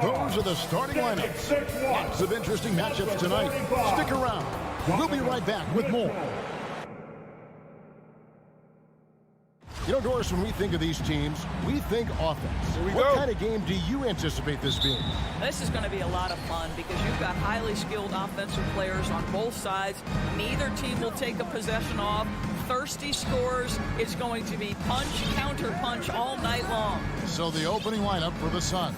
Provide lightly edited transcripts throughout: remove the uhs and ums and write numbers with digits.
Those are the starting lineups. Lots of interesting matchups tonight. Stick around. We'll be right back with more. You know, Doris, when we think of these teams, we think offense. What kind of game do you anticipate this being? This is going to be a lot of fun because you've got highly skilled offensive players on both sides. Neither team will take a possession off. Thirsty scores. It's going to be punch, counter punch all night long. So the opening lineup for the Suns.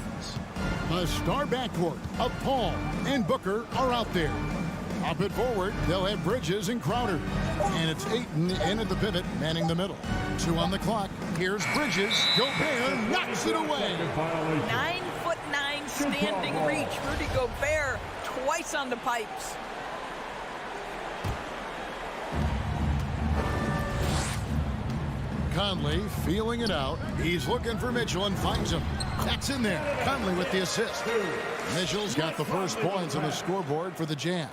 The star backcourt of Paul and Booker are out there. Up at forward, they'll have Bridges and Crowder. And it's Ayton in at the pivot, manning the middle. 2 on the clock. Here's Bridges. Gobert knocks it away. 9'9" standing reach. Rudy Gobert twice on the pipes. Conley feeling it out. He's looking for Mitchell and finds him. That's in there. Conley with the assist. Mitchell's got the first points on the scoreboard for the Jazz.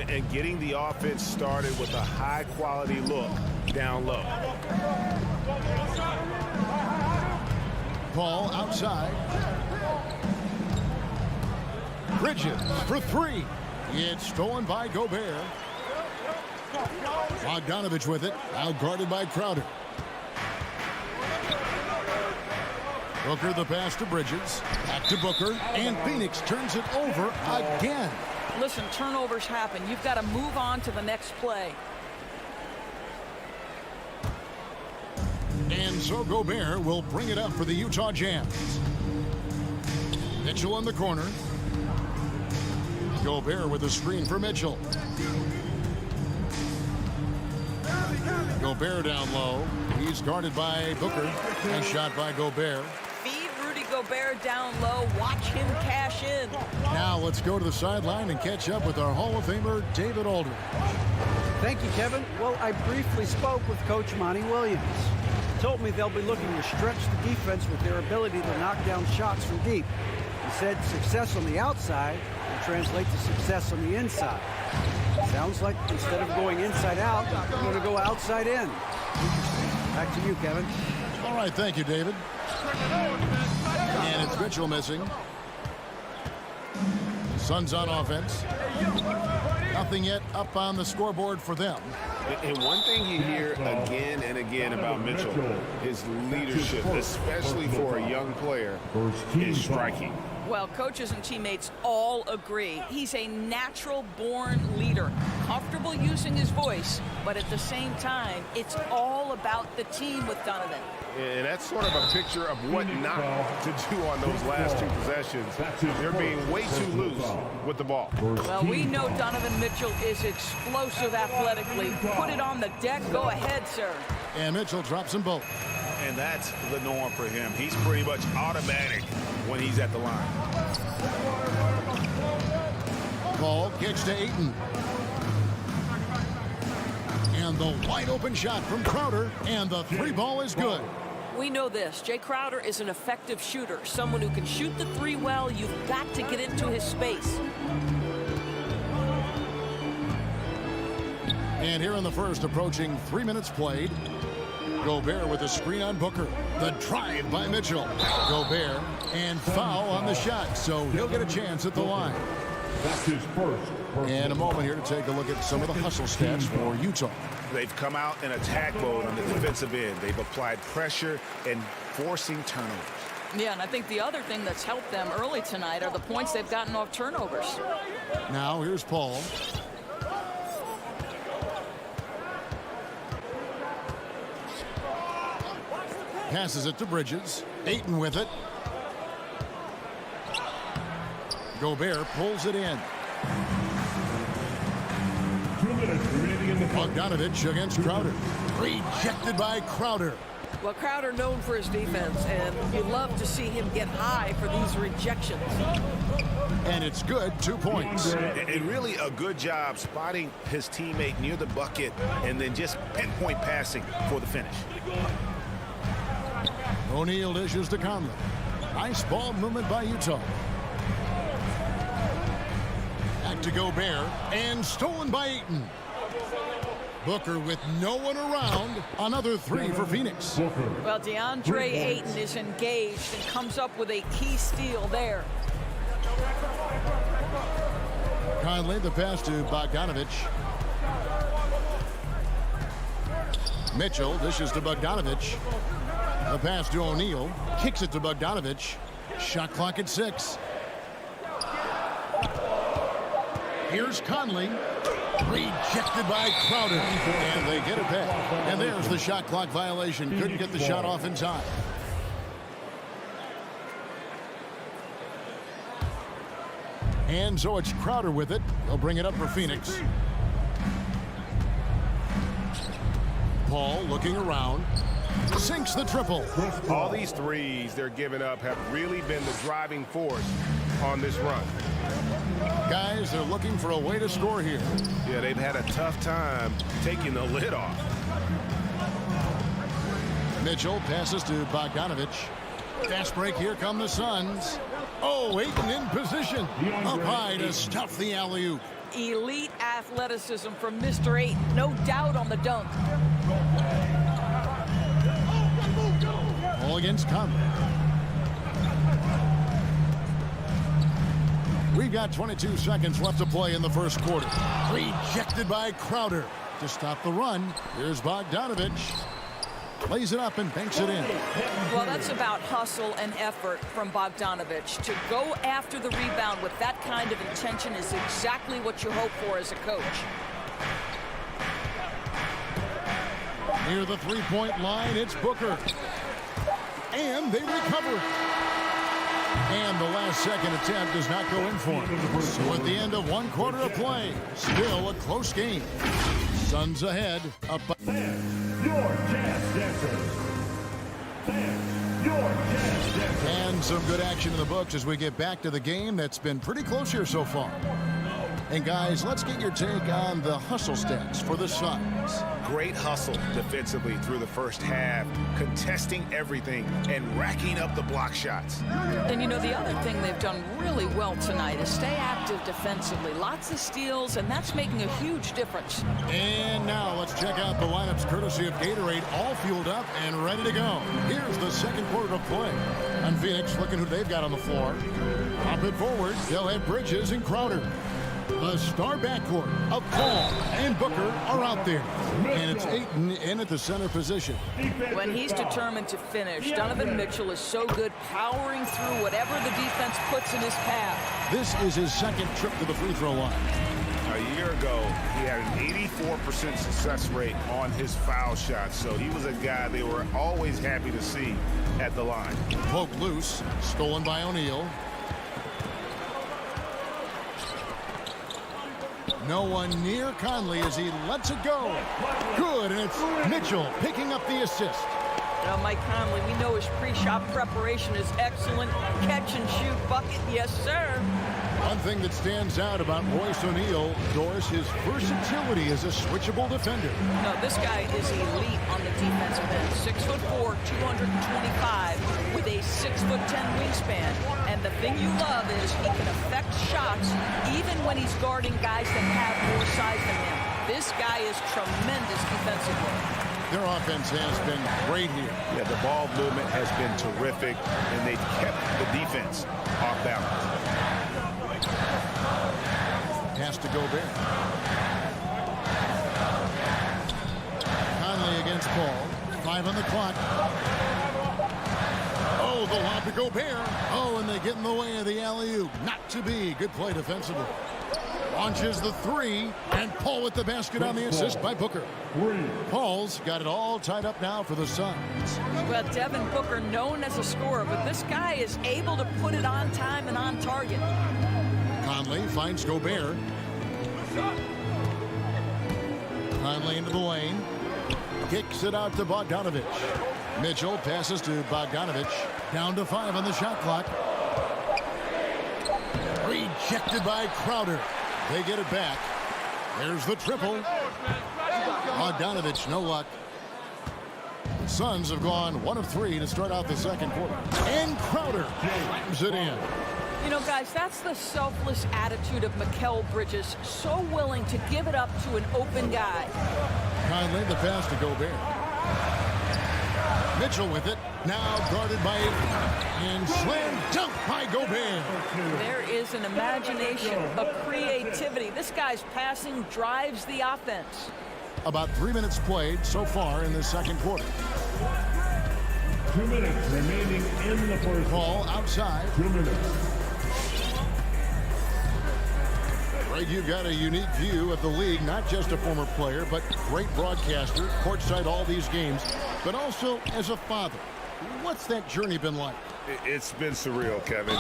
And getting the offense started with a high-quality look down low. Paul outside. Bridges for 3. It's stolen by Gobert. Bogdanovich with it. Out guarded by Crowder. Booker the pass to Bridges. Back to Booker. And Phoenix turns it over again. Listen, turnovers happen. You've got to move on to the next play. And so Gobert will bring it up for the Utah Jazz. Mitchell in the corner. Gobert with a screen for Mitchell. Gobert down low. He's guarded by Booker. And shot by Gobert. Feed Rudy Gobert down low. Watch him cash in. Now let's go to the sideline and catch up with our Hall of Famer, David Aldridge. Thank you, Kevin. Well, I briefly spoke with Coach Monty Williams. He told me they'll be looking to stretch the defense with their ability to knock down shots from deep. He said success on the outside will translate to success on the inside. Sounds like instead of going inside out, you're going to go outside in. Back to you, Kevin. All right, thank you, David. And it's Mitchell missing. Suns on offense. Nothing yet up on the scoreboard for them. And one thing you hear again and again about Mitchell, his leadership, especially for a young player, is striking. Well, coaches and teammates all agree. He's a natural-born leader, comfortable using his voice, but at the same time, it's all about the team with Donovan. And that's sort of a picture of what not to do on those last 2 possessions. They're being way too loose with the ball. Well, we know Donovan Mitchell is explosive athletically. Put it on the deck. Go ahead, sir. And Mitchell drops them both. And that's the norm for him. He's pretty much automatic when he's at the line. Ball kicks to Ayton. And the wide open shot from Crowder. And the 3 ball is good. We know this. Jay Crowder is an effective shooter. Someone who can shoot the 3 well. You've got to get into his space. And here in the first, approaching 3 minutes played. Gobert with a screen on Booker. The drive by Mitchell. Gobert and foul on the shot, so he'll get a chance at the line. That's his first. And a moment here to take a look at some of the hustle stats for Utah. They've come out in attack mode on the defensive end. They've applied pressure and forcing turnovers. Yeah, and I think the other thing that's helped them early tonight are the points they've gotten off turnovers. Now here's Paul. Passes it to Bridges. Ayton with it. Gobert pulls it in. 2 minutes remaining in the first. Bogdanovich against Crowder. Rejected by Crowder. Well, Crowder known for his defense, and you love to see him get high for these rejections. And it's good, 2 points. And really a good job spotting his teammate near the bucket and then just pinpoint passing for the finish. O'Neal dishes to Conley. Nice ball movement by Utah. Back to Gobert, and stolen by Ayton. Booker with no one around. Another 3 for Phoenix. Well, DeAndre Ayton is engaged and comes up with a key steal there. Conley, the pass to Bogdanovich. Mitchell dishes to Bogdanovich. The pass to O'Neal. Kicks it to Bogdanovich. Shot clock at 6. Here's Conley. Rejected by Crowder. And they get it back. And there's the shot clock violation. Couldn't get the shot off in time. And so it's Crowder with it. They'll bring it up for Phoenix. Paul looking around. Sinks the triple. All these threes they're giving up have really been the driving force on this run. Guys, they're looking for a way to score here. Yeah, they've had a tough time taking the lid off. Mitchell passes to Bogdanovich. Fast break, here come the Suns. Oh, Ayton in position. Up high to stuff the alley-oop. Elite athleticism from Mr. Ayton. No doubt on the dunk. All against Conley. We've got 22 seconds left to play in the first quarter. Rejected by Crowder. To stop the run, here's Bogdanovich. Lays it up and banks it in. Well, that's about hustle and effort from Bogdanovich. To go after the rebound with that kind of intention is exactly what you hope for as a coach. Near the three-point line, it's Booker. And they recover. And the last second attempt does not go in for him. So at the end of one quarter of play, still a close game. Suns ahead. Up by Your Jazz Dancers. Your Jazz Dancers. and some good action in the books as we get back to the game that's been pretty close here so far. And guys, let's get your take on the hustle stats for the Suns. Great hustle defensively through the first half, contesting everything and racking up the block shots. And you know, the other thing they've done really well tonight is stay active defensively. Lots of steals, and that's making a huge difference. And now let's check out the lineups courtesy of Gatorade, all fueled up and ready to go. Here's the second quarter of play. And Phoenix looking who they've got on the floor. Pop it forward. They'll have Bridges and Crowder. The star backcourt of Paul and Booker are out there. And it's Ayton in at the center position. When he's determined to finish, Donovan Mitchell is so good powering through whatever the defense puts in his path. This is his second trip to the free throw line. A year ago, he had an 84% success rate on his foul shots, so he was a guy they were always happy to see at the line. Poke loose, stolen by O'Neal. No one near Conley as he lets it go. Good, and it's Mitchell picking up the assist. Now, Mike Conley, we know his pre-shot preparation is excellent. Catch and shoot bucket, yes, sir. One thing that stands out about Royce O'Neal, Doris, his versatility as a switchable defender. No, this guy is elite on the defensive end. 6'4", 225, with a 6'10" wingspan. And the thing you love is he can affect shots even when he's guarding guys that have more size than him. This guy is tremendous defensively. Their offense has been great here. Yeah, the ball movement has been terrific, and they've kept the defense off balance. Has to go there. Conley against Paul. 5 on the clock. Oh, the lob to Gobert. Oh, and they get in the way of the alley-oop. Not to be. Good play defensively. Launches the three, and Paul with the basket on the assist by Booker. Paul's got it all tied up now for the Suns. Well, Devin Booker, known as a scorer, but this guy is able to put it on time and on target. Conley finds Gobert. Conley into the lane. Kicks it out to Bogdanovich. Mitchell passes to Bogdanovich. Down to 5 on the shot clock. Rejected by Crowder. They get it back. There's the triple. Bogdanovich, no luck. The Suns have gone 1 of 3 to start out the second quarter. And Crowder slams it in. You know, guys, that's the selfless attitude of Mikal Bridges. So willing to give it up to an open guy. Conley, the pass to Gobert. Mitchell with it. Now guarded by and slam dunk by Gobert. There is an imagination, a creativity. This guy's passing drives the offense. About 3 minutes played so far in the second quarter. 2 minutes remaining in the first. Ball outside. 2 minutes. Right, you've got a unique view of the league, not just a former player, but great broadcaster, courtside all these games, but also as a father. What's that journey been like? It's been surreal, Kevin.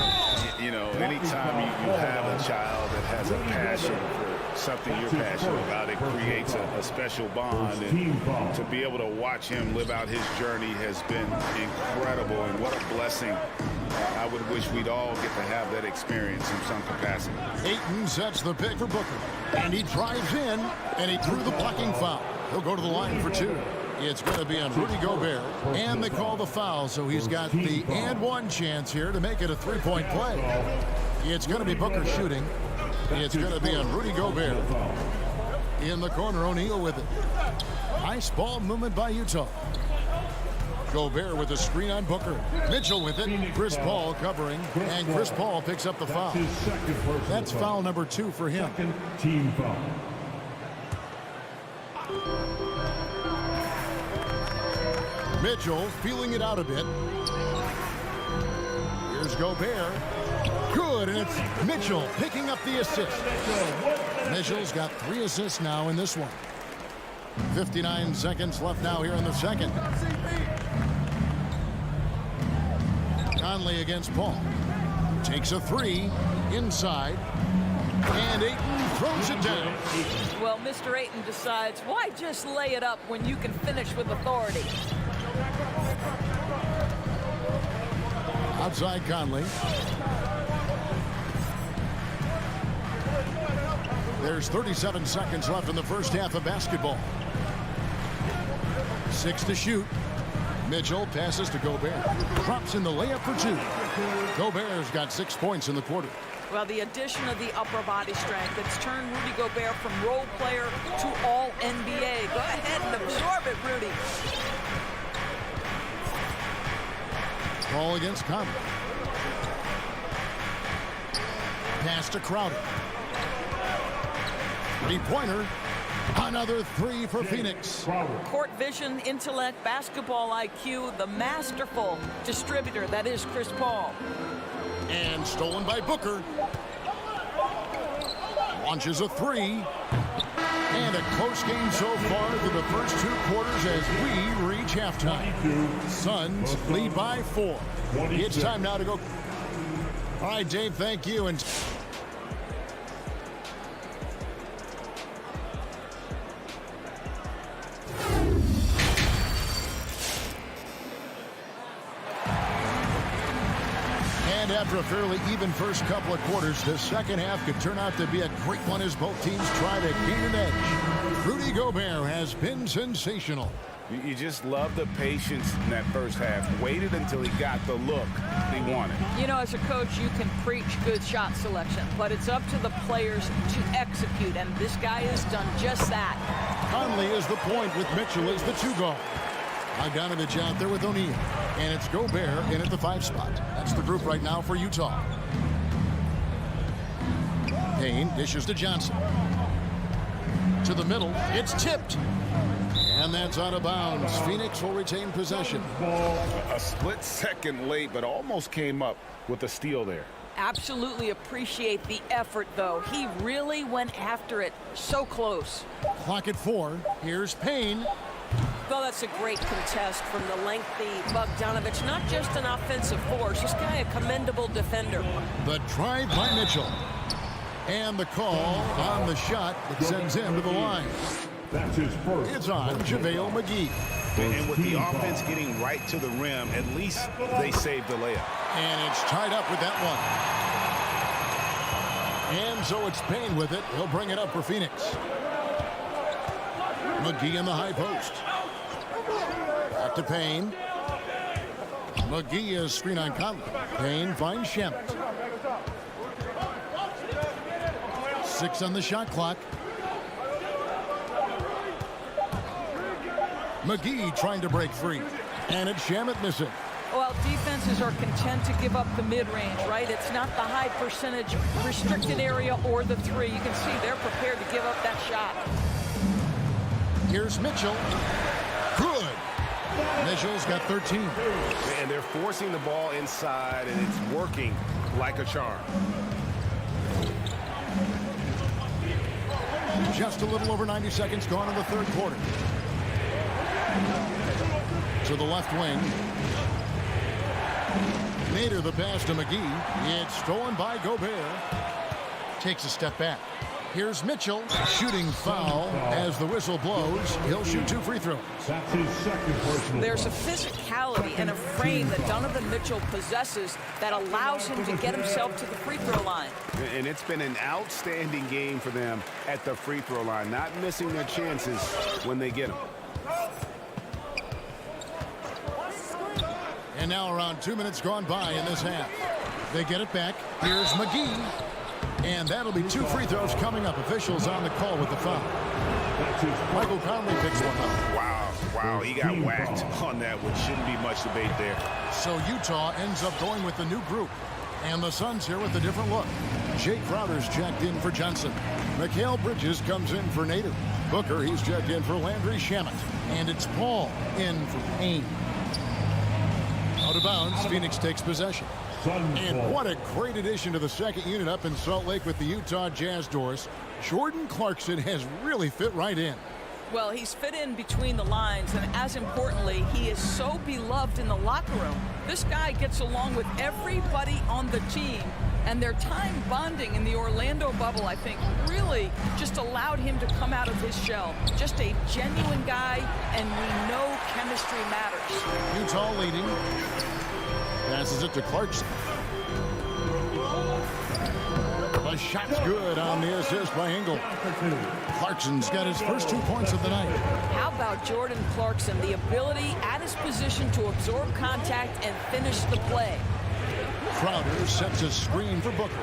You know, anytime you have a child that has a passion for something you're passionate about, it creates a special bond. And to be able to watch him live out his journey has been incredible. And what a blessing. I would wish we'd all get to have that experience in some capacity. Ayton sets the pick for Booker. And he drives in, and he threw the blocking foul. He'll go to the line for two. It's going to be on Rudy Gobert. And they call the foul, so he's got the and one chance here to make it a three-point play. It's going to be Booker shooting. It's going to be on Rudy Gobert. In the corner, O'Neal with it. Nice ball movement by Utah. Gobert with a screen on Booker. Mitchell with it. Chris Paul covering. And Chris Paul picks up the foul. That's foul number 2 for him. Second team foul. Mitchell feeling it out a bit. Here's Gobert. Good, and it's Mitchell picking up the assist. Mitchell's got 3 assists now in this one. 59 seconds left now here in the second. Conley against Paul. Takes a 3 inside. And Ayton throws it down. Well, Mr. Ayton decides, why just lay it up when you can finish with authority? Outside Conley. There's 37 seconds left in the first half of basketball. 6 to shoot. Mitchell passes to Gobert. Drops in the layup for 2. Gobert's got 6 points in the quarter. Well, the addition of the upper body strength, it's turned Rudy Gobert from role player to all NBA. Go ahead and absorb it, Rudy. Ball against Conley. Pass to Crowder. Three-pointer. Another 3 for Phoenix. Court vision, intellect, basketball IQ, the masterful distributor that is Chris Paul. And stolen by Booker. Launches a 3. And a close game so far through the first 2 quarters as we reach halftime. Suns lead by 4. It's time now to go. All right, Dave, thank you. And after a fairly even first couple of quarters, the second half could turn out to be a great one as both teams try to gain an edge. Rudy Gobert has been sensational. You just love the patience in that first half. Waited until he got the look he wanted. You know, as a coach, you can preach good shot selection, but it's up to the players to execute, and this guy has done just that. Conley is the point with Mitchell as the 2 guard. Bogdanovich out there with O'Neal. And it's Gobert in at the 5 spot. That's the group right now for Utah. Payne dishes to Johnson. To the middle. It's tipped. And that's out of bounds. Phoenix will retain possession. A split second late, but almost came up with a steal there. Absolutely appreciate the effort, though. He really went after it. So close. Clock at 4. Here's Payne. Well, that's a great contest from the lengthy Bogdanovich. Not just an offensive force, this guy a commendable defender. The drive by Mitchell. And the call on the shot that sends him to the line. That's his first. It's on JaVale McGee. And with the offense getting right to the rim, at least they saved the layup. And it's tied up with that one. And so it's Payne with it. He'll bring it up for Phoenix. McGee in the high post. Back to Payne. McGee is screen on Conley. Payne finds Shamet. 6 on the shot clock. McGee trying to break free. And it's Shamet missing. Well, defenses are content to give up the mid-range, right? It's not the high percentage restricted area or the three. You can see they're prepared to give up that shot. Here's Mitchell. Good. Mitchell's got 13. And they're forcing the ball inside, and it's working like a charm. Just a little over 90 seconds gone in the third quarter. To the left wing. Nader the pass to McGee. It's stolen by Gobert. Takes a step back. Here's Mitchell. Shooting foul as the whistle blows. He'll shoot 2 free throws. That's his second personal There's a foul. physicality and a frame that Donovan Mitchell possesses that allows him to get himself to the free throw line. And it's been an outstanding game for them at the free throw line, not missing their chances when they get them. And now around 2 minutes gone by in this half. They get it back. Here's McGee. And that'll be 2 free throws coming up. Officials on the call with the foul. Michael Conley picks one up. Wow, he got whacked on that one. Shouldn't be much debate there. So Utah ends up going with the new group. And the Suns here with a different look. Jake Crowder's checked in for Johnson. Mikal Bridges comes in for Nader. Booker, he's checked in for Landry Shamet. And it's Paul in for Payne. Out of bounds, Phoenix takes possession. And what a great addition to the second unit up in Salt Lake with the Utah Jazz doors. Jordan Clarkson has really fit right in. Well, he's fit in between the lines, and as importantly, he is so beloved in the locker room. This guy gets along with everybody on the team, and their time bonding in the Orlando bubble, I think, really just allowed him to come out of his shell. Just a genuine guy, and we know chemistry matters. Utah leading. Passes it to Clarkson. The shot's good on the assist by Engel. Clarkson's got his first 2 points of the night. How about Jordan Clarkson? The ability at his position to absorb contact and finish the play. Crowder sets a screen for Booker.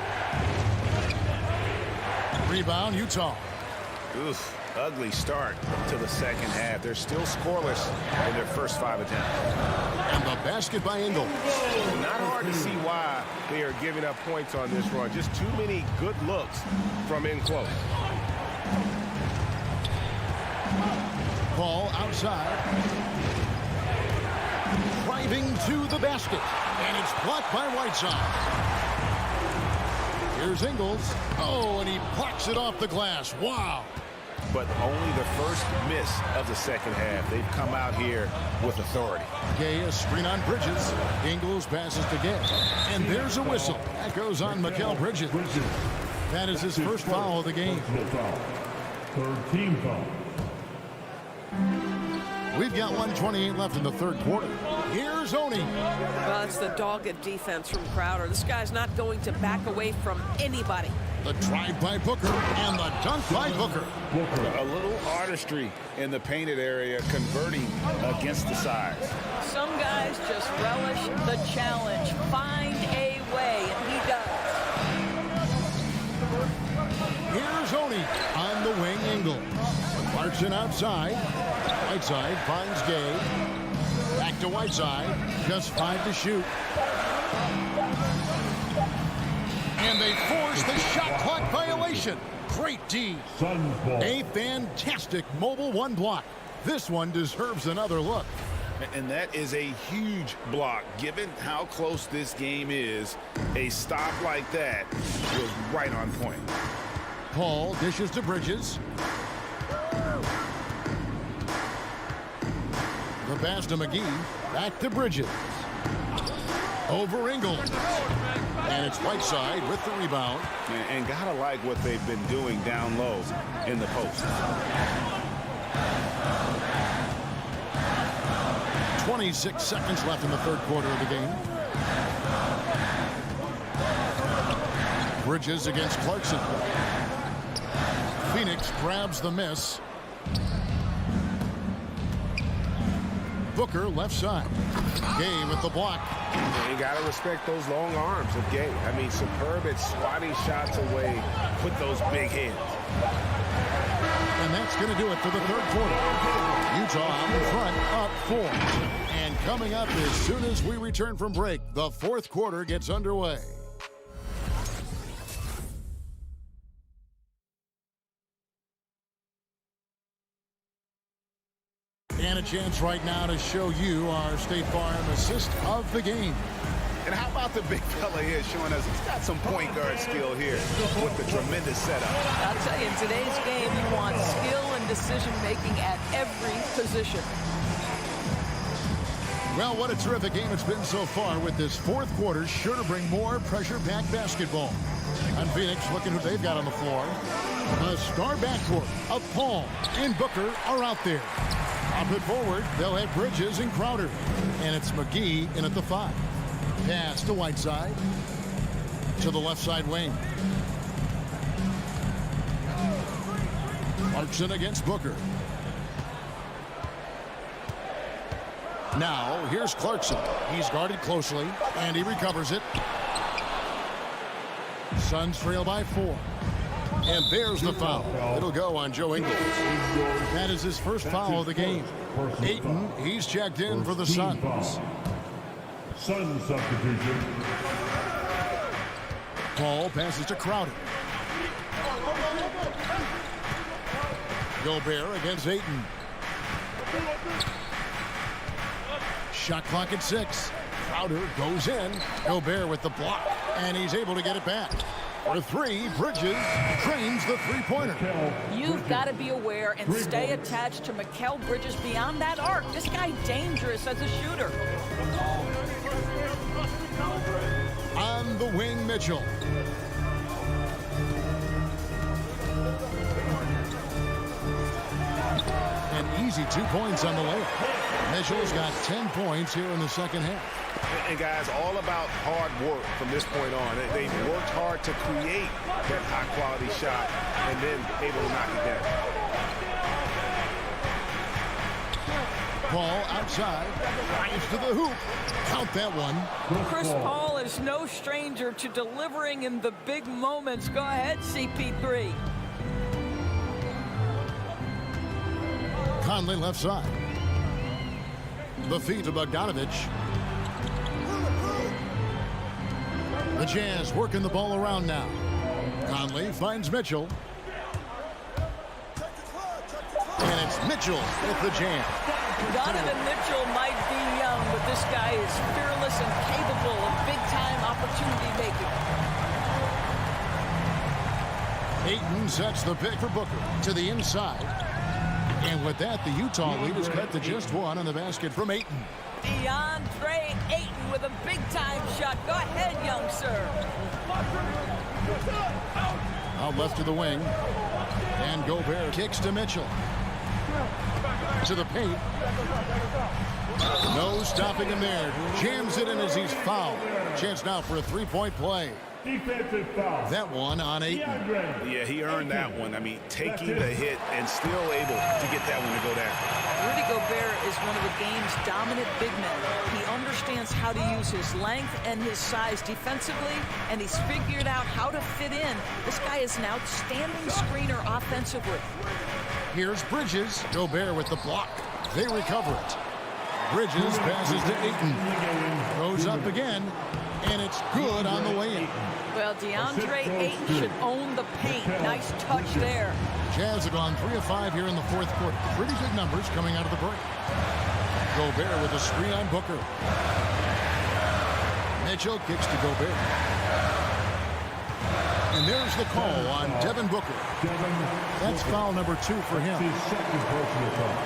Rebound, Utah. Oof, ugly start to the second half. They're still scoreless in their first 5 attempts. And the basket by Engel. Not hard to see why they are giving up points on this run. Just too many good looks from in close. Ball outside. Driving to the basket. And it's blocked by Whiteside. Here's Ingles. Oh, and he blocks it off the glass. Wow. But only the first miss of the second half. They've come out here with authority. Gay, a screen on Bridges. Ingles passes to Gay. And there's a whistle. That goes on Mikal Bridges. That is his first foul of the game. Third team foul. We've got 1:28 left in the third quarter. Here's Oni. Well, it's the dogged defense from Crowder. This guy's not going to back away from anybody. The drive by Booker and the dunk by Booker. A little artistry in the painted area, converting against the size. Some guys just relish the challenge. Find a way, and he does. Here's Oni on the wing. Engel. Clarkson outside. Whiteside finds Gay. Back to Whiteside. Just 5 to shoot. And they force the shot clock violation. Great D. Suns ball. A fantastic mobile 1 block. This one deserves another look. And that is a huge block. Given how close this game is, a stop like that was right on point. Paul dishes to Bridges. The pass to McGee. Back to Bridges. Over Ingles. And it's Whiteside with the rebound. And gotta like what they've been doing down low in the post. 26 seconds left in the third quarter of the game. Bridges against Clarkson. Phoenix grabs the miss. Booker left side. Gay with the block. You got to respect those long arms of Gay. I mean, superb at swatting shots away, put those big hands. And that's going to do it for the third quarter. Utah out in front, up 4. And coming up as soon as we return from break, the fourth quarter gets underway. And a chance right now to show you our State Farm assist of the game. And how about the big fella here showing us he's got some point guard skill here with the tremendous setup. I'll tell you, in today's game, you want skill and decision-making at every position. Well, what a terrific game it's been so far, with this fourth quarter sure to bring more pressure-packed basketball. And Phoenix looking who they've got on the floor. The star backcourt of Paul and Booker are out there. Up and forward, they'll have Bridges and Crowder. And it's McGee in at the 5. Pass to Whiteside. To the left side wing. Clarkson against Booker. Now, here's Clarkson. He's guarded closely, and he recovers it. Suns trail by 4. And there's the foul. It'll go on Joe Ingles. That is his first foul of the game. Ayton, he's checked in for the Suns. Sun substitution. Paul passes to Crowder. Gobert against Ayton. Shot clock at 6. Crowder goes in. Gobert with the block. And he's able to get it back. For 3, Bridges trains the three-pointer. You've got to be aware and stay attached to Mikal Bridges beyond that arc. This guy dangerous as a shooter. On the wing, Mitchell. An easy 2 points on the layup. Mitchell's got 10 points here in the second half. And guys, all about hard work from this point on. They've worked hard to create that high-quality shot and then able to knock it down. Paul outside, drives to the hoop. Count that one. Chris Paul is no stranger to delivering in the big moments. Go ahead, CP3. Conley left side. The feet of Bogdanovich. The Jazz working the ball around now. Conley finds Mitchell. And it's Mitchell with the jam. Donovan Mitchell might be young, but this guy is fearless and capable of big-time opportunity making. Ayton sets the pick for Booker to the inside. And with that, the Utah lead is cut to just 1 on the basket from Ayton. DeAndre Ayton with a big-time shot. Go ahead, young sir. Out left to the wing. And Gobert kicks to Mitchell. To the paint. No stopping him there. Jams it in as he's fouled. Chance now for a three-point play. Defensive foul. That one on Ayton. Yeah, he earned that one. I mean, taking the hit and still able to get that one to go down. Rudy Gobert is one of the game's dominant big men. He understands how to use his length and his size defensively, and he's figured out how to fit in. This guy is an outstanding screener offensively. Here's Bridges. Gobert with the block. They recover it. Bridges passes to Ayton. Goes up again, and it's good on the way in. Well, DeAndre Ayton should own the paint. Nice touch there. Jazz have gone 3 of 5 here in the fourth quarter. Pretty good numbers coming out of the break. Gobert with a screen on Booker. Mitchell kicks to Gobert. And there's the call on Devin Booker. That's foul number 2 for him. His second personal foul.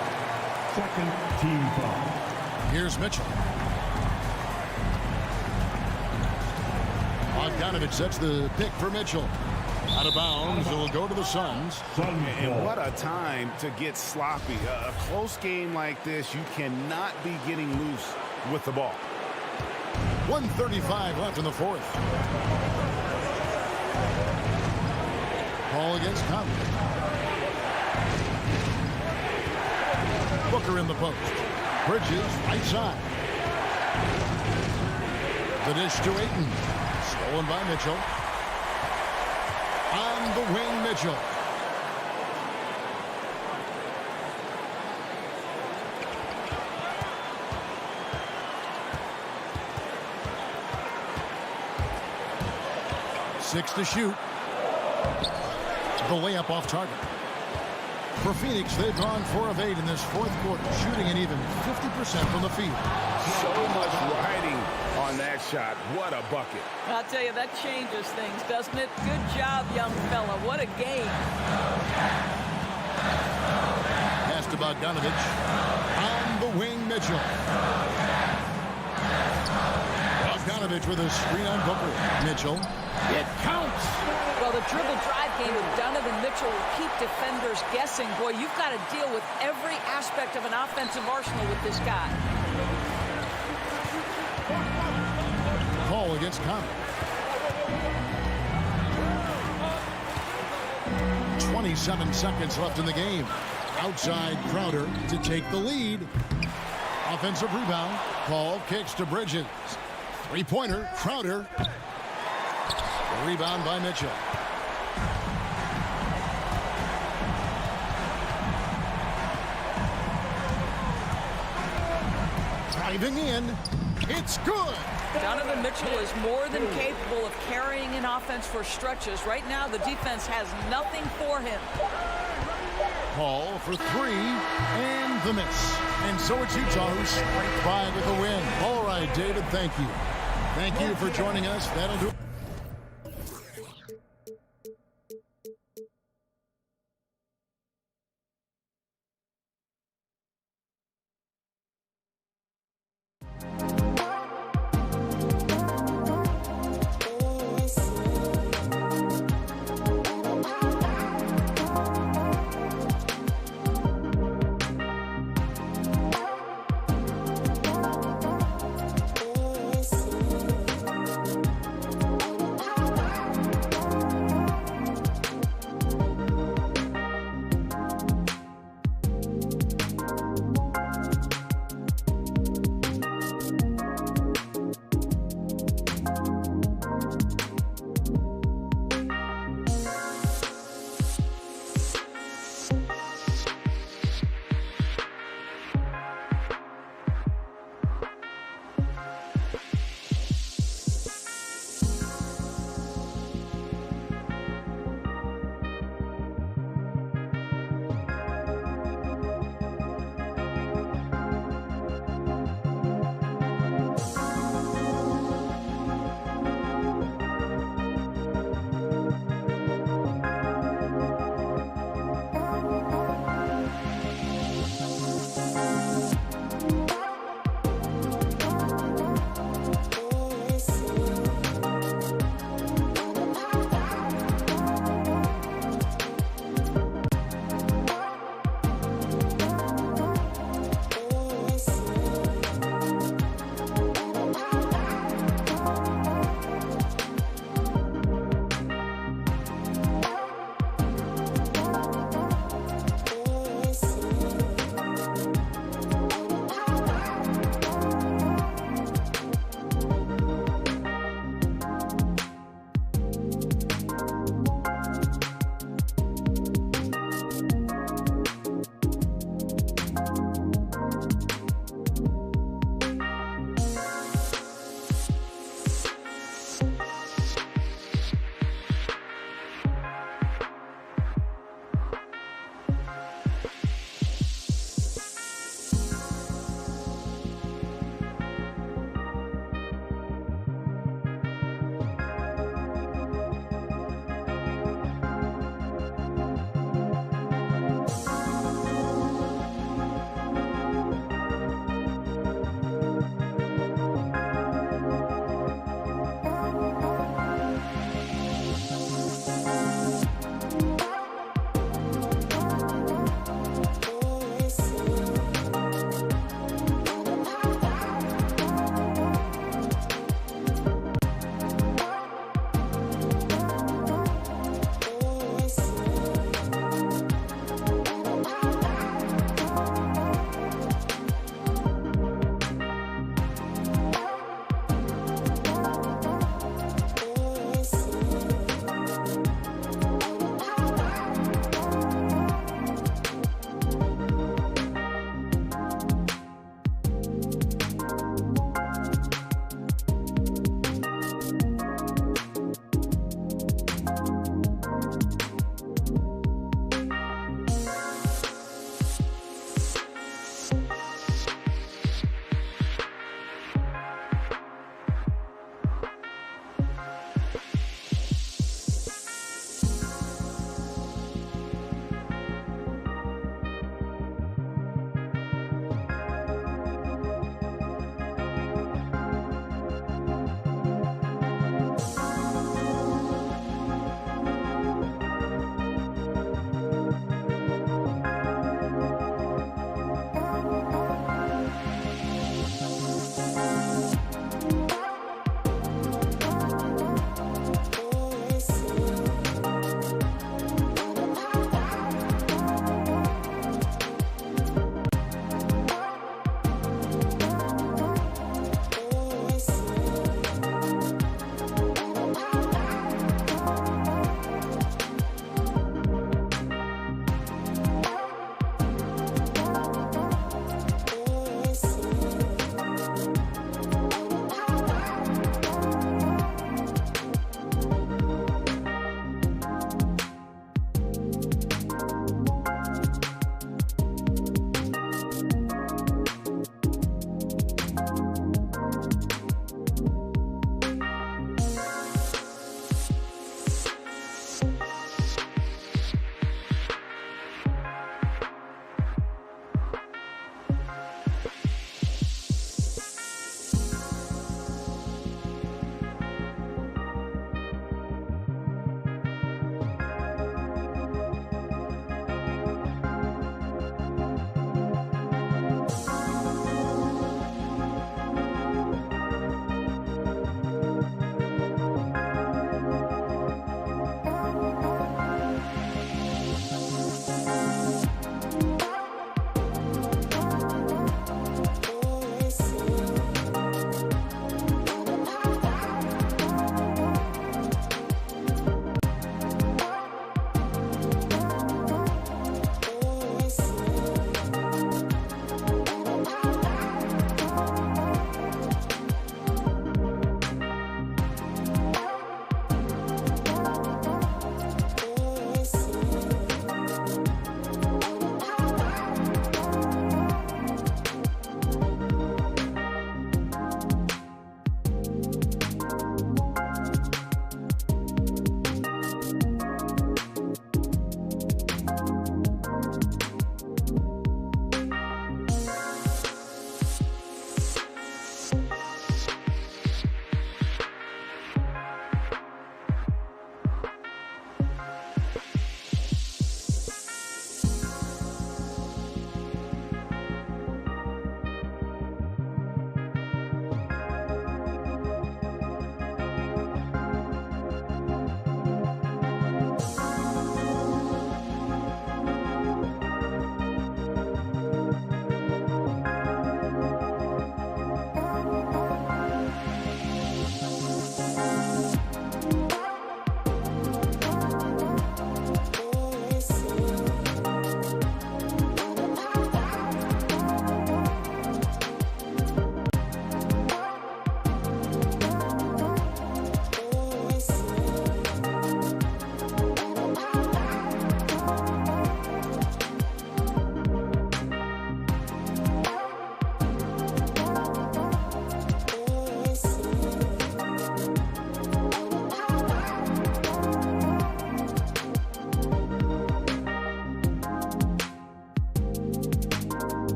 Second team foul. Here's Mitchell. Bogdanovich sets the pick for Mitchell. Out of bounds, it'll go to the Suns. And what a time to get sloppy. A close game like this, you cannot be getting loose with the ball. 1:35 left in the fourth. Paul against Conley. Booker in the post. Bridges, right side. The dish to Ayton. Stolen by Mitchell. On the wing, Mitchell. 6 to shoot. The layup off target. For Phoenix, they've gone 4 of 8 in this fourth quarter, shooting an even 50% from the field. So much riding on that shot. What a bucket. I'll tell you, that changes things, doesn't it? Good job, young fella. What a game. Pass to Bogdanovich. On the wing, Mitchell. Bogdanovich with a screen on Booker. Mitchell. It counts. Well, the dribble drive game with Donovan Mitchell will keep defenders guessing. Boy, you've got to deal with every aspect of an offensive arsenal with this guy. Call against Connor. 27 seconds left in the game. Outside Crowder to take the lead. Offensive rebound. Call, kicks to Bridges. Three-pointer, Crowder. Rebound by Mitchell. Driving in. It's good. Donovan Mitchell is more than capable of carrying an offense for stretches. Right now, the defense has nothing for him. Call for 3 and the miss. And so it's Utah who scraped by with the win. All right, David, thank you. Thank you for joining us. That'll do it.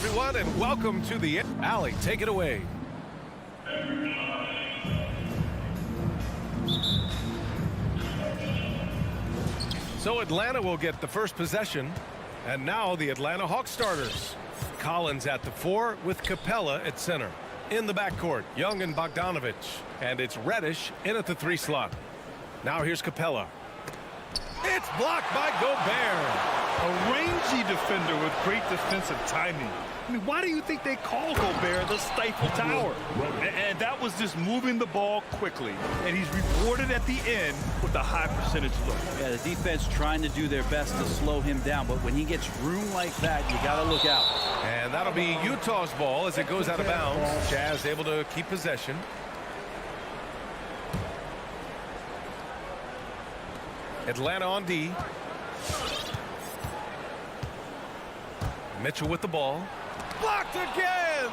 everyone, and welcome to the Alley. Take it away. So Atlanta will get the first possession, and now the Atlanta Hawks starters. Collins at the 4 with Capella at center. In the backcourt, Young and Bogdanovich, and it's Reddish in at the 3 slot. Now here's Capella. It's blocked by Gobert. A rangy defender with great defensive timing. I mean, why do you think they call Gobert the Stifle Tower? And that was just moving the ball quickly. And he's rewarded at the end with a high percentage look. Yeah, the defense trying to do their best to slow him down. But when he gets room like that, you got to look out. And that'll be Utah's ball as it goes out of bounds. Jazz able to keep possession. Atlanta on D. Mitchell with the ball. Blocked again!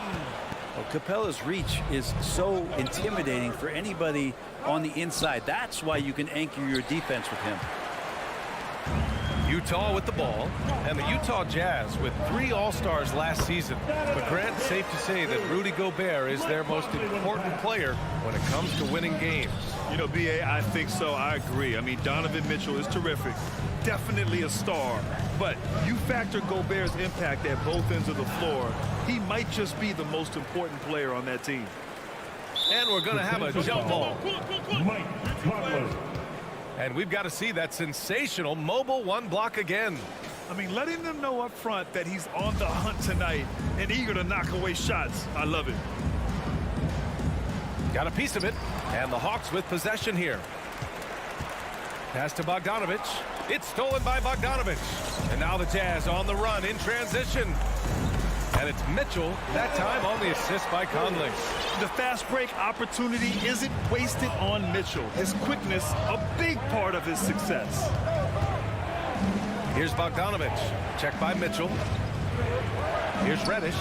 Well, Capella's reach is so intimidating for anybody on the inside. That's why you can anchor your defense with him. Utah with the ball, and the Utah Jazz with 3 All-Stars last season. But Grant, safe to say that Rudy Gobert is their most important player when it comes to winning games. You know, B.A., I think so. I agree. I mean, Donovan Mitchell is terrific. Definitely a star. But you factor Gobert's impact at both ends of the floor, he might just be the most important player on that team. And we're going to have a jump ball. Mike Conley. And we've got to see that sensational mobile 1 block again. I mean, letting them know up front that he's on the hunt tonight and eager to knock away shots. I love it. Got a piece of it, and the Hawks with possession here. Pass to Bogdanovich. It's stolen by Bogdanovich. And now the Jazz on the run in transition. And it's Mitchell, that time on the assist by Conley. The fast break opportunity isn't wasted on Mitchell. His quickness, a big part of his success. Here's Bogdanovich. Check by Mitchell. Here's Reddish.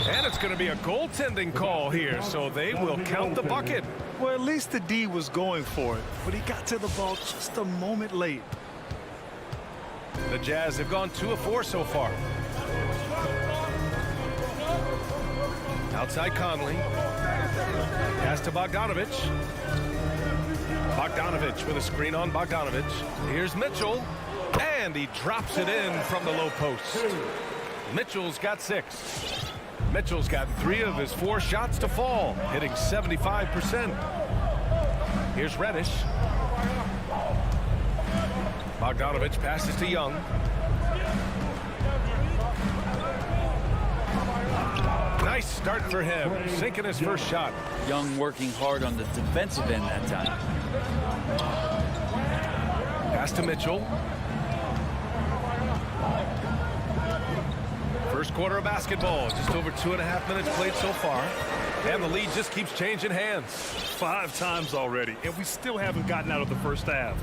And it's going to be a goaltending call here, so they will count the bucket. Well, at least the D was going for it, but he got to the ball just a moment late. The Jazz have gone 2 of 4 so far. Outside Conley. Pass to Bogdanovich. Bogdanovich with a screen on Bogdanovich. Here's Mitchell. And he drops it in from the low post. Mitchell's got 6. Mitchell's gotten 3 of his 4 shots to fall, hitting 75%. Here's Reddish. Bogdanovich passes to Young. Nice start for him, sinking his first shot. Young working hard on the defensive end that time. Pass to Mitchell. First quarter of basketball, just over 2.5 minutes played so far. And the lead just keeps changing hands. 5 times already, and we still haven't gotten out of the first half.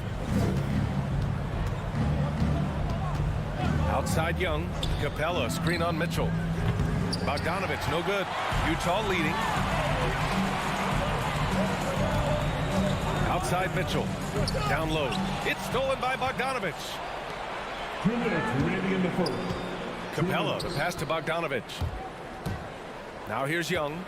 Outside Young. Capella, screen on Mitchell. Bogdanovich, no good. Utah leading. Outside Mitchell. Down low. It's stolen by Bogdanovich. 2 minutes remaining in the first. Capella, the pass to Bogdanovich. Now here's Young.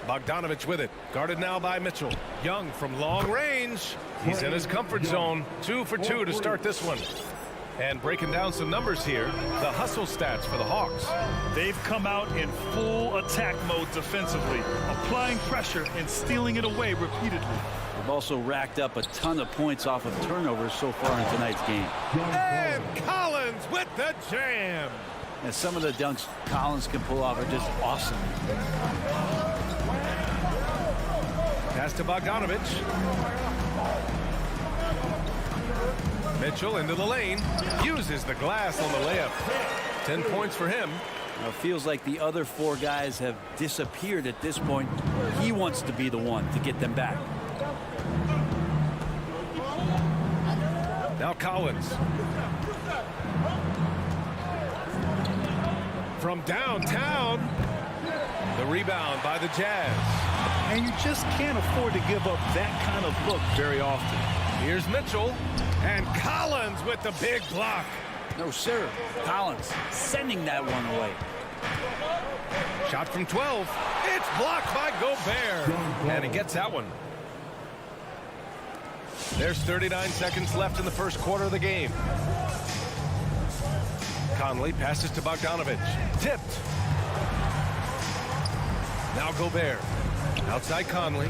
Bogdanovich with it. Guarded now by Mitchell. Young from long range. He's in his comfort zone. 2 for 2 to start this one. And breaking down some numbers here, the hustle stats for the Hawks. They've come out in full attack mode defensively, applying pressure and stealing it away repeatedly. They've also racked up a ton of points off of turnovers so far in tonight's game. And Collins with the jam. And some of the dunks Collins can pull off are just awesome. Pass to Bogdanovich. Mitchell into the lane, uses the glass on the layup. 10 points for him. It feels like the other 4 guys have disappeared at this point. He wants to be the one to get them back. Now Collins. From downtown, the rebound by the Jazz. And you just can't afford to give up that kind of look very often. Here's Mitchell. And Collins with the big block. No, sir. Collins sending that one away. Shot from 12. It's blocked by Gobert. And he gets that one. There's 39 seconds left in the first quarter of the game. Conley passes to Bogdanovich. Tipped. Now Gobert. Outside Conley.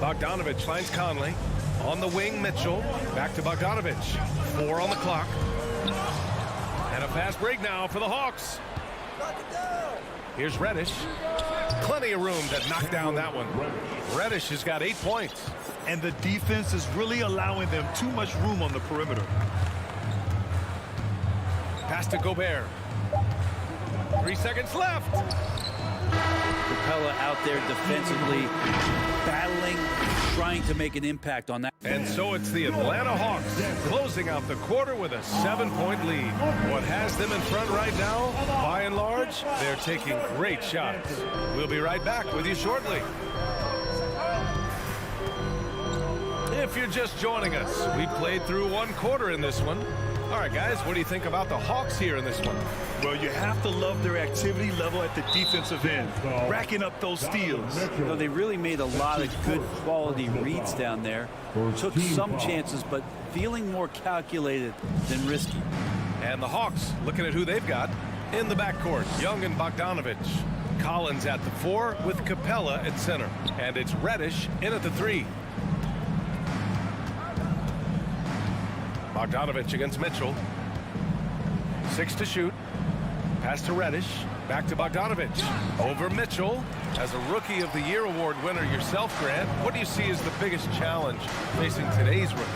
Bogdanovich finds Conley. On the wing, Mitchell. Back to Bogdanovich. 4 on the clock. And a fast break now for the Hawks. Here's Reddish. Plenty of room to knock down that one. Reddish has got 8 points. And the defense is really allowing them too much room on the perimeter. Pass to Gobert. 3 seconds left. Capella out there defensively, battling, trying to make an impact on that. And so it's the Atlanta Hawks closing out the quarter with a 7-point lead. What has them in front right now, by and large, they're taking great shots. We'll be right back with you shortly. If you're just joining us, we played through 1 quarter in this one. All right, guys, what do you think about the Hawks here in this one? Well, you have to love their activity level at the defensive end, racking up those steals. You know, they really made a lot of good quality reads down there. Took some chances, but feeling more calculated than risky. And the Hawks looking at who they've got in the backcourt. Young and Bogdanovich. Collins at the 4 with Capella at center. And it's Reddish in at the 3. Bogdanovich against Mitchell. 6 to shoot. Pass to Reddish. Back to Bogdanovich. Over Mitchell. As a Rookie of the Year award winner yourself, Grant, what do you see as the biggest challenge facing today's rookies?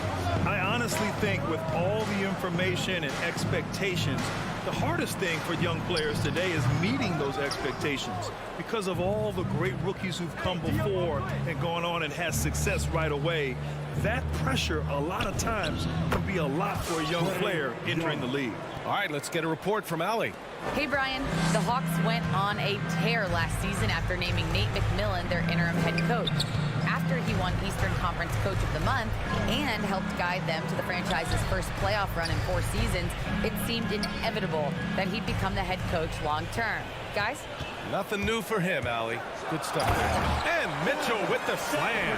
I honestly think with all the information and expectations, the hardest thing for young players today is meeting those expectations because of all the great rookies who've come before and gone on and had success right away. That pressure a lot of times can be a lot for a young player entering the league. All right, let's get a report from Allie. Hey, Brian. The Hawks went on a tear last season after naming Nate McMillan their interim head coach. After he won Eastern Conference Coach of the Month and helped guide them to the franchise's first playoff run in 4 seasons, it seemed inevitable that he'd become the head coach long term. Guys? Nothing new for him, Allie. Good stuff there. And Mitchell with the slam.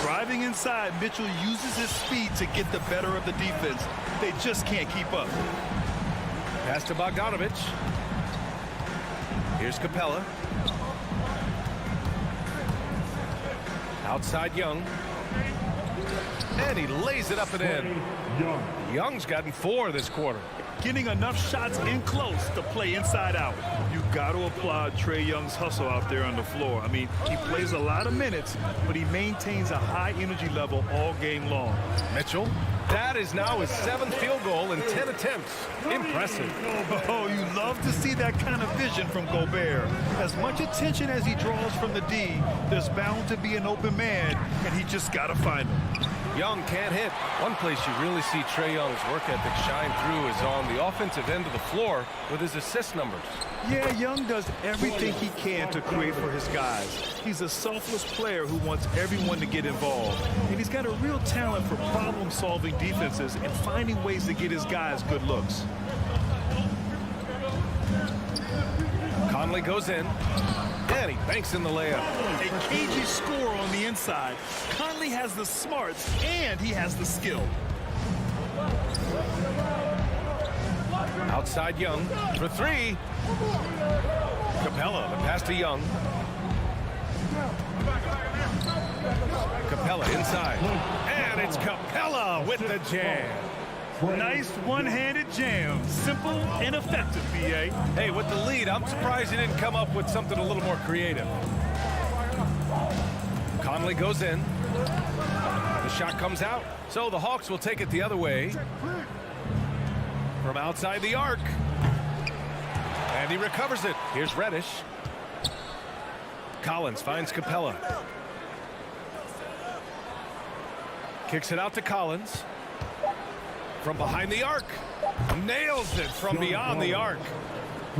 Driving inside, Mitchell uses his speed to get the better of the defense. They just can't keep up. Pass to Bogdanovich. Here's Capella. Outside Young. And he lays it up and in. Young's gotten 4 this quarter. Getting enough shots in close to play inside out. You got to applaud Trae Young's hustle out there on the floor. I mean, he plays a lot of minutes, but he maintains a high energy level all game long. Mitchell, that is now his 7th field goal in 10 attempts. Impressive. Oh, you love to see that kind of vision from Gobert. As much attention as he draws from the D, there's bound to be an open man, and he just got to find him. Young can't hit. One place you really see Trae Young's work ethic shine through is on the offensive end of the floor with his assist numbers. Yeah, Young does everything he can to create for his guys. He's a selfless player who wants everyone to get involved. And he's got a real talent for problem-solving defenses and finding ways to get his guys good looks. Conley goes in. And he banks in the layup. A cagey score on the inside. Conley has the smarts and he has the skill. Outside Young for 3. Capella, the pass to Young. Capella inside. And it's Capella with the jam. Nice one-handed jam. Simple and effective, B.A. Hey, with the lead, I'm surprised he didn't come up with something a little more creative. Conley goes in. The shot comes out. So the Hawks will take it the other way. From outside the arc. And he recovers it. Here's Reddish. Collins finds Capella. Kicks it out to Collins. From behind the arc. Nails it from beyond the arc.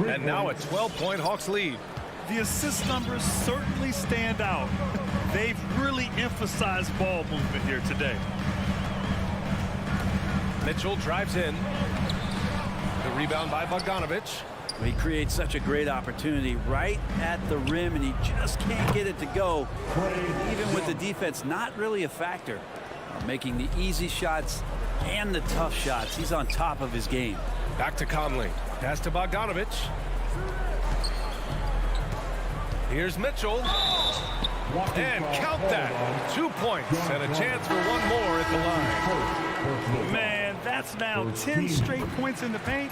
And now a 12-point Hawks lead. The assist numbers certainly stand out. They've really emphasized ball movement here today. Mitchell drives in. The rebound by Bogdanovich. He creates such a great opportunity right at the rim, and he just can't get it to go. Even with the defense not really a factor. Making the easy shots and the tough shots. He's on top of his game. Back to Conley. Pass to Bogdanovich. Here's Mitchell. And count that. 2 points and a chance for one more at the line. Man, that's now 10 straight points in the paint.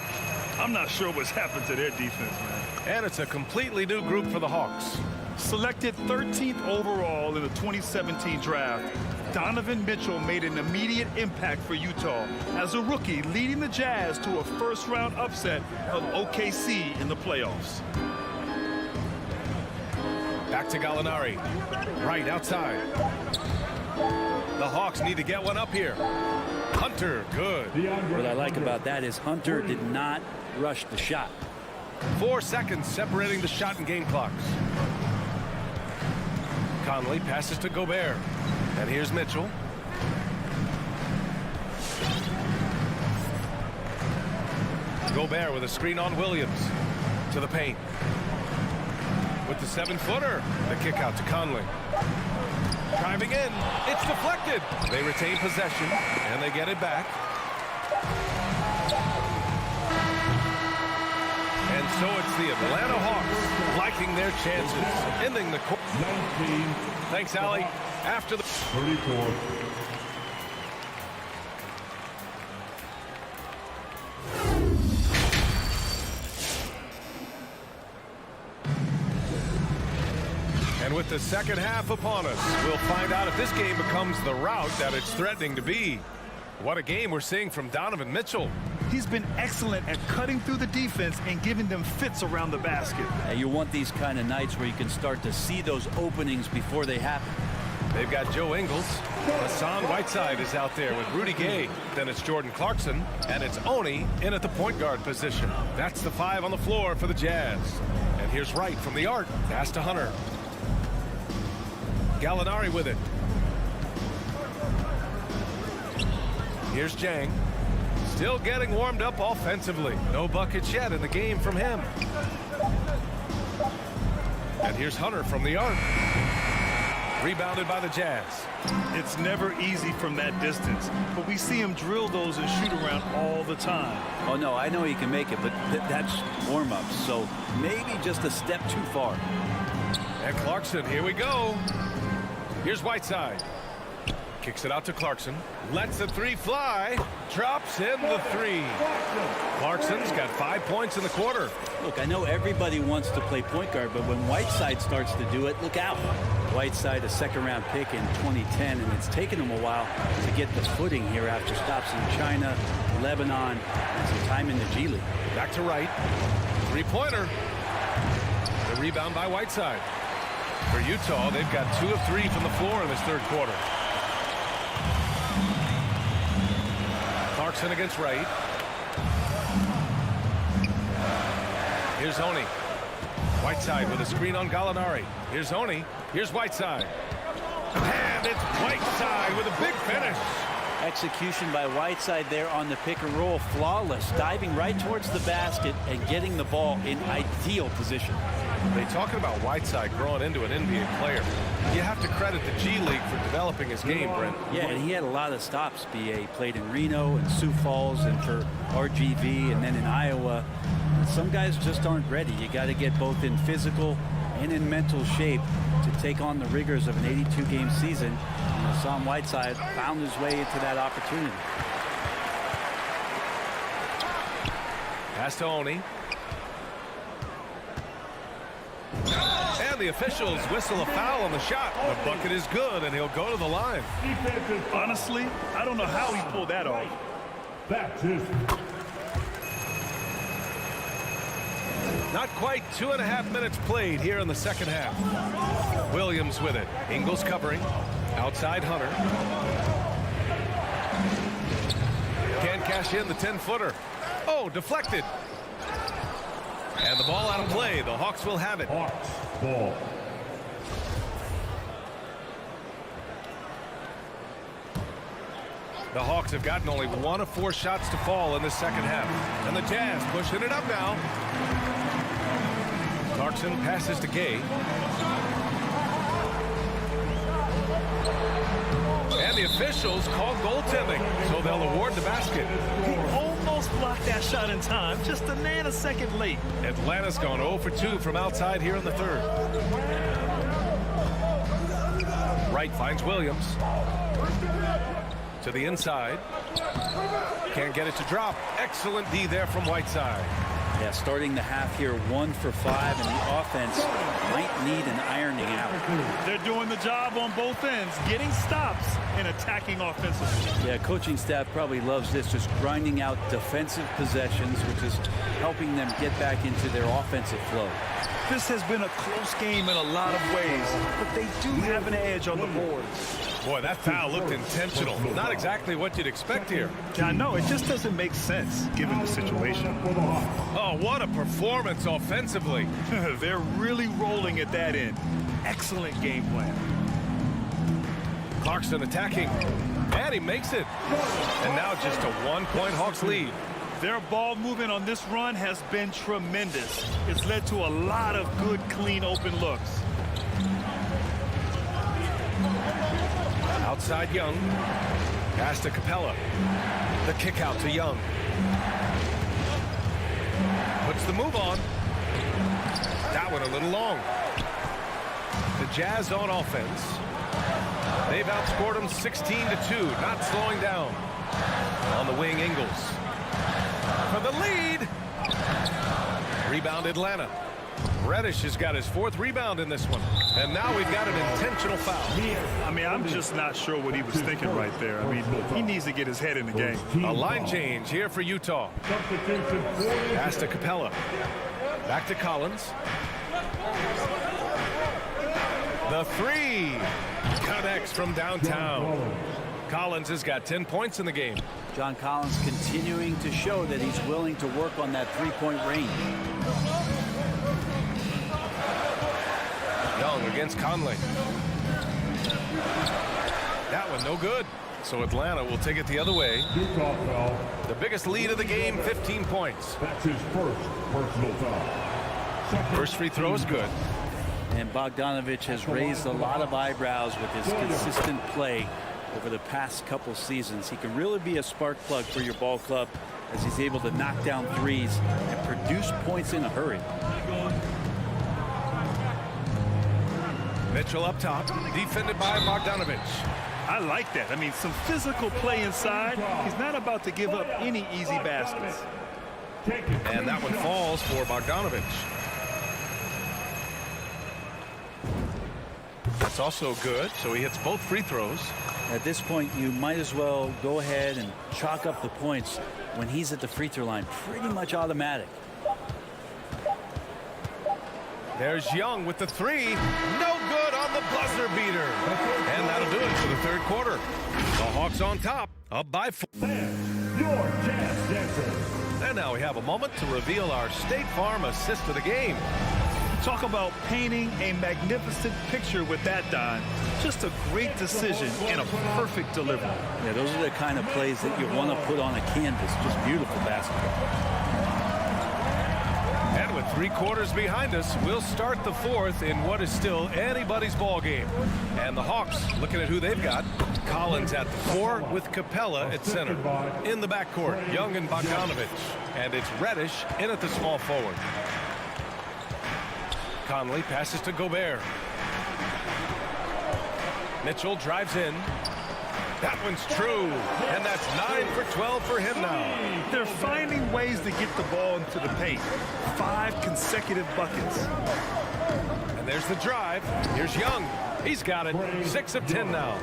I'm not sure what's happened to their defense, man. And it's a completely new group for the Hawks. Selected 13th overall in the 2017 draft, Donovan Mitchell made an immediate impact for Utah as a rookie, leading the Jazz to a first-round upset of OKC in the playoffs. Back to Gallinari. Right outside. The Hawks need to get one up here. Hunter, good. What I like about that is Hunter did not rush the shot. 4 seconds separating the shot and game clocks. Conley passes to Gobert. And here's Mitchell. Gobert with a screen on Williams. To the paint. With the 7-footer. The kick out to Conley. Driving in. It's deflected. They retain possession. And they get it back. And so it's the Atlanta Hawks liking their chances. Ending the quarter. Thanks, Allie. After the 34. And with the second half upon us, we'll find out if this game becomes the rout that it's threatening to be. What a game we're seeing from Donovan Mitchell. He's been excellent at cutting through the defense and giving them fits around the basket. You want these kind of nights where you can start to see those openings before they happen. They've got Joe Ingles. Hassan Whiteside is out there with Rudy Gay. Then it's Jordan Clarkson. And it's Oni in at the point guard position. That's the 5 on the floor for the Jazz. And here's Wright from the arc. Pass to Hunter. Gallinari with it. Here's Jang. Still getting warmed up offensively. No buckets yet in the game from him. And here's Hunter from the arc. Rebounded by the Jazz. It's never easy from that distance, but we see him drill those and shoot around all the time. Oh, no, I know he can make it, but that's warm-ups, so maybe just a step too far. And Clarkson, here we go. Here's Whiteside. Kicks it out to Clarkson. Lets the 3 fly. Drops in the 3. Clarkson's got 5 points in the quarter. Look, I know everybody wants to play point guard, but when Whiteside starts to do it, look out. Whiteside, a second-round pick in 2010, and it's taken him a while to get the footing here after stops in China, Lebanon, and some time in the G League. Back to Wright. 3-pointer. The rebound by Whiteside. For Utah, they've got 2 of 3 from the floor in this third quarter. Clarkson against Wright. Here's Oni. Whiteside with a screen on Gallinari. Here's Oni. Here's Whiteside. And it's Whiteside with a big finish. Execution by Whiteside there on the pick and roll. Flawless. Diving right towards the basket and getting the ball in ideal position. They're talking about Whiteside growing into an NBA player. You have to credit the G League for developing his game, Brent. Yeah, and he had a lot of stops. BA played in Reno and Sioux Falls and for RGV and then in Iowa. Some guys just aren't ready. You got to get both in physical and in mental shape to take on the rigors of an 82-game season. And Hassan Whiteside found his way into that opportunity. Pass to Oni. And the officials whistle a foul on the shot. The bucket is good, and he'll go to the line. Honestly, I don't know how he pulled that off. That's it. Not quite 2.5 minutes played here in the second half. Williams with it. Ingles covering. Outside Hunter. Can't cash in the 10-footer. Oh, deflected. And the ball out of play. The Hawks will have it. Hawks ball. The Hawks have gotten only 1 of 4 shots to fall in the second half. And the Jazz pushing it up now. Clarkson passes to Gay. And the officials call goaltending, so they'll award the basket. He almost blocked that shot in time, just a nanosecond late. Atlanta's gone 0 for 2 from outside here in the third. Wright finds Williams. To the inside. Can't get it to drop. Excellent D there from Whiteside. Yeah, starting the half here 1 for 5, and the offense might need an ironing out. They're doing the job on both ends, getting stops and attacking offensively. Yeah, coaching staff probably loves this, just grinding out defensive possessions, which is helping them get back into their offensive flow. This has been a close game in a lot of ways, but they do have an edge on the boards. Boy, that foul looked intentional. Not exactly what you'd expect here. I know, it just doesn't make sense given the situation. Oh, what a performance offensively. They're really rolling at that end. Excellent game plan. Clarkson attacking, and he makes it. And now just a 1-point Hawks lead. Their ball movement on this run has been tremendous. It's led to a lot of good, clean, open looks. Outside Young. Pass to Capella. The kick out to Young. Puts the move on. That one a little long. The Jazz on offense. They've outscored them 16-2. Not slowing down. On the wing, Ingles. For the lead. Rebound Atlanta. Reddish has got his 4th rebound in this one. And now we've got an intentional foul. I mean, I'm just not sure what he was thinking right there. I mean, he needs to get his head in the game. A line change here for Utah. Pass to Capella. Back to Collins. The 3 connects from downtown. Collins has got 10 points in the game. John Collins continuing to show that he's willing to work on that 3-point range. Young against Conley. That one no good. So Atlanta will take it the other way. The biggest lead of the game, 15 points. That's his first personal foul. First free throw is good. And Bogdanovich has raised a lot of eyebrows with his consistent play over the past couple seasons. He can really be a spark plug for your ball club as he's able to knock down threes and produce points in a hurry. Mitchell up top, defended by Bogdanovich. I like that. I mean, some physical play inside. He's not about to give up any easy baskets. And that one falls for Bogdanovich. That's also good, so he hits both free throws. At this point, you might as well go ahead and chalk up the points when he's at the free throw line. Pretty much automatic. There's Young with the 3. No good on the buzzer beater. And that'll do it for the third quarter. The Hawks on top, up by 4. Your Jazz Dancer. And now we have a moment to reveal our State Farm assist of the game. Talk about painting a magnificent picture with that, Don. Just a great decision and a perfect delivery. Yeah, those are the kind of plays that you want to put on a canvas. Just beautiful basketball. And with 3 quarters behind us, we'll start the fourth in what is still anybody's ball game. And the Hawks, looking at who they've got, Collins at the 4 with Capella at center. In the backcourt, Young and Bogdanovich. And it's Reddish in at the small forward. Conley passes to Gobert. Mitchell drives in. That one's true. And that's 9 for 12 for him now. They're finding ways to get the ball into the paint. 5 consecutive buckets. And there's the drive. Here's Young. He's got it. 6 of 10 now.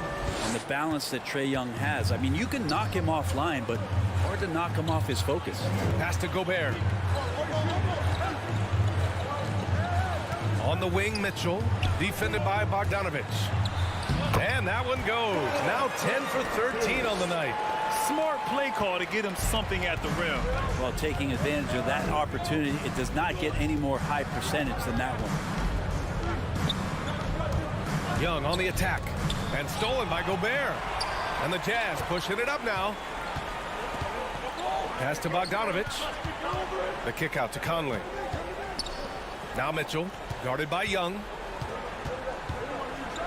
And the balance that Trae Young has. I mean, you can knock him offline, but hard to knock him off his focus. Pass to Gobert. On the wing, Mitchell. Defended by Bogdanovich. And that one goes. Now 10 for 13 on the night. Smart play call to get him something at the rim. Well, taking advantage of that opportunity, it does not get any more high percentage than that one. Young on the attack. And stolen by Gobert. And the Jazz pushing it up now. Pass to Bogdanovich. The kick out to Conley. Now Mitchell, guarded by Young.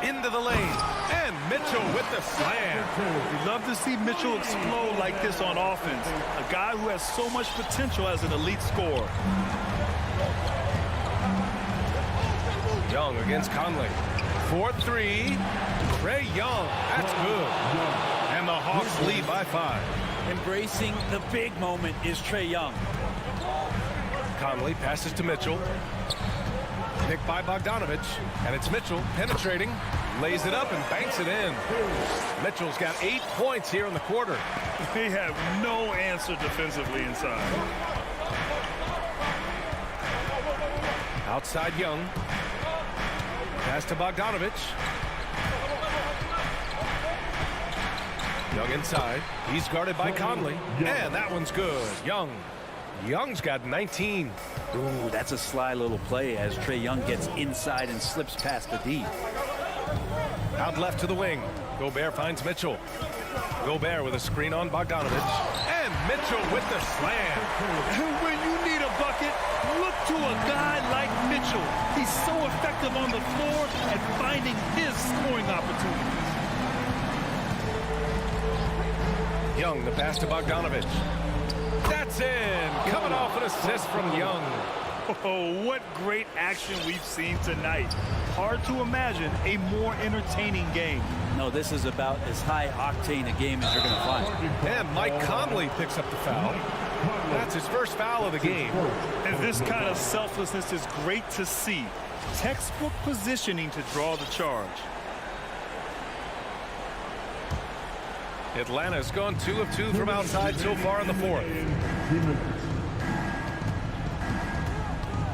Into the lane. And Mitchell with the slam. We love to see Mitchell explode like this on offense. A guy who has so much potential as an elite scorer. Young against Conley. 4-3. Trae Young. That's good. And the Hawks lead by 5. Embracing the big moment is Trae Young. Conley passes to Mitchell. Picked by Bogdanovich. And it's Mitchell penetrating. Lays it up and banks it in. Mitchell's got 8 points here in the quarter. They have no answer defensively inside. Outside Young. Pass to Bogdanovich. Young inside. He's guarded by Conley. And that one's good. Young's got 19. Ooh, that's a sly little play as Trae Young gets inside and slips past the D. Out left to the wing. Gobert finds Mitchell. Gobert with a screen on Bogdanovich. And Mitchell with the slam. When you need a bucket, look to a guy like Mitchell. He's so effective on the floor at finding his scoring opportunities. Young, the pass to Bogdanovich. That's in. Coming off an assist from Young. Oh, what great action we've seen tonight. Hard to imagine a more entertaining game. No, this is about as high-octane a game as you're going to find. And Mike Conley picks up the foul. That's his first foul of the game. And this kind of selflessness is great to see. Textbook positioning to draw the charge. Atlanta's gone 2 of 2 from outside so far in the fourth.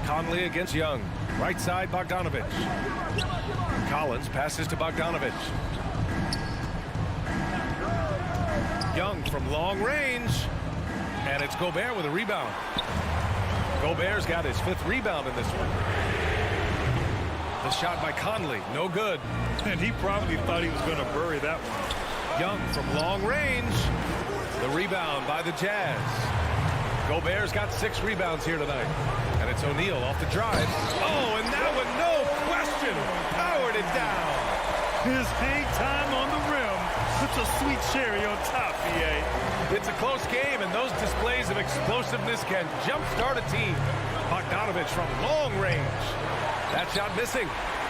Conley against Young. Right side, Bogdanovich. Collins passes to Bogdanovich. Young from long range. And it's Gobert with a rebound. Gobert's got his 5th rebound in this one. The shot by Conley, no good. And he probably thought he was going to bury that one. Young from long range. The rebound by the Jazz. Gobert's got 6 rebounds here tonight. And it's O'Neal off the drive. Oh, and that one, no question, powered it down. His hang time on the rim puts a sweet cherry on top, BA. It's a close game, and those displays of explosiveness can jumpstart a team. Bogdanovich from long range. That shot missing.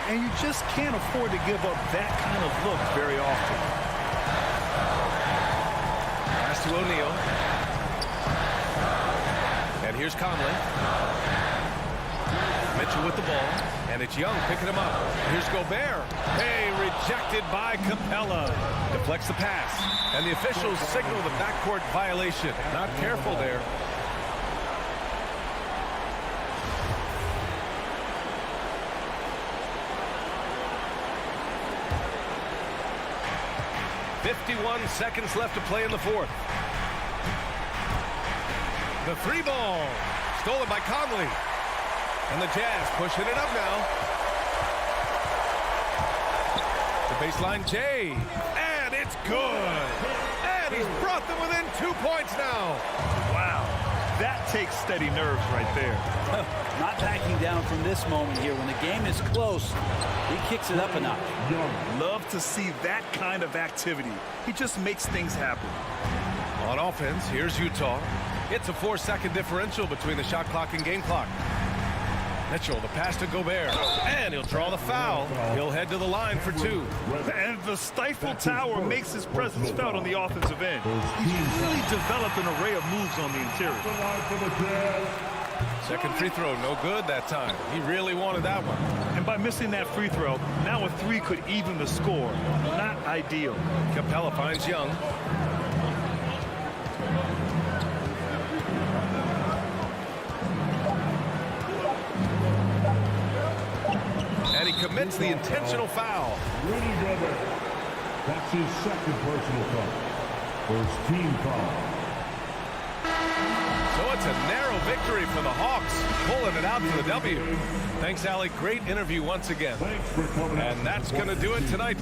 And you just can't afford to give up that kind of look very often. Pass to O'Neal. And here's Conley. Mitchell with the ball. And it's Young picking him up. Here's Gobert. Hey, rejected by Capella. Deflects the pass. And the officials signal the backcourt violation. Not careful there. .51 seconds left to play in the fourth. The 3 ball. Stolen by Conley. And the Jazz pushing it up now. The baseline J. And it's good. And he's brought them within 2 points now. Wow. That takes steady nerves right there. Not backing down from this moment here. When the game is close, he kicks it up a notch. Love to see that kind of activity. He just makes things happen. On offense, here's Utah. It's a 4-second differential between the shot clock and game clock. Mitchell, the pass to Gobert. And he'll draw the foul. He'll head to the line for 2. And the stifle tower makes his presence felt on the offensive end. He's really developed an array of moves on the interior. Second free throw, no good that time. He really wanted that one. And by missing that free throw, now a 3 could even the score. Not ideal. Capella finds Young. And he commits the intentional foul. Rudy Gobert. That's his 2nd personal foul. First team foul. So it's a narrow victory for the Hawks, pulling it out for the W. Thanks, Allie. Great interview once again. Thanks for coming. And that's going to do it tonight.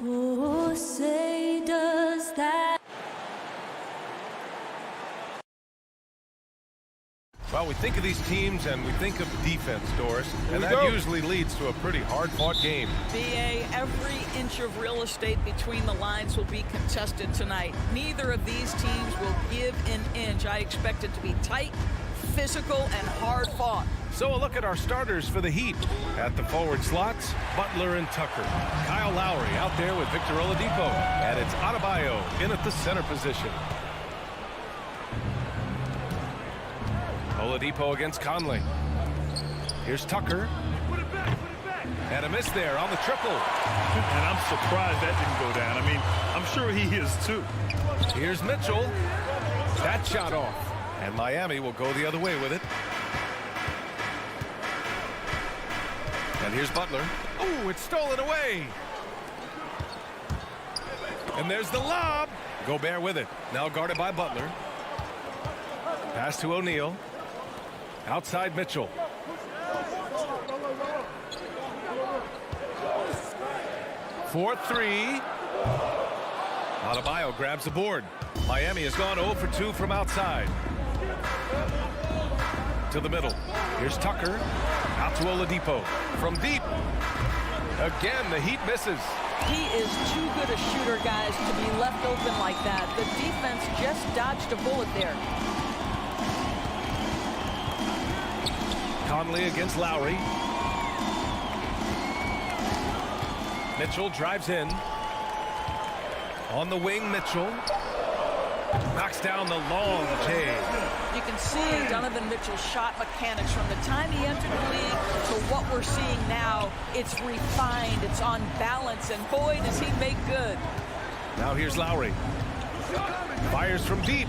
Oh, say does that. Well, we think of these teams and we think of defense, Doris, and that usually leads to a pretty hard-fought game. BA, every inch of real estate between the lines will be contested tonight. Neither of these teams will give an inch. I expect it to be tight, physical, and hard-fought. So a look at our starters for the Heat. At the forward slots, Butler and Tucker. Kyle Lowry out there with Victor Oladipo. And it's Adebayo in at the center position. Oladipo against Conley. Here's Tucker. And a miss there on the triple. And I'm surprised that didn't go down. I mean, I'm sure he is too. Here's Mitchell. That shot off. And Miami will go the other way with it. And here's Butler. Oh, it's stolen away. And there's the lob. Gobert with it. Now guarded by Butler. Pass to O'Neal. Outside Mitchell. For three. Adebayo grabs the board. Miami has gone 0 for 2 from outside. To the middle. Here's Tucker. Out to Oladipo. From deep. Again, the Heat misses. He is too good a shooter, guys, to be left open like that. The defense just dodged a bullet there. Conley against Lowry. Mitchell drives in. On the wing, Mitchell. Knocks down the long J. You can see Donovan Mitchell's shot mechanics from the time he entered the league to what we're seeing now. It's refined, it's on balance, and boy, does he make good. Now here's Lowry. Fires from deep.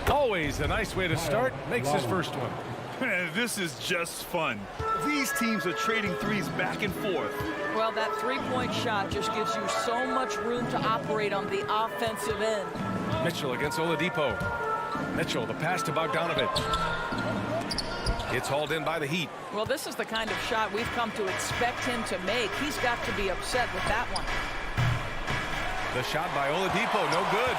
Always a nice way to start. Makes his first one. Man, this is just fun. These teams are trading threes back and forth. Well, that three-point shot just gives you so much room to operate on the offensive end. Mitchell against Oladipo. Mitchell, the pass to Bogdanovich. It's hauled in by the Heat. Well, this is the kind of shot we've come to expect him to make. He's got to be upset with that one. The shot by Oladipo, no good.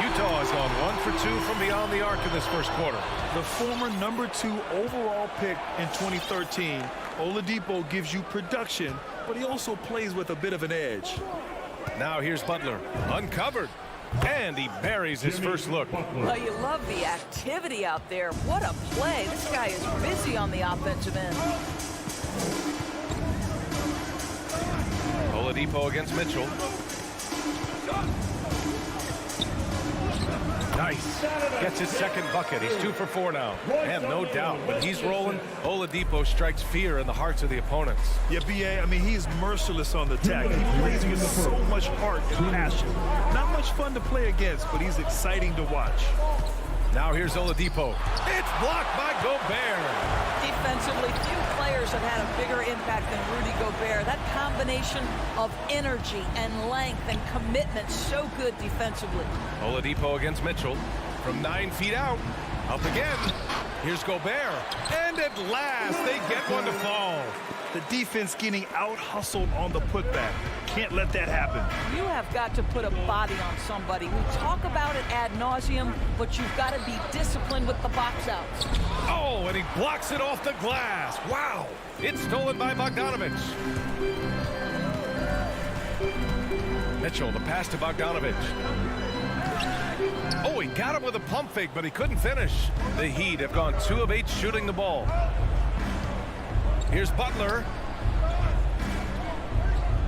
Utah has gone 1 for 2 from beyond the arc in this first quarter. The former #2 overall pick in 2013, Oladipo gives you production, but he also plays with a bit of an edge. Now here's Butler, uncovered, and he buries his first look. Well, you love the activity out there. What a play. This guy is busy on the offensive end. Oladipo against Mitchell. Nice. Gets his second bucket. He's 2 for 4 now. And no doubt, when he's rolling, Oladipo strikes fear in the hearts of the opponents. Yeah, B.A., I mean, he's merciless on the attack. He plays with so much heart and passion. Not much fun to play against, but he's exciting to watch. Now here's Oladipo. It's blocked by Gobert. Defensively, few players have had a bigger impact than Rudy Gobert. That combination of energy and length and commitment, so good defensively. Oladipo against Mitchell. From 9 feet out. Up again. Here's Gobert. And at last, they get one to fall. The defense getting out-hustled on the putback. Can't let that happen. You have got to put a body on somebody. We talk about it ad nauseum, but you've got to be disciplined with the box outs. Oh, and he blocks it off the glass. Wow. It's stolen by Bogdanovich. Mitchell, the pass to Bogdanovich. Oh, he got him with a pump fake, but he couldn't finish. The Heat have gone 2 of 8 shooting the ball. Here's Butler.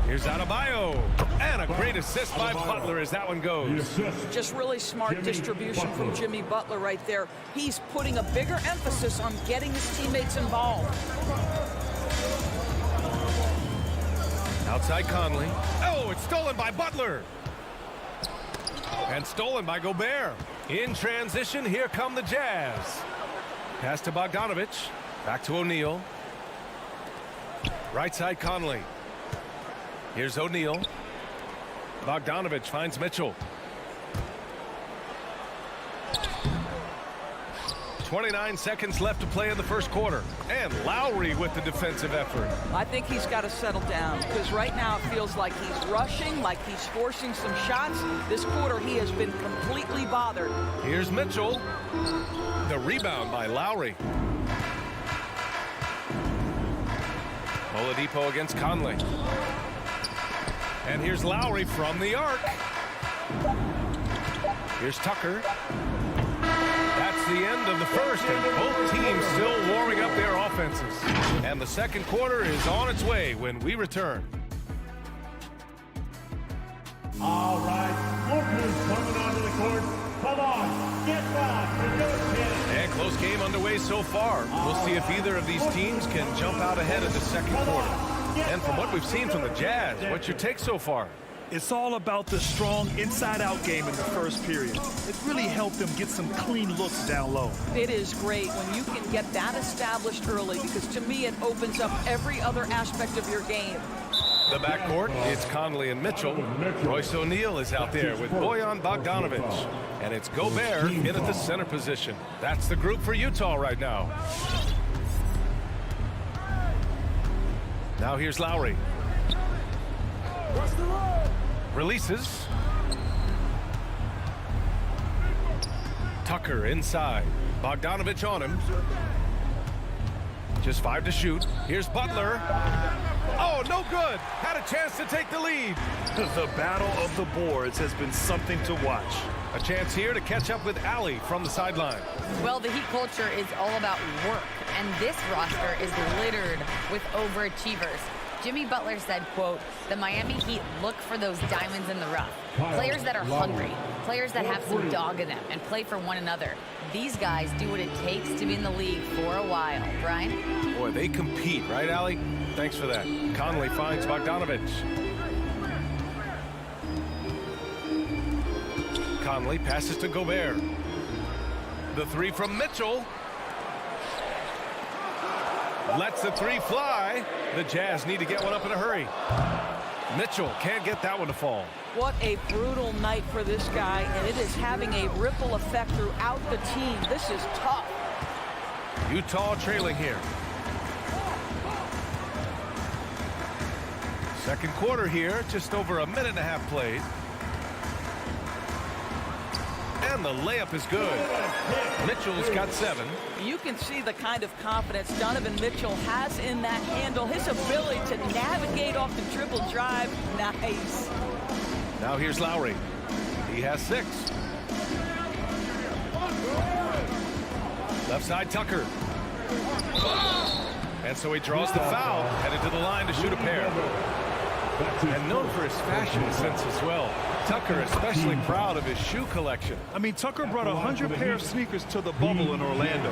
Here's Adebayo. And a great assist by Butler as that one goes. Just really smart distribution from Jimmy Butler right there. He's putting a bigger emphasis on getting his teammates involved. Outside Conley. Oh, it's stolen by Butler. And stolen by Gobert. In transition, here come the Jazz. Pass to Bogdanovich. Back to O'Neal. Right side Conley. Here's O'Neal. Bogdanovich finds Mitchell. 29 seconds left to play in the first quarter. And Lowry with the defensive effort. I think he's got to settle down because right now it feels like he's rushing, like he's forcing some shots. This quarter he has been completely bothered. Here's Mitchell. The rebound by Lowry. Oladipo against Conley. And here's Lowry from the arc. Here's Tucker. That's the end of the first, and both teams still warming up their offenses. And the second quarter is on its way when we return. All right, Portland's coming onto the court. Come on, get back for your team. And close game underway so far. We'll see if either of these teams can jump out ahead of the second quarter. And from what we've seen from the Jazz, what's your take so far? It's all about the strong inside-out game in the first period. It really helped them get some clean looks down low. It is great when you can get that established early because to me it opens up every other aspect of your game. The backcourt, it's Conley and Mitchell. Royce O'Neal is out there with Bojan Bogdanovic. And it's Gobert in at the center position. That's the group for Utah right now. Now here's Lowry. Releases. Tucker inside. Bogdanovic on him. Just 5 to shoot. Here's Butler. Oh, no good. Had a chance to take the lead. The battle of the boards has been something to watch. A chance here to catch up with Allie from the sideline. Well, the Heat culture is all about work, and this roster is littered with overachievers. Jimmy Butler said, quote, "The Miami Heat look for those diamonds in the rough. Players that are hungry, players that have some dog in them and play for one another. These guys do what it takes to be in the league for a while." Brian? Boy, they compete, right, Allie? Thanks for that. Conley finds Bogdanovic. Conley passes to Gobert. The three from Mitchell. Lets the three fly. The Jazz need to get one up in a hurry. Mitchell can't get that one to fall. What a brutal night for this guy, and it is having a ripple effect throughout the team. This is tough. Utah trailing here. Second quarter here, just over a minute and a half played. And the layup is good. Mitchell's got 7. You can see the kind of confidence Donovan Mitchell has in that handle. His ability to navigate off the dribble drive. Nice. Now here's Lowry. He has 6. Left side Tucker. And so he draws the foul, headed to the line to shoot a pair. And known for his fashion sense as well. Tucker especially proud of his shoe collection. I mean, Tucker brought 100 pair of sneakers to the bubble in Orlando.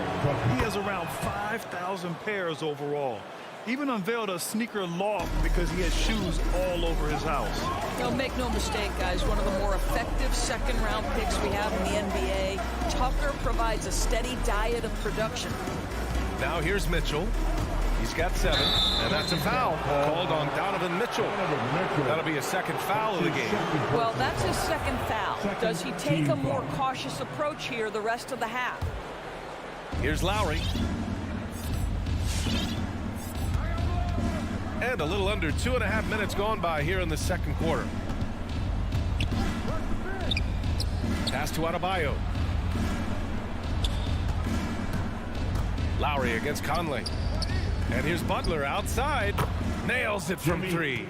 He has around 5,000 pairs overall. Even unveiled a sneaker loft because he has shoes all over his house. Make no mistake, guys, one of the more effective second-round picks we have in the NBA. Tucker provides a steady diet of production. Now here's Mitchell. He's got 7, and that's a foul called on Donovan Mitchell. That'll be a second foul of the game. Well, that's his second foul. Does he take a more cautious approach here the rest of the half? Here's Lowry. And a little under 2.5 minutes gone by here in the second quarter. Pass to Adebayo. Lowry against Conley. And here's Butler outside. Nails it from 3.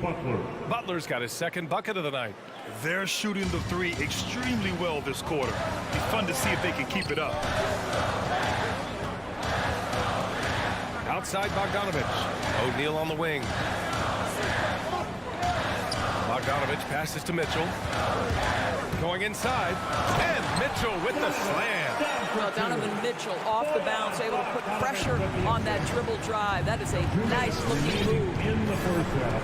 Butler's got his second bucket of the night. They're shooting the 3 extremely well this quarter. It's fun to see if they can keep it up. Outside Bogdanovic. O'Neal on the wing. Bogdanovic passes to Mitchell. Going inside. And Mitchell with the slam. Well, Donovan Mitchell off the bounce, able to put pressure on that dribble drive. That is a nice-looking move. In the first half,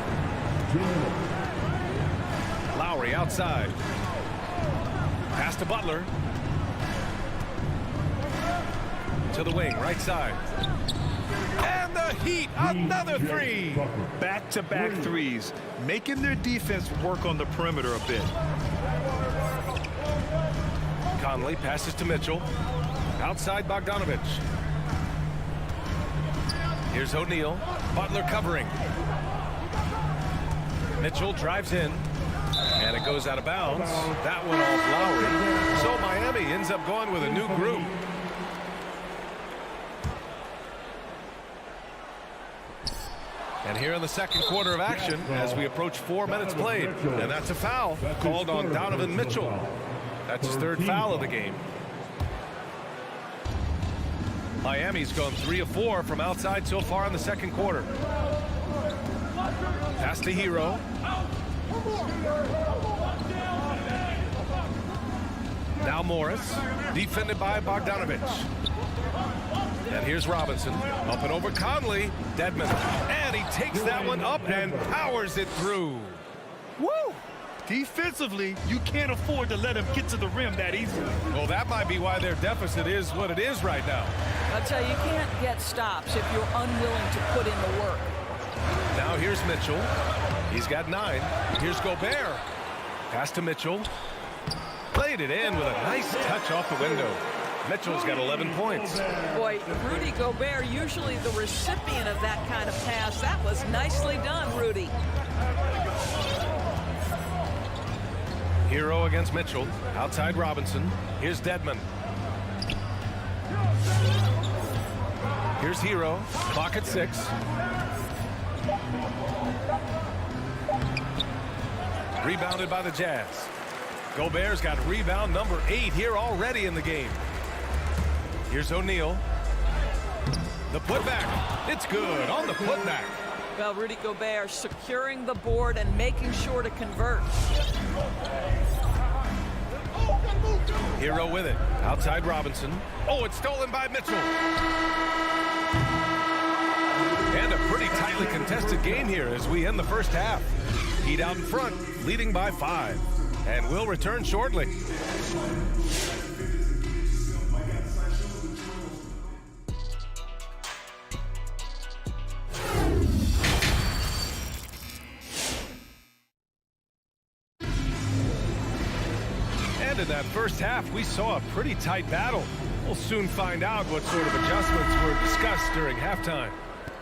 Lowry outside. Pass to Butler. To the wing, right side. And the Heat, another 3. Back-to-back threes, making their defense work on the perimeter a bit. Conley passes to Mitchell. Outside Bogdanovich. Here's O'Neal. Butler covering. Mitchell drives in. And it goes out of bounds. That one off Lowry. So Miami ends up going with a new group. And here in the second quarter of action, as we approach 4 minutes played. And that's a foul called on Donovan Mitchell. That's his third foul of the game. Miami's gone 3 of 4 from outside so far in the second quarter. Pass to Hero. Now Morris, defended by Bogdanovich. And here's Robinson, up and over Conley. Dedmon, and he takes that one up and powers it through. Woo! Defensively, you can't afford to let him get to the rim that easily. Well, that might be why their deficit is what it is right now. I'll tell you, you can't get stops if you're unwilling to put in the work. Now here's Mitchell. He's got 9. Here's Gobert. Pass to Mitchell. Played it in with a nice touch off the window. Mitchell's got 11 points. Boy, Rudy Gobert, usually the recipient of that kind of pass. That was nicely done, Rudy. Hero against Mitchell. Outside Robinson. Here's Dedmon. Here's Hero. Clock at 6. Rebounded by the Jazz. Gobert's got rebound number 8 here already in the game. Here's O'Neal. The putback. It's good on the putback. Well, Rudy Gobert securing the board and making sure to convert. Hero with it. Outside Robinson. Oh, it's stolen by Mitchell. And a pretty tightly contested game here as we end the first half. Heat out in front, leading by 5. And we'll return shortly. And in that first half, we saw a pretty tight battle. We'll soon find out what sort of adjustments were discussed during halftime.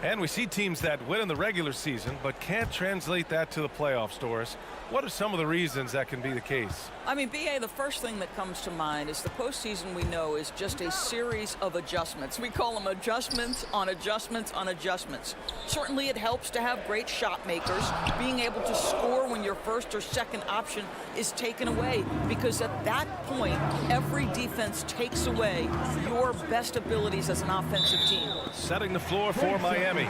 And we see teams that win in the regular season but can't translate that to the playoffs, Doris. What are some of the reasons that can be the case? I mean, B.A., the first thing that comes to mind is the postseason, we know, is just a series of adjustments. We call them adjustments on adjustments on adjustments. Certainly it helps to have great shot makers, being able to score when your first or second option is taken away, because at that point, every defense takes away your best abilities as an offensive team. Setting the floor for Miami.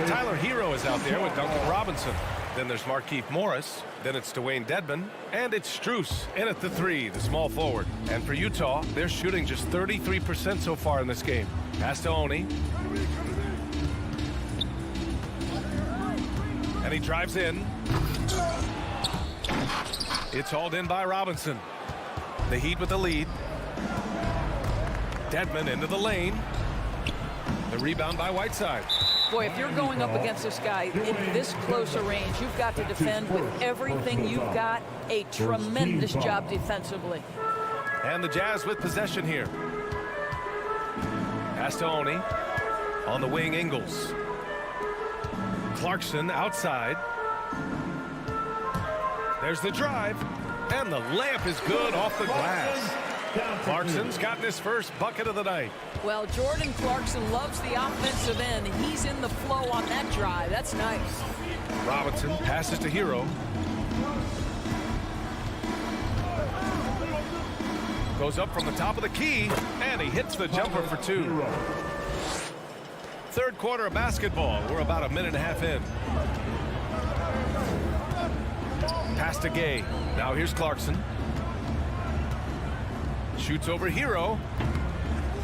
Tyler Hero is out there with Duncan Robinson. Then there's Markieff Morris. Then it's Dwayne Dedmon. And it's Strus in at the 3, the small forward. And for Utah, they're shooting just 33% so far in this game. Pass to Oni. And he drives in. It's hauled in by Robinson. The Heat with the lead. Dedmon into the lane. The rebound by Whiteside. Boy, if you're going up against this guy in this close a range, you've got to defend with everything you've got. A tremendous job defensively. And the Jazz with possession here. Pass to Oni. On the wing, Ingles. Clarkson outside. There's the drive. And the layup is good off the glass. Clarkson's gotten his first bucket of the night. Well, Jordan Clarkson loves the offensive end. He's in the flow on that drive. That's nice. Robinson passes to Hero. Goes up from the top of the key, and he hits the jumper for 2. Third quarter of basketball. We're about a minute and a half in. Pass to Gay. Now here's Clarkson. Shoots over Hero.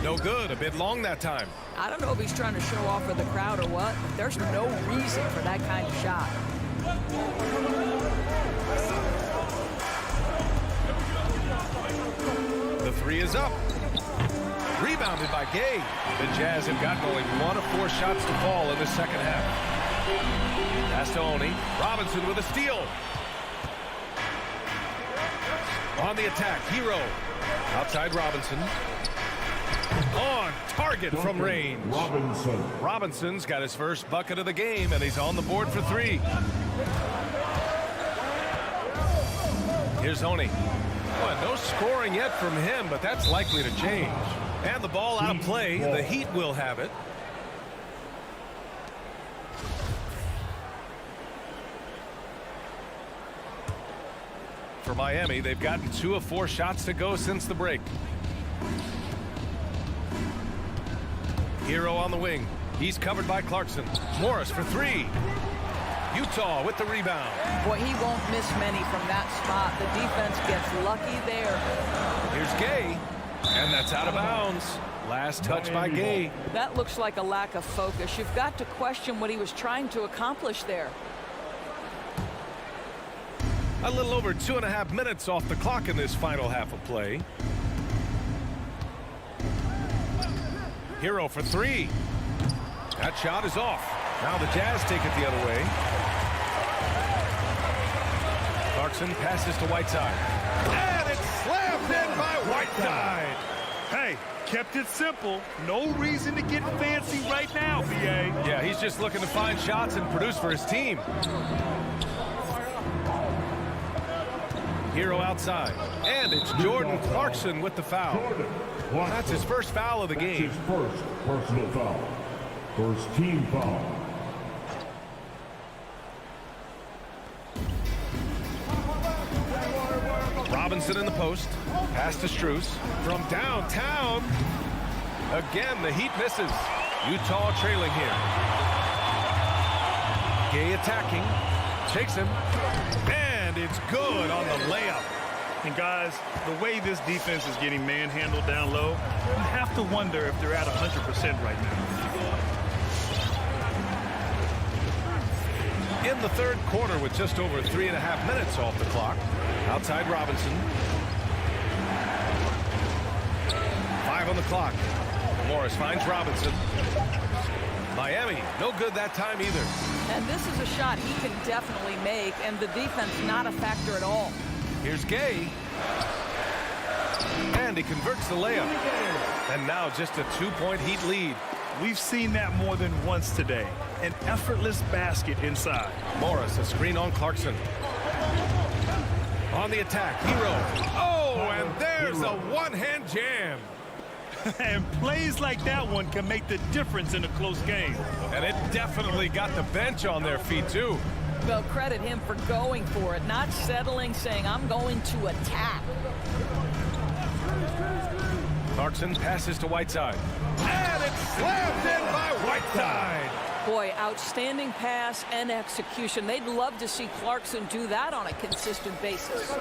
No good. A bit long that time. I don't know if he's trying to show off for the crowd or what. There's no reason for that kind of shot. The 3 is up. Rebounded by Gay. The Jazz have gotten only 1 of 4 shots to fall in the second half. Pass to Oni. Robinson with a steal. On the attack, Hero. Outside Robinson. On target from range. Robinson's got his first bucket of the game, and he's on the board for 3. Here's Oni. Well, no scoring yet from him, but that's likely to change. And the ball out of play. The Heat will have it. For Miami, they've gotten 2 of 4 shots to go since the break. Hero on the wing. He's covered by Clarkson. Morris for 3. Utah with the rebound. Boy, he won't miss many from that spot. The defense gets lucky there. Here's Gay, and that's out of bounds. Last touch by Gay. That looks like a lack of focus. You've got to question what he was trying to accomplish there. A little over 2.5 minutes off the clock in this final half of play. Hero for 3. That shot is off. Now the Jazz take it the other way. Clarkson passes to Whiteside. And it's slammed in by Whiteside. Hey, kept it simple. No reason to get fancy right now, BA. Yeah, he's just looking to find shots and produce for his team. Hero outside. And it's Jordan Clarkson with the foul. That's his first foul of the game. His first personal foul. First team foul. Robinson in the post. Pass to Strus. From downtown. Again, the Heat misses. Utah trailing here. Gay attacking. Shakes him. And it's good on the layup. And guys, the way this defense is getting manhandled down low, you have to wonder if they're at 100% right now. In the third quarter with just over 3.5 minutes off the clock. Outside Robinson. 5 on the clock. Morris finds Robinson. Miami, no good that time either. And this is a shot he can definitely make, and the defense not a factor at all. Here's Gay. And he converts the layup. And now just a 2-point Heat lead. We've seen that more than once today. An effortless basket inside. Morris, a screen on Clarkson. On the attack, Hero. Oh, and there's a one-hand jam. And plays like that one can make the difference in a close game. And it definitely got the bench on their feet, too. Well, credit him for going for it, not settling, saying, I'm going to attack. Clarkson passes to Whiteside. And it's slammed in by Whiteside. Boy, outstanding pass and execution. They'd love to see Clarkson do that on a consistent basis.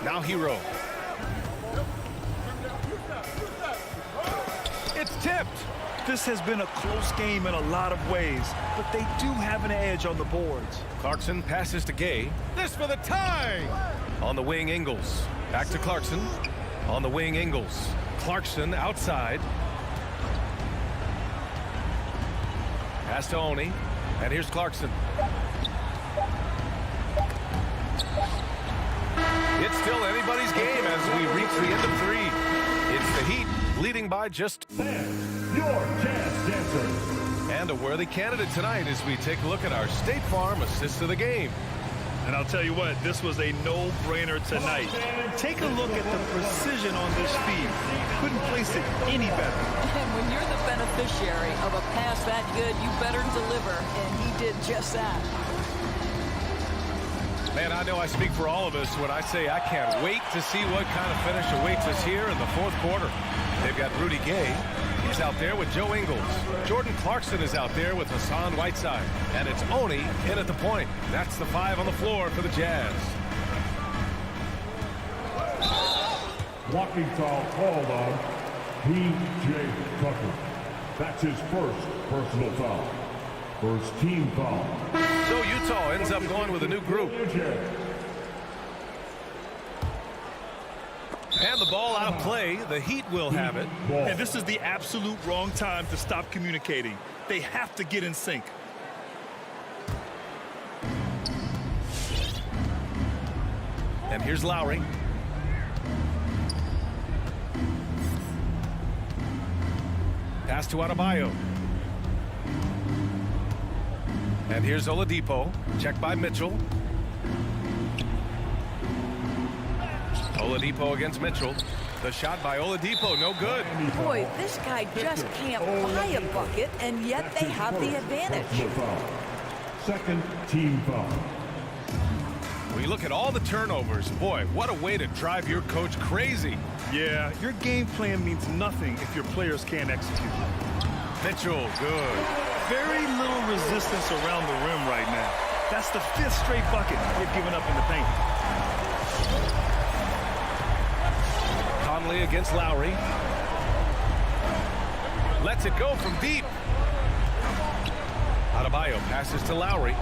Now Hero. It's tipped. This has been a close game in a lot of ways, but they do have an edge on the boards. Clarkson passes to Gay. This for the tie. On the wing, Ingles. Back to Clarkson. On the wing, Ingles. Clarkson outside. Pass to Oni. And here's Clarkson. It's still anybody's game as we reach the end of 3. It's the Heat leading by just... Your Jazz Dancers. And a worthy candidate tonight as we take a look at our State Farm assist of the game. And I'll tell you what, this was a no-brainer tonight. Take a look at the precision on this feed. Couldn't place it any better. And when you're the beneficiary of a pass that good, you better deliver, and he did just that. Man, I know I speak for all of us when I say I can't wait to see what kind of finish awaits us here in the fourth quarter. They've got Rudy Gay. He's out there with Joe Ingles. Jordan Clarkson is out there with Hassan Whiteside. And it's Oni in at the point. That's the 5 on the floor for the Jazz. Blocking foul called on P.J. Tucker. That's his first personal foul. First team foul. So Utah ends up going with a new group. And the ball out of play. The Heat will have it. And this is the absolute wrong time to stop communicating. They have to get in sync. And here's Lowry. Pass to Adebayo. And here's Oladipo. Checked by Mitchell. Oladipo against Mitchell. The shot by Oladipo, no good. Boy, this guy just can't buy a bucket, and yet they have the advantage. Second team foul. We look at all the turnovers. Boy, what a way to drive your coach crazy. Yeah, your game plan means nothing if your players can't execute. Mitchell, good. Very little resistance around the rim right now. That's the 5th straight bucket they've given up in the paint. Conley against Lowry. Lets it go from deep. Adebayo passes to Lowry.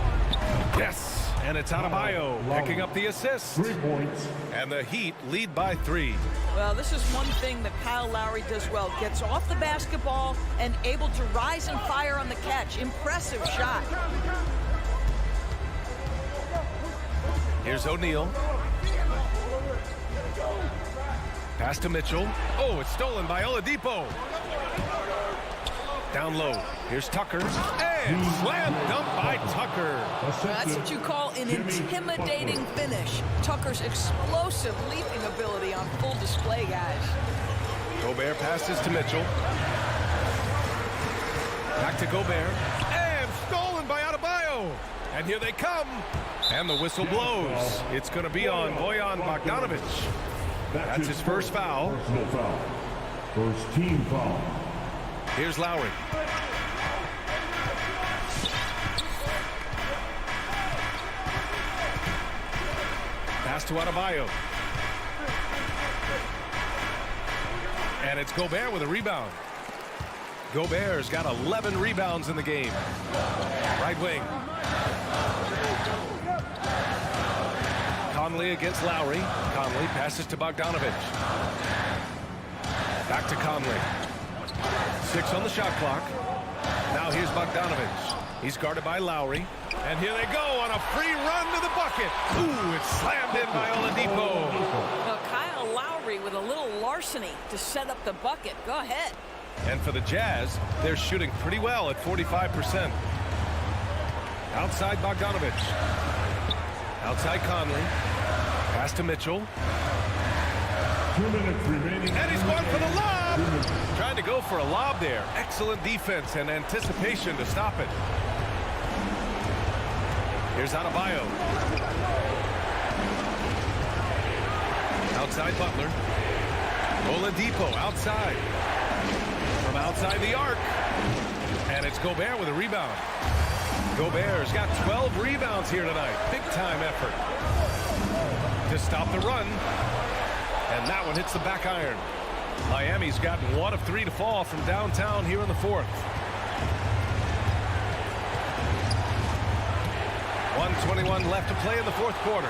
Yes, and it's Adebayo picking up the assist. 3 points. And the Heat lead by 3. Well, this is one thing that Kyle Lowry does well. Gets off the basketball and able to rise and fire on the catch. Impressive shot. Here's O'Neal. Pass to Mitchell. Oh, it's stolen by Oladipo. Down low. Here's Tucker. And slam dunk by Tucker. That's what you call an intimidating finish. Tucker's explosive leaping ability on full display, guys. Gobert passes to Mitchell. Back to Gobert. And stolen by Adebayo. And here they come. And the whistle blows. It's going to be on Bojan Bogdanović. That's his first foul. Personal foul. First team foul. Here's Lowry. Pass to Adebayo. And it's Gobert with a rebound. Gobert's got 11 rebounds in the game. Right wing. Conley against Lowry. Conley passes to Bogdanović. Back to Conley. 6 on the shot clock. Now here's Bogdanović. He's guarded by Lowry. And here they go on a free run to the bucket. Ooh, it's slammed in by Oladipo. Now Kyle Lowry with a little larceny to set up the bucket. Go ahead. And for the Jazz, they're shooting pretty well at 45%. Outside Bogdanović. Outside Conley. Pass to Mitchell. 2 minutes remaining. And he's going for the lob. Trying to go for a lob there. Excellent defense and anticipation to stop it. Here's Adebayo. Outside Butler. Oladipo outside. From outside the arc. And it's Gobert with a rebound. Gobert's got 12 rebounds here tonight. Big time effort to stop the run. And that one hits the back iron. Miami's gotten 1 of 3 to fall from downtown here in the 4th. 1:21 left to play in the 4th quarter.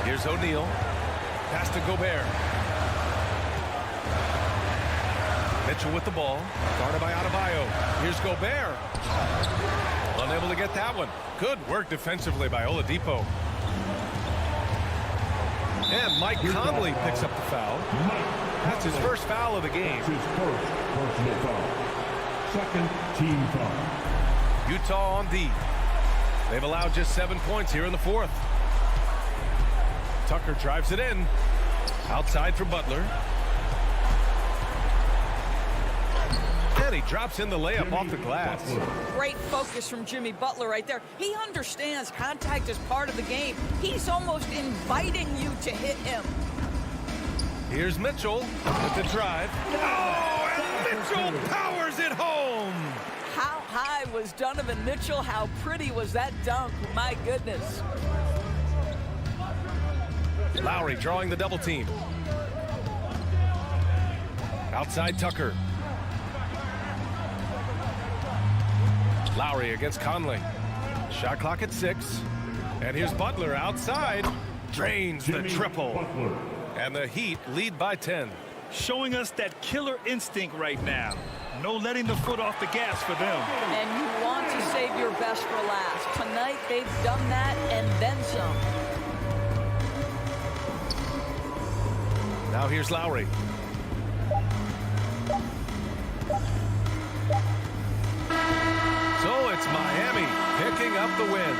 Here's O'Neal. Pass to Gobert. Mitchell with the ball. Guarded by Adebayo. Here's Gobert. Unable to get that one. Good work defensively by Oladipo. And Mike Conley picks up the foul. That's his first foul of the game. That's his first personal foul. Second team foul. Utah on D. They've allowed just 7 points here in the 4th. Tucker drives it in. Outside for Butler. And he drops in the layup off the glass. Great focus from Jimmy Butler right there. He understands contact is part of the game. He's almost inviting you to hit him. Here's Mitchell with the drive. Oh, and Mitchell powers it home. How high was Donovan Mitchell? How pretty was that dunk? My goodness. Lowry drawing the double team. Outside Tucker. Lowry against Conley. Shot clock at 6. And here's Butler outside. Drains the triple. And the Heat lead by 10. Showing us that killer instinct right now. No letting the foot off the gas for them. And you want to save your best for last. Tonight they've done that and then some. Now here's Lowry. So it's Miami picking up the win.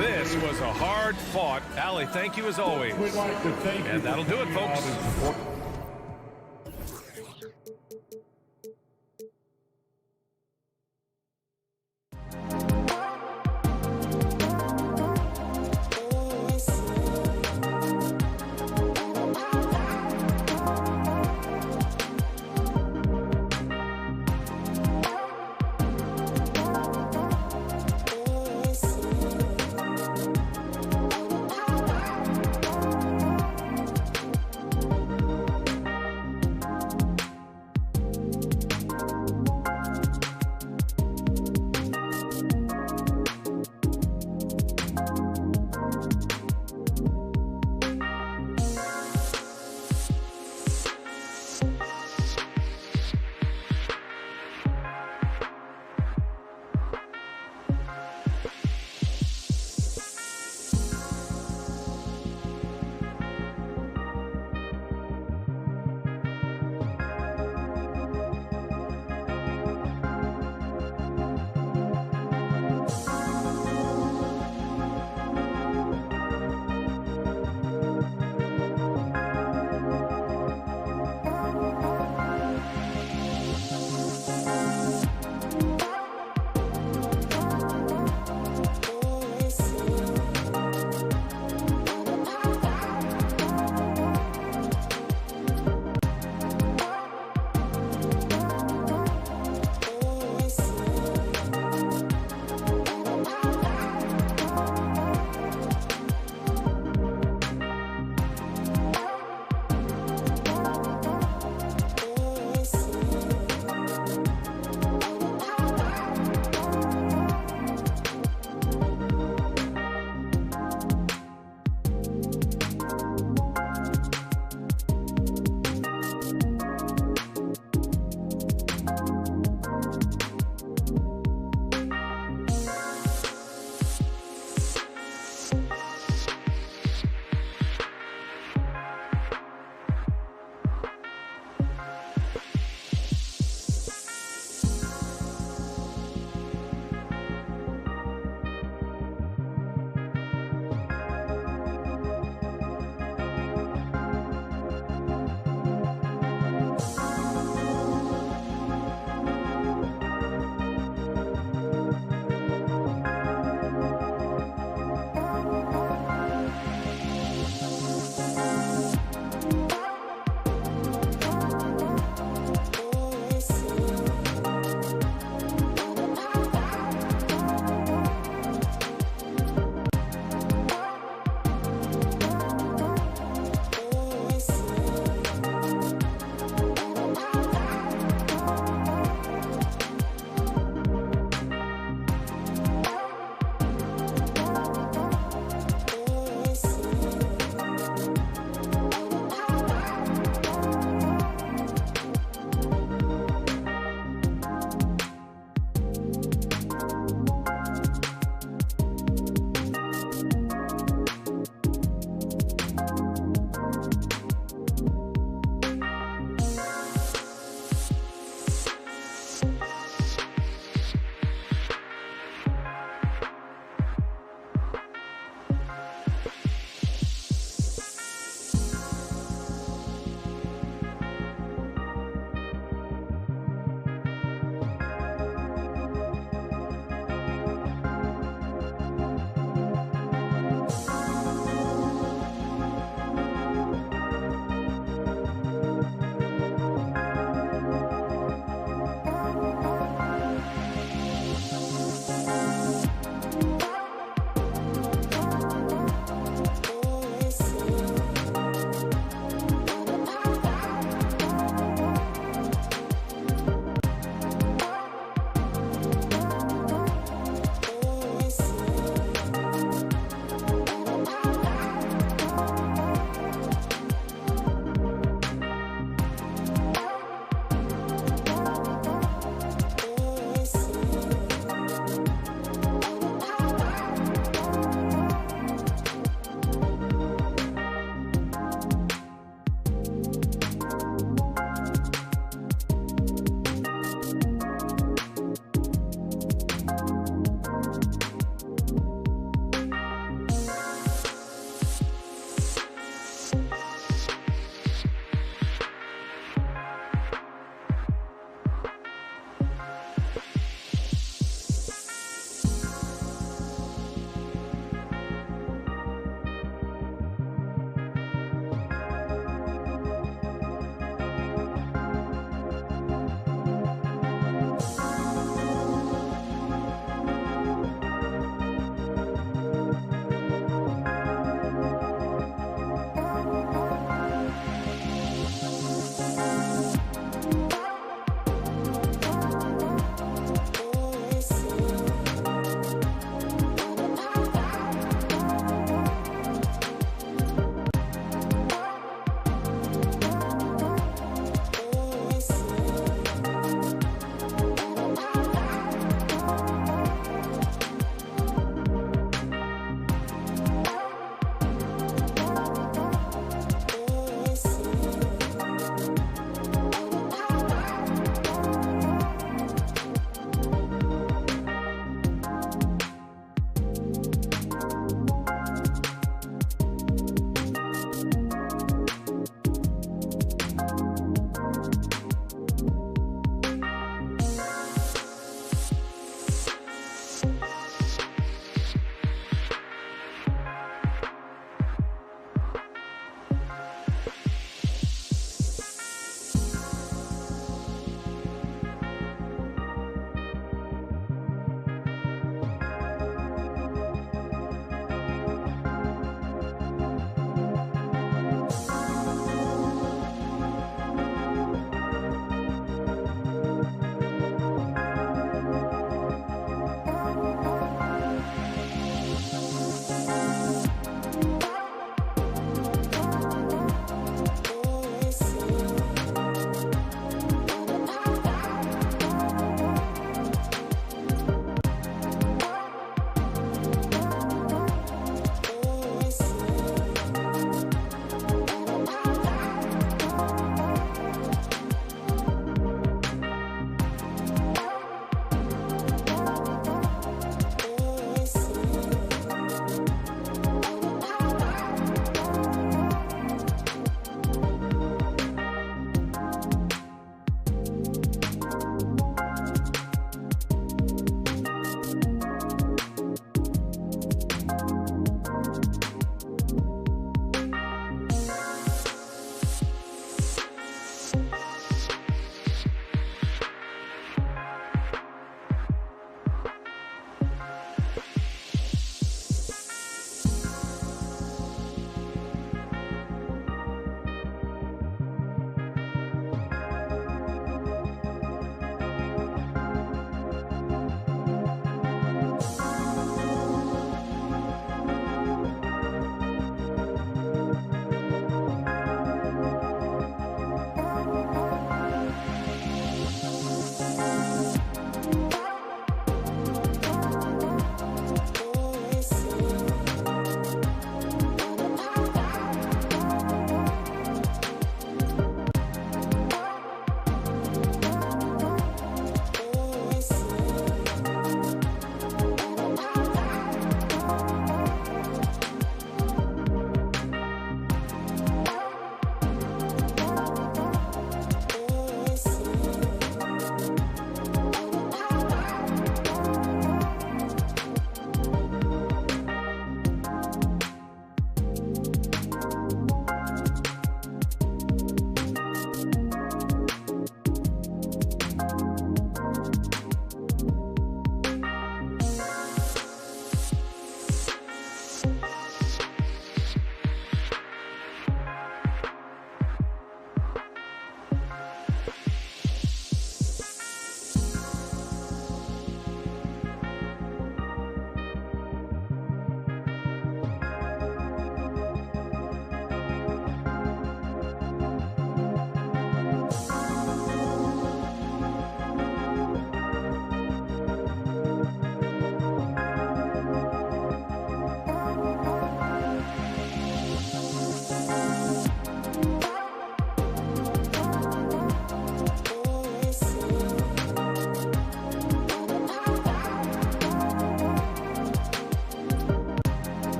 This was a hard-fought. Allie, thank you as always. And that'll do it, folks.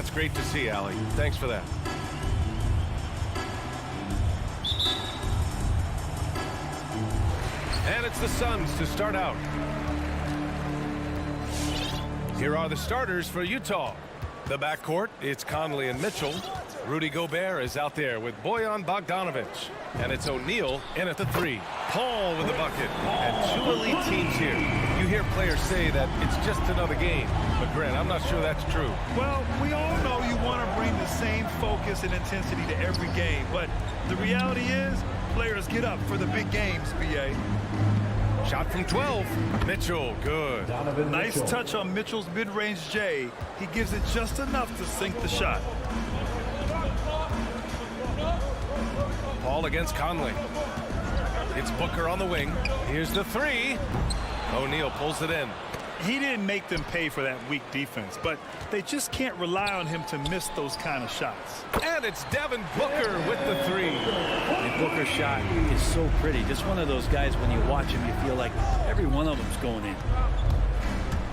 That's great to see, Allie. Thanks for that. And it's the Suns to start out. Here are the starters for Utah. The backcourt, it's Conley and Mitchell. Rudy Gobert is out there with Bojan Bogdanovic. And it's O'Neal in at the 3. Paul with the bucket. And 2 elite teams here. You hear players say that it's just another game. But Grant, I'm not sure that's true. Well, we all know you want to bring the same focus and intensity to every game. But the reality is, players get up for the big games, B.A. Shot from 12. Mitchell, good. Nice touch on Mitchell's mid-range J. He gives it just enough to sink the shot. Paul against Conley. It's Booker on the wing. Here's the 3. O'Neal pulls it in. He didn't make them pay for that weak defense, but they just can't rely on him to miss those kind of shots. And it's Devin Booker with the 3. And Booker's shot is so pretty. Just one of those guys, when you watch him, you feel like every one of them's going in.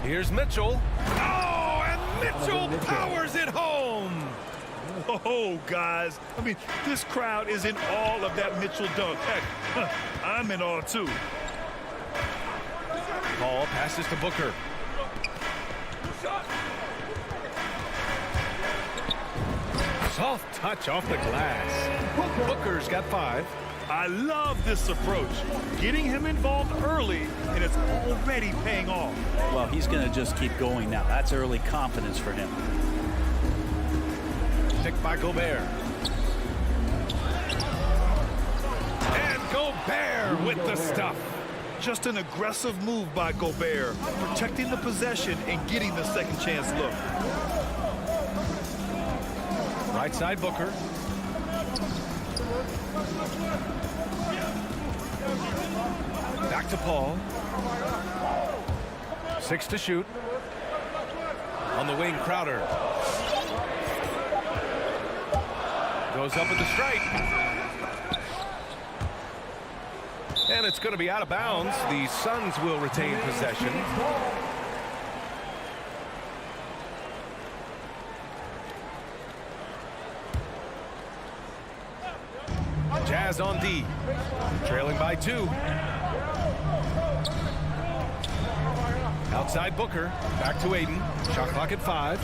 Here's Mitchell. Oh, and Mitchell powers it home. Oh, guys. I mean, this crowd is in awe of that Mitchell dunk. Heck, I'm in awe, too. Paul passes to Booker. Soft touch off the glass. Booker's got 5. I love this approach. Getting him involved early, and it's already paying off. Well, he's going to just keep going now. That's early confidence for him. Picked by Gobert. And Gobert with the stuff. Just an aggressive move by Gobert, protecting the possession and getting the second chance look. Right side Booker. Back to Paul. 6 to shoot. On the wing, Crowder. Goes up with the strike. And it's going to be out of bounds. The Suns will retain possession. Jazz on D. Trailing by 2. Outside Booker. Back to Aiden. Shot clock at 5.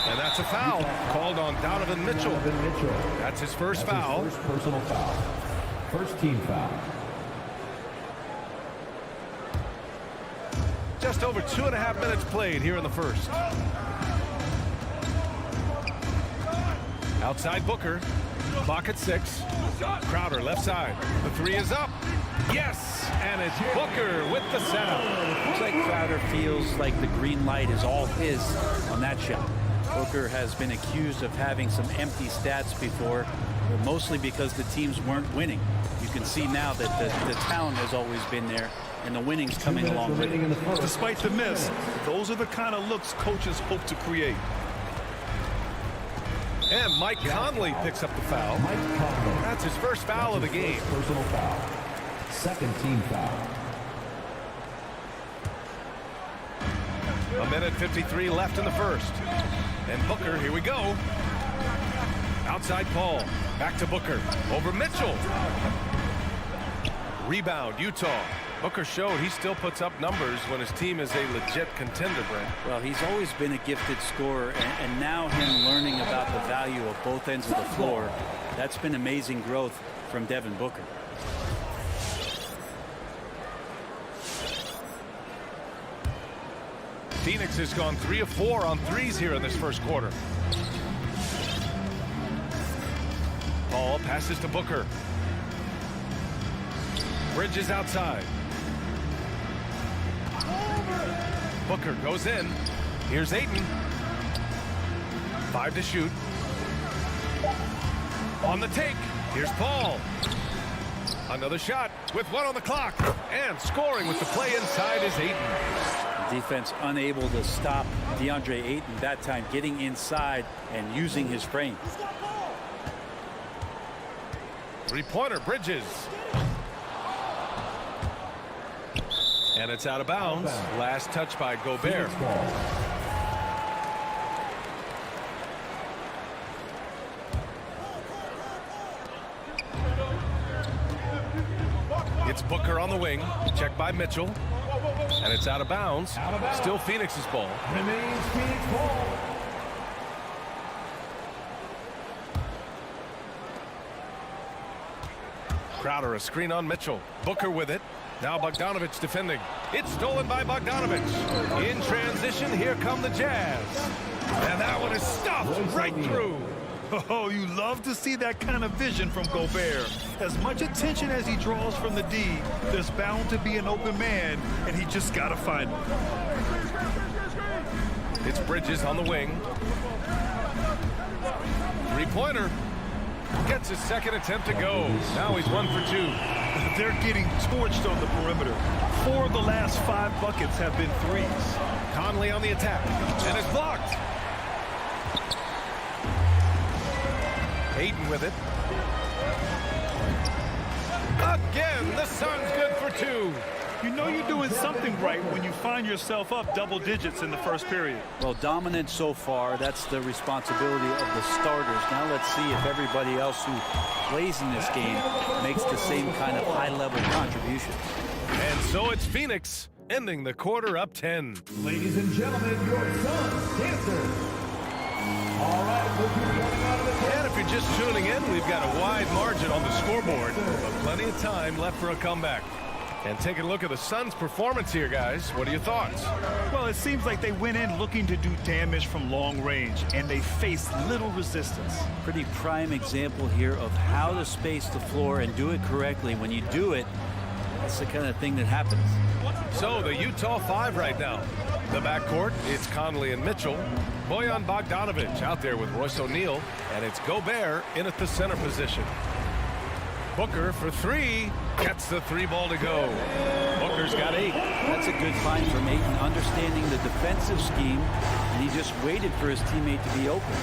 And that's a foul called on Donovan Mitchell. That's his first foul. First personal foul. First team foul. Just over 2.5 minutes played here in the first. Outside Booker. Clock at 6. Crowder left side. The 3 is up. Yes, and it's Booker with the setup. Looks like Crowder feels like the green light is all his on that shot. Booker has been accused of having some empty stats before, but mostly because the teams weren't winning. You can see now that the talent has always been there, and the winning's coming along with it. Despite the miss, those are the kind of looks coaches hope to create. And Mike Conley picks up the foul. That's his first foul of the game. Personal foul. Second team foul. 1:53 left in the first. And Booker, here we go. Outside Paul. Back to Booker. Over Mitchell. Rebound, Utah. Booker showed he still puts up numbers when his team is a legit contender, Brent. Well, he's always been a gifted scorer, and now him learning about the value of both ends of the floor, that's been amazing growth from Devin Booker. Phoenix has gone 3 of 4 on threes here in this first quarter. Paul passes to Booker. Bridges outside. Booker goes in. Here's Ayton. 5 to shoot. On the take. Here's Paul. Another shot with 1 on the clock. And scoring with the play inside is Ayton. Defense unable to stop DeAndre Ayton that time, getting inside and using his frame. 3-pointer, Bridges. And it's out of bounds. Last touch by Gobert. It's Booker on the wing. Checked by Mitchell. And it's out of bounds. Still Phoenix's ball. Remains Phoenix ball. Crowder, a screen on Mitchell. Booker with it. Now Bogdanovich defending. It's stolen by Bogdanovich. In transition, here come the Jazz. And that one is stuffed right through. Oh, you love to see that kind of vision from Gobert. As much attention as he draws from the D, there's bound to be an open man, and he just got to find him. It's Bridges on the wing. Three-pointer. Gets his second attempt to go. Now he's 1 for 2. They're getting torched on the perimeter. 4 of the last 5 buckets have been threes. Conley on the attack. And it's blocked. Ayton with it. Again, the Suns good for 2. You know you're doing something right when you find yourself up double digits in the first period. Well, dominant so far. That's the responsibility of the starters. Now let's see if everybody else who plays in this game makes the same kind of high-level contributions. And so it's Phoenix ending the quarter up 10. Ladies and gentlemen, your Suns dancers. All right, we'll keep going out of the And if you're just tuning in, we've got a wide margin on the scoreboard, but plenty of time left for a comeback. And take a look at the Suns' performance here, guys. What are your thoughts? Well, it seems like they went in looking to do damage from long range, and they faced little resistance. Pretty prime example here of how to space the floor and do it correctly. When you do it, that's the kind of thing that happens. So the Utah 5 right now. The backcourt, it's Conley and Mitchell. Bojan Bogdanovich out there with Royce O'Neal. And it's Gobert in at the center position. Booker for 3. Gets the 3-ball to go. Booker's got 8. That's a good find from Ayton, understanding the defensive scheme, and he just waited for his teammate to be open.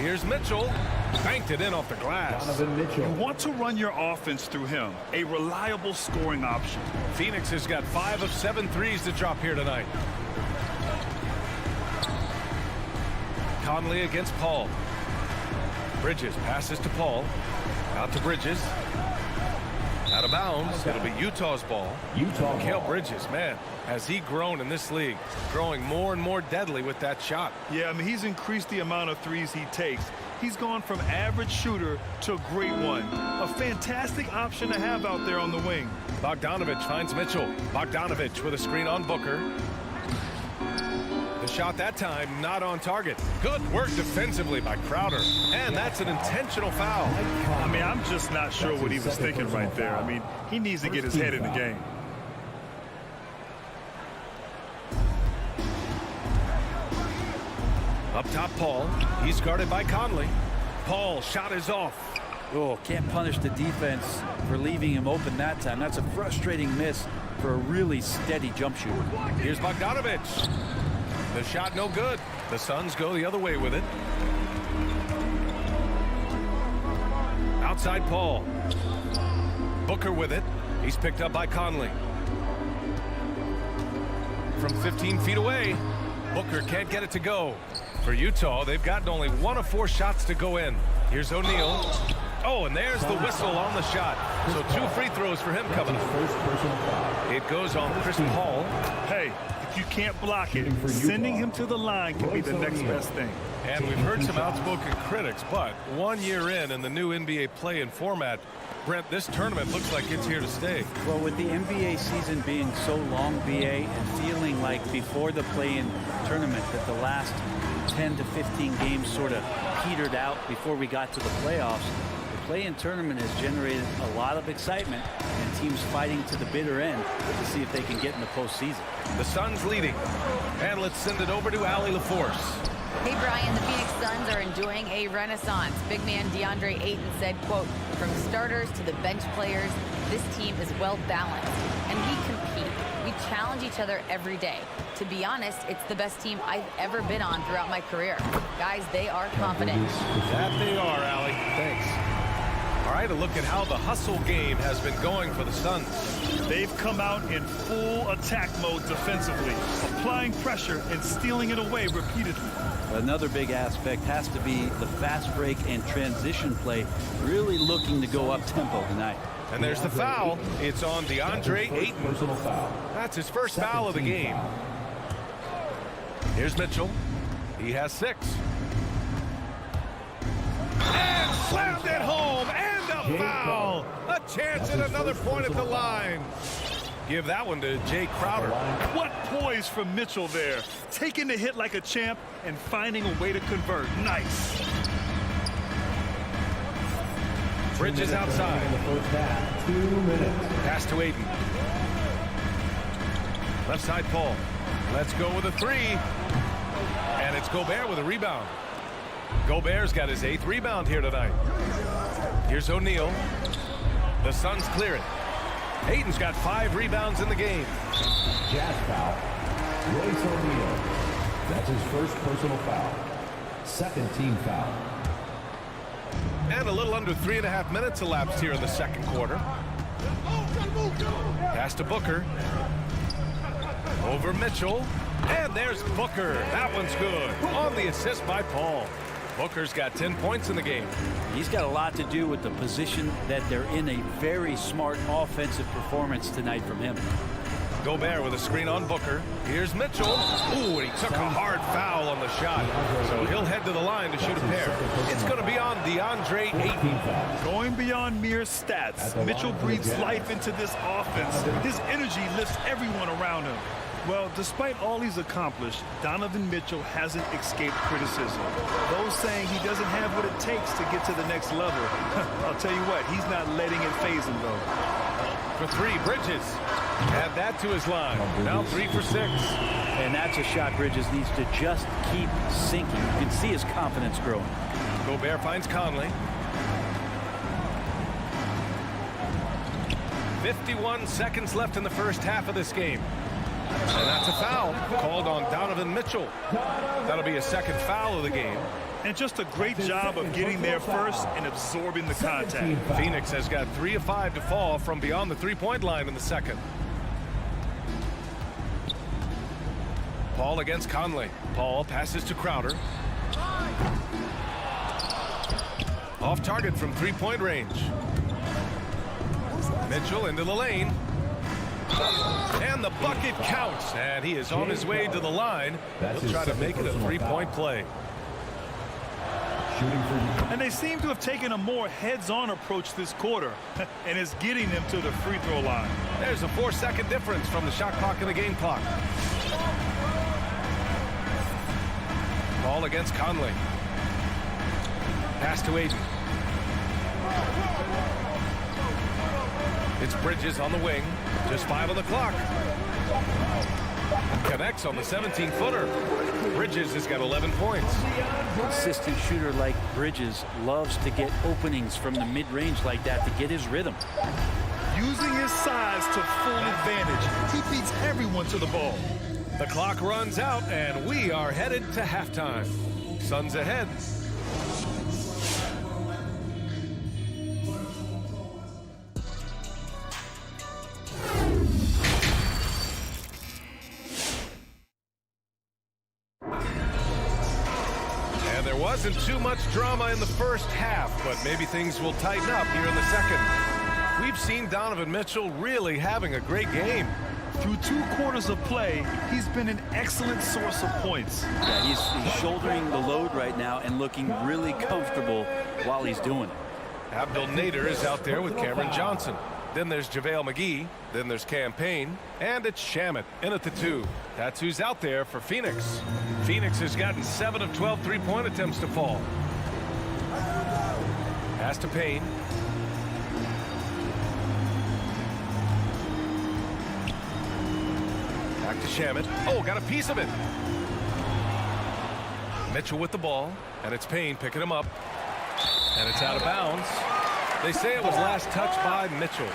Here's Mitchell. Banked it in off the glass. You want to run your offense through him, a reliable scoring option. Phoenix has got 5 of 7 threes to drop here tonight. Conley against Paul. Bridges passes to Paul. Out to Bridges. Out of bounds. It'll be Utah's ball. Mikal Bridges, man, has he grown in this league? Growing more and more deadly with that shot. Yeah, I mean, he's increased the amount of threes he takes. He's gone from average shooter to a great one. A fantastic option to have out there on the wing. Bogdanovich finds Mitchell. Bogdanovich with a screen on Booker. The shot that time not on target. Good work defensively by Crowder. And that's an intentional foul. I mean, I'm just not sure what he was thinking right there. I mean, he needs to get his head in the game. Up top, Paul. He's guarded by Conley. Paul, shot is off. Oh, can't punish the defense for leaving him open that time. That's a frustrating miss for a really steady jump shooter. Here's Bogdanovich. The shot no good. The Suns go the other way with it. Outside Paul. Booker with it. He's picked up by Conley. From 15 feet away, Booker can't get it to go. For Utah, they've gotten only 1 of 4 shots to go in. Here's O'Neal. Oh, and there's the whistle on the shot. So 2 free throws for him coming up. It goes on Chris Paul. Hey, if you can't block it, sending him to the line can be the next best thing. And we've heard some outspoken critics, but 1 year in the new NBA play-in format, Brent, this tournament looks like it's here to stay. Well, with the NBA season being so long, BA, and feeling like before the play-in tournament that the last 10 to 15 games sort of petered out before we got to the playoffs, the play-in tournament has generated a lot of excitement and teams fighting to the bitter end to see if they can get in the postseason. The Suns leading. And let's send it over to Allie LaForce. Hey, Brian, the Phoenix Suns are enjoying a renaissance. Big man DeAndre Ayton said, quote, from starters to the bench players, this team is well balanced, and we compete. We challenge each other every day. To be honest, it's the best team I've ever been on throughout my career. Guys, they are confident. That they are, Allie. Thanks. All right, a look at how the hustle game has been going for the Suns. They've come out in full attack mode defensively, applying pressure and stealing it away repeatedly. Another big aspect has to be the fast break and transition play, really looking to go up-tempo tonight. And there's the foul. It's on DeAndre Ayton. Personal foul. That's his first foul of the game. Here's Mitchell. He has 6. And slammed it home, and a foul. A chance at another point at the line. Give that one to Jay Crowder. What poise from Mitchell there. Taking the hit like a champ and finding a way to convert. Nice. Bridges outside. In the first half, 2 minutes. Pass to Ayton. Left side Paul. Let's go with a 3. And it's Gobert with a rebound. Gobert's got his 8th rebound here tonight. Here's O'Neal. The Suns clear it. Ayton's got 5 rebounds in the game. Jazz foul. Royce O'Neal. That's his first personal foul. Second team foul. And a little under 3.5 minutes elapsed here in the second quarter. Pass to Booker. Over Mitchell. And there's Booker. That one's good. On the assist by Paul. Booker's got 10 points in the game. He's got a lot to do with the position that they're in. A very smart offensive performance tonight from him. Gobert with a screen on Booker. Here's Mitchell. Ooh, and he took a hard foul on the shot. So he'll head to the line to shoot a pair. It's going to be on DeAndre Ayton. Going beyond mere stats, Mitchell breathes life into this offense. His energy lifts everyone around him. Well, despite all he's accomplished, Donovan Mitchell hasn't escaped criticism. Those saying he doesn't have what it takes to get to the next level. I'll tell you what, he's not letting it faze him, though. For 3, Bridges. Add that to his line. Now 3 for 6. And that's a shot Bridges needs to just keep sinking. You can see his confidence growing. Gobert finds Conley. 51 seconds left in the first half of this game. And that's a foul called on Donovan Mitchell. That'll be a second foul of the game. And just a great job of getting there first and absorbing the contact. Phoenix has got 3 of 5 to fall from beyond the 3-point line in the second. Paul against Conley. Paul passes to Crowder. Off target from 3-point range. Mitchell into the lane. And the bucket counts. And he is on his way to the line. He'll try to make it a 3-point play. And they seem to have taken a more heads-on approach this quarter. And it's getting them to the free throw line. There's a 4-second difference from the shot clock and the game clock. Ball against Conley. Pass to Ayton. It's Bridges on the wing. Just 5 on the clock. Connects on the 17-footer. Bridges has got 11 points. Consistent shooter like Bridges loves to get openings from the mid-range like that to get his rhythm. Using his size to full advantage. He beats everyone to the ball. The clock runs out, and we are headed to halftime. Suns ahead. And there wasn't too much drama in the first half, but maybe things will tighten up here in the second. We've seen Donovan Mitchell really having a great game. Through 2 quarters of play, he's been an excellent source of points. Yeah, he's shouldering the load right now and looking really comfortable while he's doing it. Abdel Nader is out there with Cameron Johnson. Then there's JaVale McGee. Then there's Campaign. And it's Shamet in at the 2. That's who's out there for Phoenix. Phoenix has gotten 7 of 12 3-point attempts to fall. Pass to Payne. Back to Shamet. Oh, got a piece of it. Mitchell with the ball, and it's Payne picking him up. And it's out of bounds. They say it was last touched by Mitchell.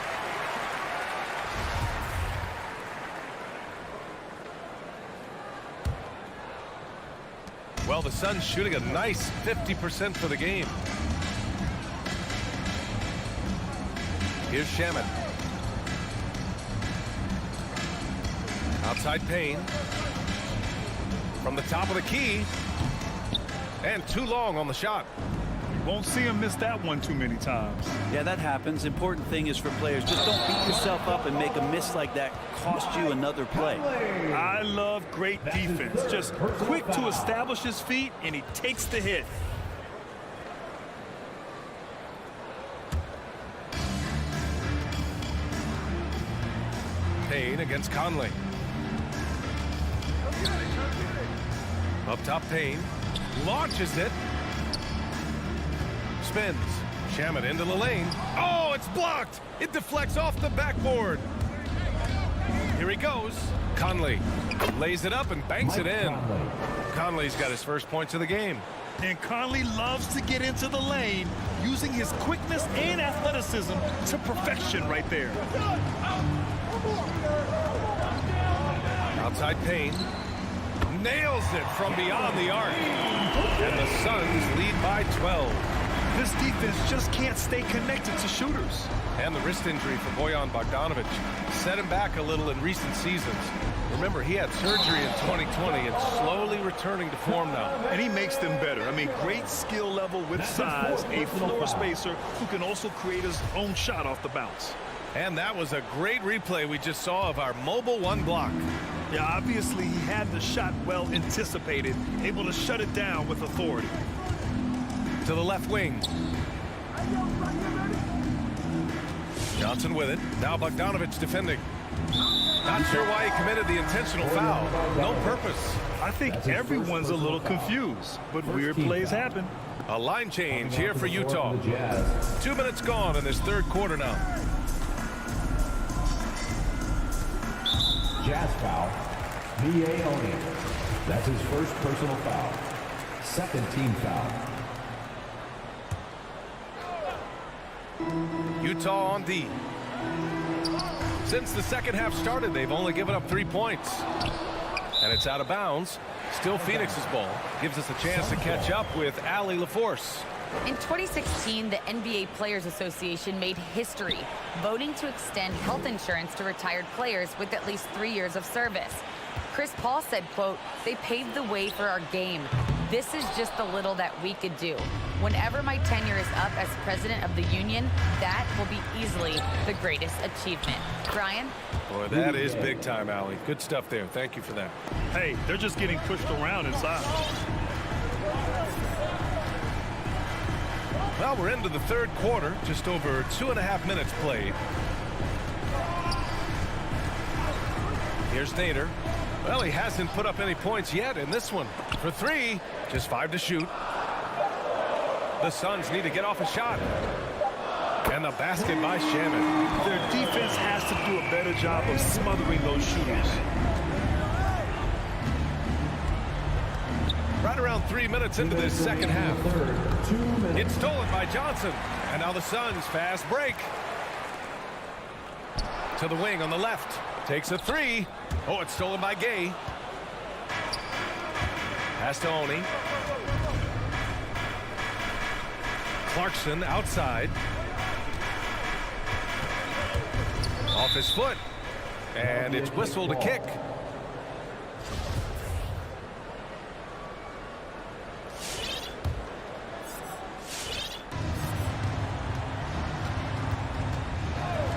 Well, the Suns shooting a nice 50% for the game. Here's Shaman. Outside Payne. From the top of the key. And too long on the shot. Won't see him miss that one too many times. Yeah, that happens. Important thing is for players, just don't beat yourself up and make a miss like that cost you another play. I love great defense. Just quick to establish his feet, and he takes the hit. Payne against Conley. Up top, Payne launches it. Spins. Shaman into the lane. Oh, it's blocked. It deflects off the backboard. Here he goes. Conley lays it up and banks it in. Conley's got his first points of the game. And Conley loves to get into the lane, using his quickness and athleticism to perfection right there. Outside Payne. Nails it from beyond the arc. And the Suns lead by 12. This defense just can't stay connected to shooters. And the wrist injury for Bojan Bogdanovic set him back a little in recent seasons. Remember, he had surgery in 2020 and slowly returning to form now. And he makes them better. I mean, great skill level with size, a floor spacer who can also create his own shot off the bounce. And that was a great replay we just saw of our mobile one block. Yeah, obviously he had the shot well anticipated, able to shut it down with authority. To the left wing. Johnson with it. Now Bogdanovic defending. Not sure why he committed the intentional foul. No purpose. I think everyone's a little confused, but weird plays happen. A line change here for Utah. 2 minutes gone in this third quarter now. Jazz foul. CLA. That's his first personal foul. Second team foul. Utah on D. Since the second half started, they've only given up 3 points. And it's out of bounds. Still Phoenix's ball. Gives us a chance to catch up with Allie LaForce. In 2016, the NBA Players Association made history, voting to extend health insurance to retired players with at least 3 years of service. Chris Paul said, quote, "They paved the way for our game. This is just the little that we could do. Whenever my tenure is up as president of the union, that will be easily the greatest achievement." Brian? Boy, that is big time, Allie. Good stuff there. Thank you for that. Hey, they're just getting pushed around inside. Well, we're into the third quarter. Just over 2.5 minutes played. Here's Nader. Well, he hasn't put up any points yet in this one. For 3, just 5 to shoot. The Suns need to get off a shot. And the basket by Shaman. Their defense has to do a better job of smothering those shooters. Right around 3 minutes into this second half. It's stolen by Johnson. And now the Suns fast break. To the wing on the left. Takes a 3. Oh, it's stolen by Gay. Pass to Oni. Clarkson outside. Off his foot. And it's whistled a kick.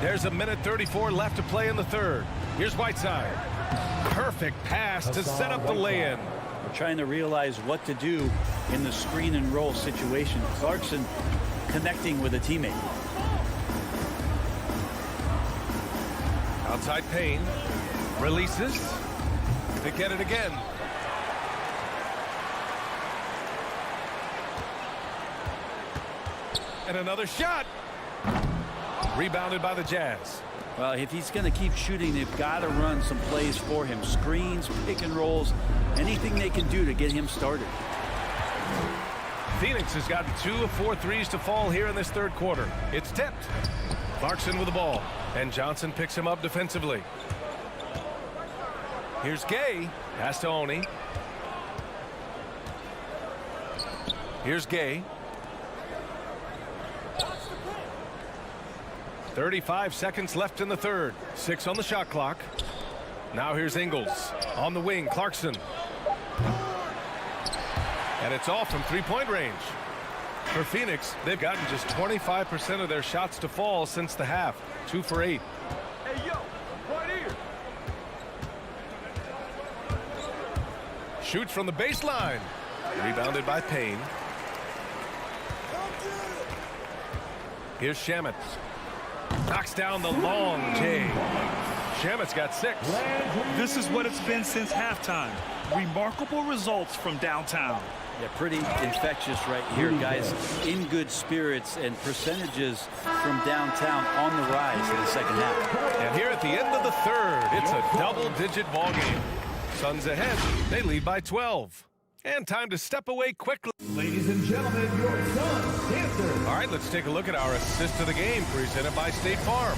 There's 1:34 left to play in the third. Here's Whiteside. Perfect pass to set up the lay-in. We're trying to realize what to do in the screen and roll situation. Clarkson connecting with a teammate. Outside Payne. Releases. To get it again. And another shot. Rebounded by the Jazz. Well, if he's going to keep shooting, they've got to run some plays for him. Screens, pick and rolls, anything they can do to get him started. Phoenix has gotten 2 of 4 threes to fall here in this third quarter. It's tipped. Clarkson with the ball. And Johnson picks him up defensively. Here's Gay. Pass to Oni. Here's Gay. 35 seconds left in the third. 6 on the shot clock. Now here's Ingles. On the wing, Clarkson. And it's off from three-point range. For Phoenix, they've gotten just 25% of their shots to fall since the half. 2 for 8. Hey, yo, right here. Shoots from the baseline. Rebounded by Payne. Here's Shamet. Knocks down the long J. Shamet's got 6. This is what it's been since halftime. Remarkable results from downtown. Yeah, pretty infectious right here, guys. In good spirits and percentages from downtown on the rise in the second half. And here at the end of the third, it's a double-digit ball game. Suns ahead. They lead by 12. And time to step away quickly. Ladies and gentlemen, your Suns Panthers. All right, let's take a look at our assist of the game presented by State Farm.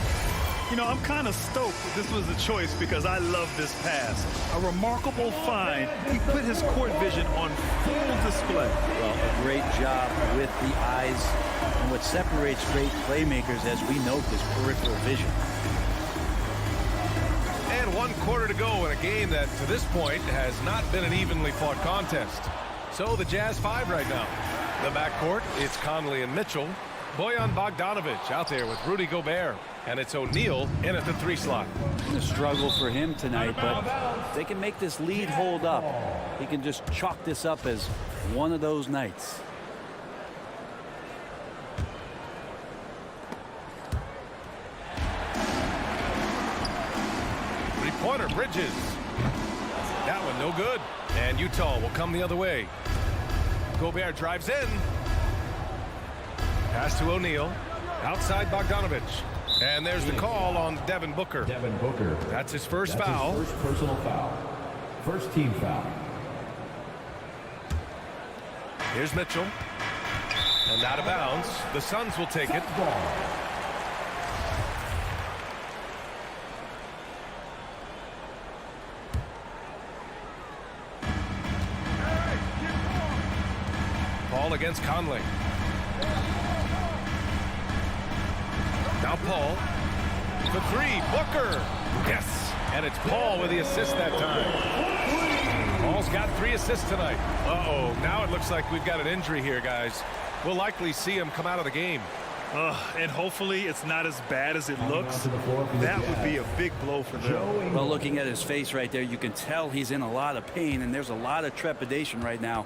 You know, I'm kind of stoked this was a choice because I love this pass. A remarkable find. He put his court vision on full display. Well, a great job with the eyes. And what separates great playmakers, as we note, is peripheral vision. And 1 quarter to go in a game that, to this point, has not been an evenly fought contest. So the Jazz 5 right now. The backcourt, it's Conley and Mitchell. Bojan Bogdanovic out there with Rudy Gobert. And it's O'Neal in at the 3 slot. A struggle for him tonight, but if they can make this lead hold up, he can just chalk this up as one of those nights. Three-pointer, Bridges. That one no good. And Utah will come the other way. Gobert drives in. Pass to O'Neal. Outside Bogdanovic. And there's the call on Devin Booker. Devin Booker. That's his first foul. His first personal foul. First team foul. Here's Mitchell. And out of bounds. The Suns will take it. Paul against Conley. Now Paul. The 3. Booker. Yes. And it's Paul with the assist that time. Paul's got 3 assists tonight. Uh-oh. Now it looks like we've got an injury here, guys. We'll likely see him come out of the game. And hopefully it's not as bad as it looks. That would be a big blow for them. Well, looking at his face right there, you can tell he's in a lot of pain, and there's a lot of trepidation right now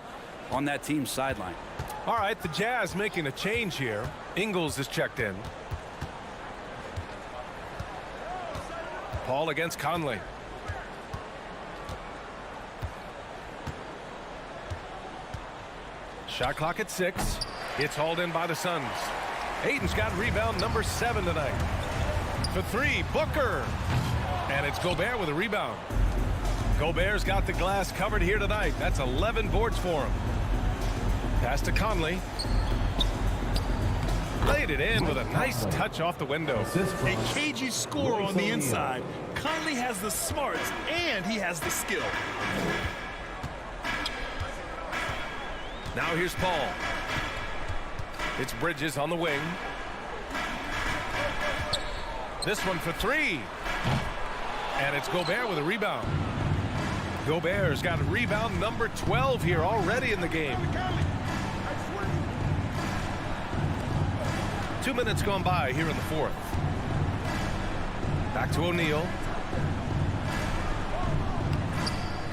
on that team's sideline. All right, the Jazz making a change here. Ingles is checked in. Paul against Conley. Shot clock at 6. It's hauled in by the Suns. Ayton's got rebound number 7 tonight. For 3, Booker. And it's Gobert with a rebound. Gobert's got the glass covered here tonight. That's 11 boards for him. Pass to Conley. Laid it in with a nice touch off the window. A cagey score on the inside. Conley has the smarts and he has the skill. Now here's Paul. It's Bridges on the wing. This one for 3. And it's Gobert with a rebound. Gobert's got a rebound number 12 here already in the game. 2 minutes gone by here in the 4th. Back to O'Neal.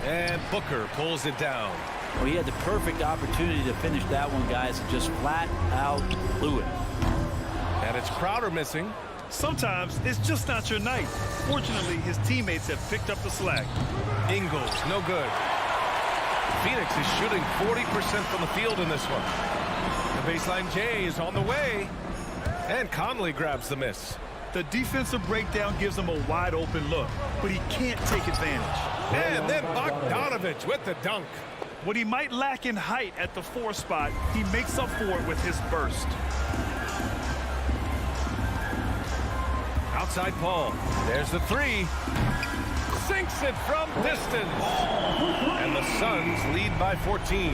And Booker pulls it down. Well, he had the perfect opportunity to finish that one, guys, and just flat out blew it. And it's Crowder missing. Sometimes it's just not your night. Fortunately, his teammates have picked up the slack. Ingles, no good. Phoenix is shooting 40% from the field in this one. The baseline J is on the way. And Conley grabs the miss. The defensive breakdown gives him a wide open look, but he can't take advantage. And then Bogdanovic with the dunk. What he might lack in height at the 4 spot, he makes up for it with his burst. Outside Paul. There's the 3. Sinks it from distance. And the Suns lead by 14.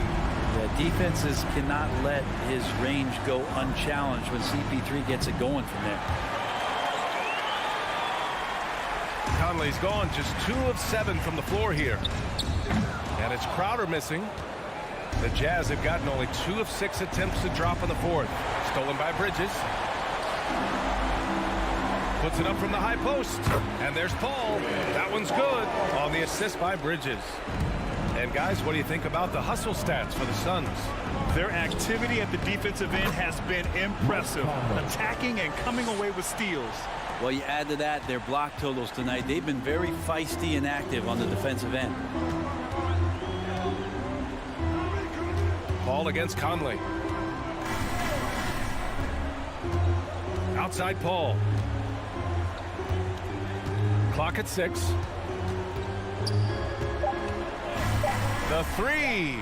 Yeah, defenses cannot let his range go unchallenged when CP3 gets it going from there. Conley's gone just 2 of 7 from the floor here. And it's Crowder missing. The Jazz have gotten only 2 of 6 attempts to drop in the fourth. Stolen by Bridges. Puts it up from the high post. And there's Paul. That one's good on the assist by Bridges. And guys, what do you think about the hustle stats for the Suns? Their activity at the defensive end has been impressive. Attacking and coming away with steals. Well, you add to that their block totals tonight. They've been very feisty and active on the defensive end. Paul against Conley. Outside Paul. Clock at 6. The 3.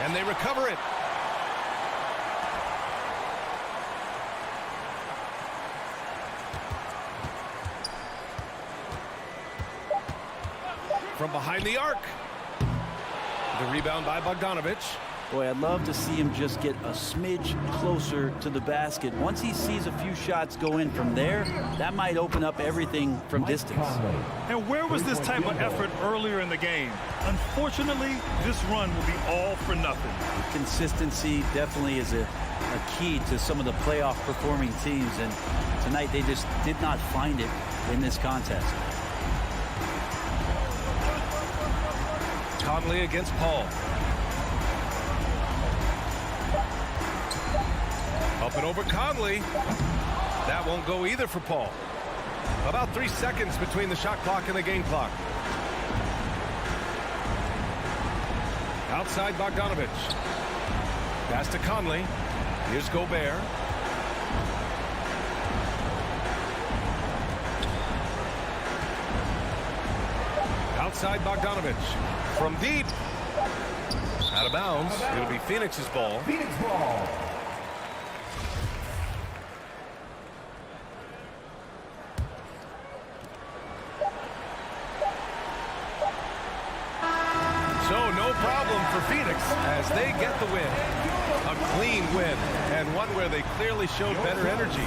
And they recover it. From behind the arc. The rebound by Bogdanovic. Boy, I'd love to see him just get a smidge closer to the basket. Once he sees a few shots go in from there, that might open up everything from distance. And where was this type of effort earlier in the game? Unfortunately, this run will be all for nothing. Consistency definitely is a key to some of the playoff performing teams, and tonight they just did not find it in this contest. Conley against Paul. Up and over Conley. That won't go either for Paul. About 3 seconds between the shot clock and the game clock. Outside Bogdanovic. Pass to Conley. Here's Gobert. Outside Bogdanovic. From deep. Out of bounds. It'll be Phoenix's ball. Phoenix ball. So no problem for Phoenix as they get the win. A clean win, and one where they clearly showed better energy.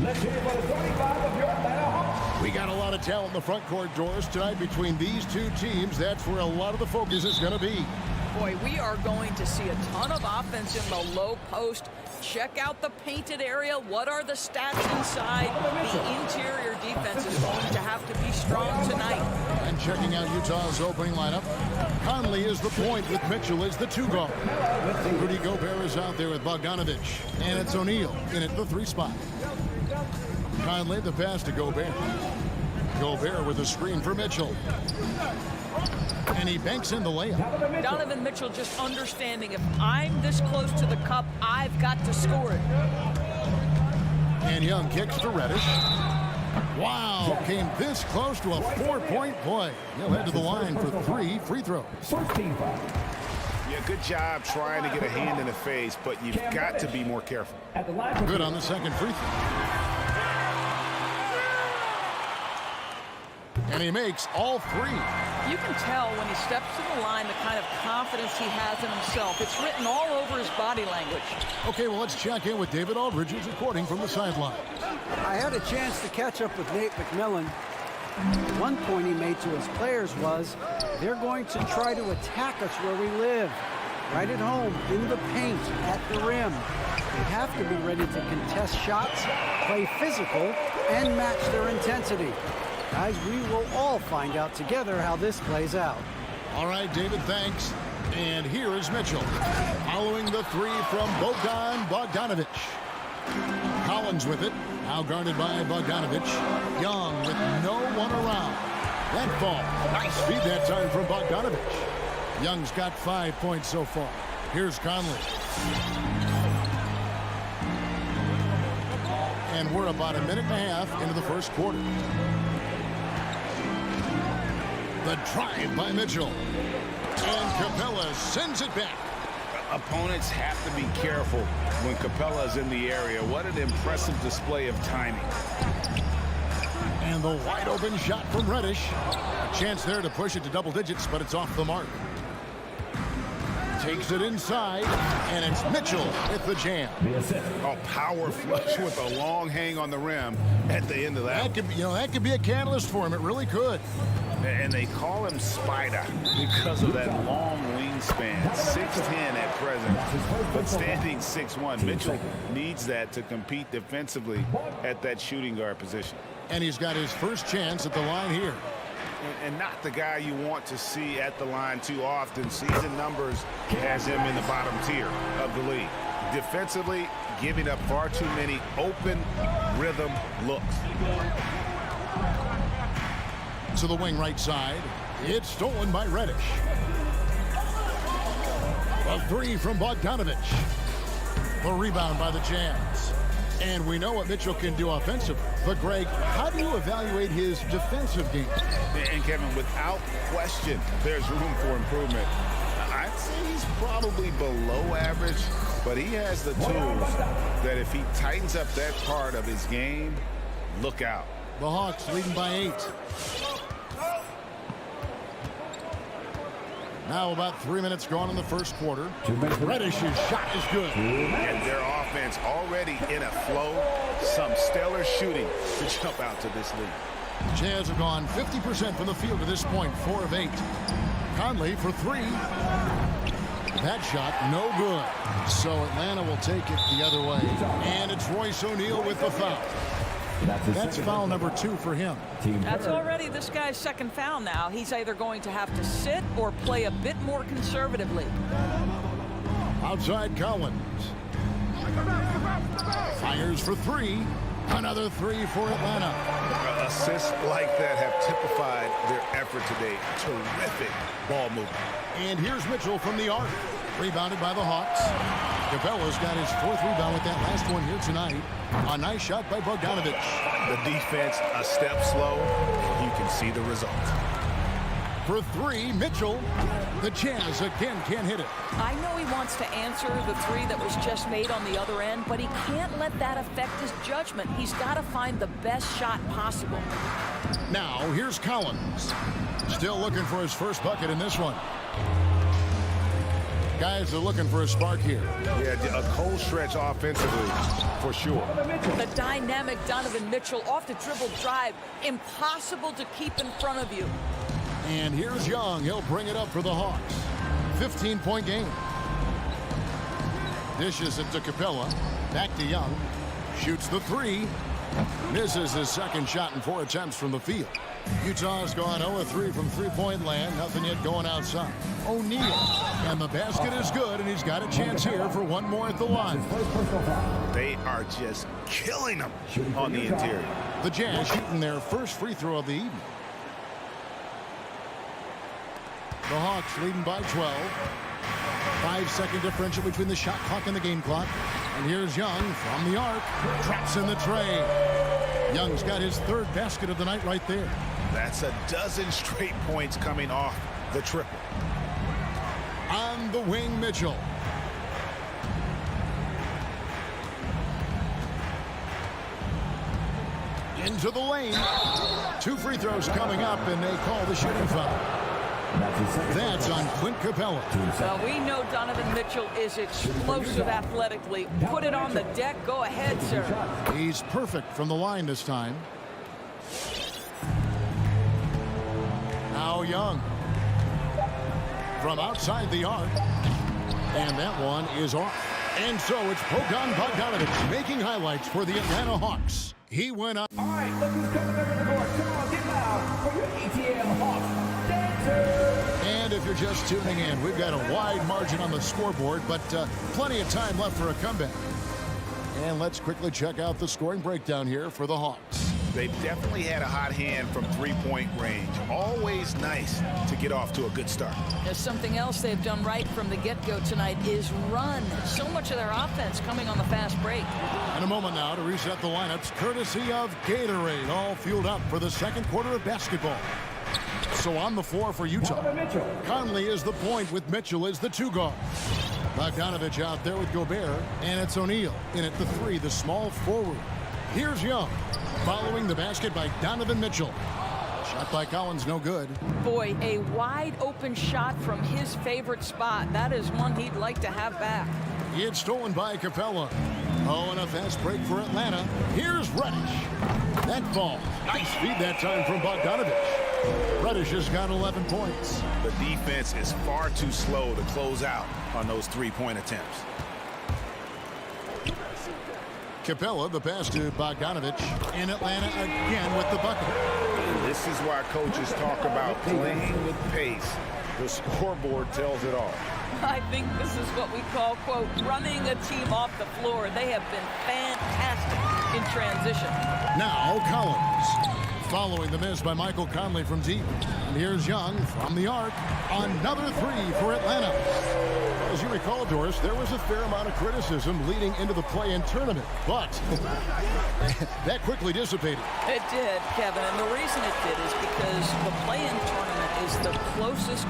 Let's hear for the 25 of your Atlanta Hawks. We got a lot of talent in the front court, Doris, tonight between these two teams. That's where a lot of the focus is going to be. Boy, we are going to see a ton of offense in the low post. Check out the painted area. What are the stats inside? The interior defense is going to have to be strong tonight. And checking out Utah's opening lineup, Conley is the point with Mitchell as the 2 guard. Rudy Gobert is out there with Bogdanovich. And it's O'Neal in at the 3 spot. Conley the pass to Gobert. Gobert with a screen for Mitchell. And he banks in the layup. Donovan Mitchell just understanding if I'm this close to the cup, I've got to score it. And Young kicks to Reddish. Wow, came this close to a 4-point play. He'll head to the line for 3 free throws. Yeah, good job trying to get a hand in the face, but you've got to be more careful. Good on the second free throw. And he makes all 3. You can tell when he steps to the line the kind of confidence he has in himself. It's written all over his body language. Okay, well, let's check in with David Aldridge, who's reporting from the sideline. I had a chance to catch up with Nate McMillan. One point he made to his players was, they're going to try to attack us where we live. Right at home, in the paint, at the rim. They have to be ready to contest shots, play physical, and match their intensity. Guys, we will all find out together how this plays out. All right, David, thanks. And here is Mitchell. Following the 3 from Bogdanovich. Collins with it. Now guarded by Bogdanovich. Young with no one around. That ball. Nice feed that time from Bogdanovich. Young's got 5 points so far. Here's Conley. And we're about a minute and a half into the first quarter. The drive by Mitchell. And Capella sends it back. Opponents have to be careful when Capella's in the area. What an impressive display of timing. And the wide open shot from Reddish. A chance there to push it to double digits, but it's off the mark. Takes it inside, and it's Mitchell with the jam. Oh, power flush with a long hang on the rim at the end of that. That could be a catalyst for him. It really could. And they call him Spider because of that long wingspan. 6'10" at present, but standing 6'1". Mitchell needs that to compete defensively at that shooting guard position. And he's got his first chance at the line here. And not the guy you want to see at the line too often. Season numbers has him in the bottom tier of the league. Defensively, giving up far too many open rhythm looks. To the wing right side. It's stolen by Reddish. A 3 from Bogdanovich. The rebound by the Jazz. And we know what Mitchell can do offensively. But, Greg, how do you evaluate his defensive game? And, Kevin, without question, there's room for improvement. I'd say he's probably below average, but he has the tools that if he tightens up that part of his game, look out. The Hawks leading by 8. Now about 3 minutes gone in the first quarter. Reddish's shot is good. And their offense already in a flow. Some stellar shooting to jump out to this lead. Jazz have gone 50% from the field to this point, 4 of 8. Conley for 3. That shot no good. So Atlanta will take it the other way. And it's Royce O'Neal with the foul. That's foul number 2 for him. That's already this guy's second foul now. He's either going to have to sit or play a bit more conservatively. Outside Collins. Fires for 3. Another 3 for Atlanta. Assists like that have typified their effort today. Terrific ball movement. And here's Mitchell from the arc. Rebounded by the Hawks. Capella's got his 4th rebound with that last one here tonight. A nice shot by Bogdanovich. The defense a step slow. You can see the result. For 3, Mitchell. The Jazz again can't hit it. I know he wants to answer the 3 that was just made on the other end, but he can't let that affect his judgment. He's got to find the best shot possible. Now, here's Collins. Still looking for his first bucket in this one. Guys are looking for a spark here. Yeah, a cold stretch offensively, for sure. The dynamic Donovan Mitchell off the dribble drive. Impossible to keep in front of you. And here's Young. He'll bring it up for the Hawks. 15-point game. Dishes it to Capella. Back to Young. Shoots the three. Misses his second shot in 4 attempts from the field. Utah's gone 0-3 from three-point land. Nothing yet going outside. O'Neal. And the basket is good, and he's got a chance here for one more at the line. They are just killing them on the interior. The Jazz shooting their first free throw of the evening. The Hawks leading by 12. 5-second differential between the shot clock and the game clock. And here's Young from the arc. Traps in the tray. Young's got his 3rd basket of the night right there. That's a dozen straight points coming off the triple. On the wing, Mitchell. Into the lane. 2 free throws coming up, and they call the shooting foul. That's on Clint Capella. Well, we know Donovan Mitchell is explosive athletically. Put it on the deck. Go ahead, sir. He's perfect from the line this time. Now Young. From outside the arc. And that one is off. And so it's Bogdan Bogdanović making highlights for the Atlanta Hawks. He went up. All right, look who's coming over the court. Come on, get loud for your ATM Hawks. And if you're just tuning in, we've got a wide margin on the scoreboard, but plenty of time left for a comeback. And let's quickly check out the scoring breakdown here for the Hawks. They've definitely had a hot hand from three-point range. Always nice to get off to a good start. There's something else they've done right from the get-go tonight is run. So much of their offense coming on the fast break. In a moment now to reset the lineups, courtesy of Gatorade, all fueled up for the second quarter of basketball. So on the floor for Utah, Conley is the point with Mitchell as the 2 guard. Bogdanović out there with Gobert, and it's O'Neal in at the 3, the small forward. Here's Young, following the basket by Donovan Mitchell. Shot by Collins, no good. Boy, a wide open shot from his favorite spot. That is one he'd like to have back. It's stolen by Capella. Oh, and a fast break for Atlanta. Here's Reddish. That ball. Nice feed that time from Bogdanović. Reddish has got 11 points. The defense is far too slow to close out on those three-point attempts. Capella, the pass to Bogdanović, in Atlanta again with the bucket. And this is why coaches talk about playing with pace. The scoreboard tells it all. I think this is what we call, quote, running a team off the floor. They have been fantastic in transition. Now Collins, following the miss by Michael Conley from deep. And here's Young from the arc. Another 3 for Atlanta. As you recall, Doris, there was a fair amount of criticism leading into the play-in tournament, but that quickly dissipated. It did, Kevin, and the reason it did is because the play-in tournament is the closest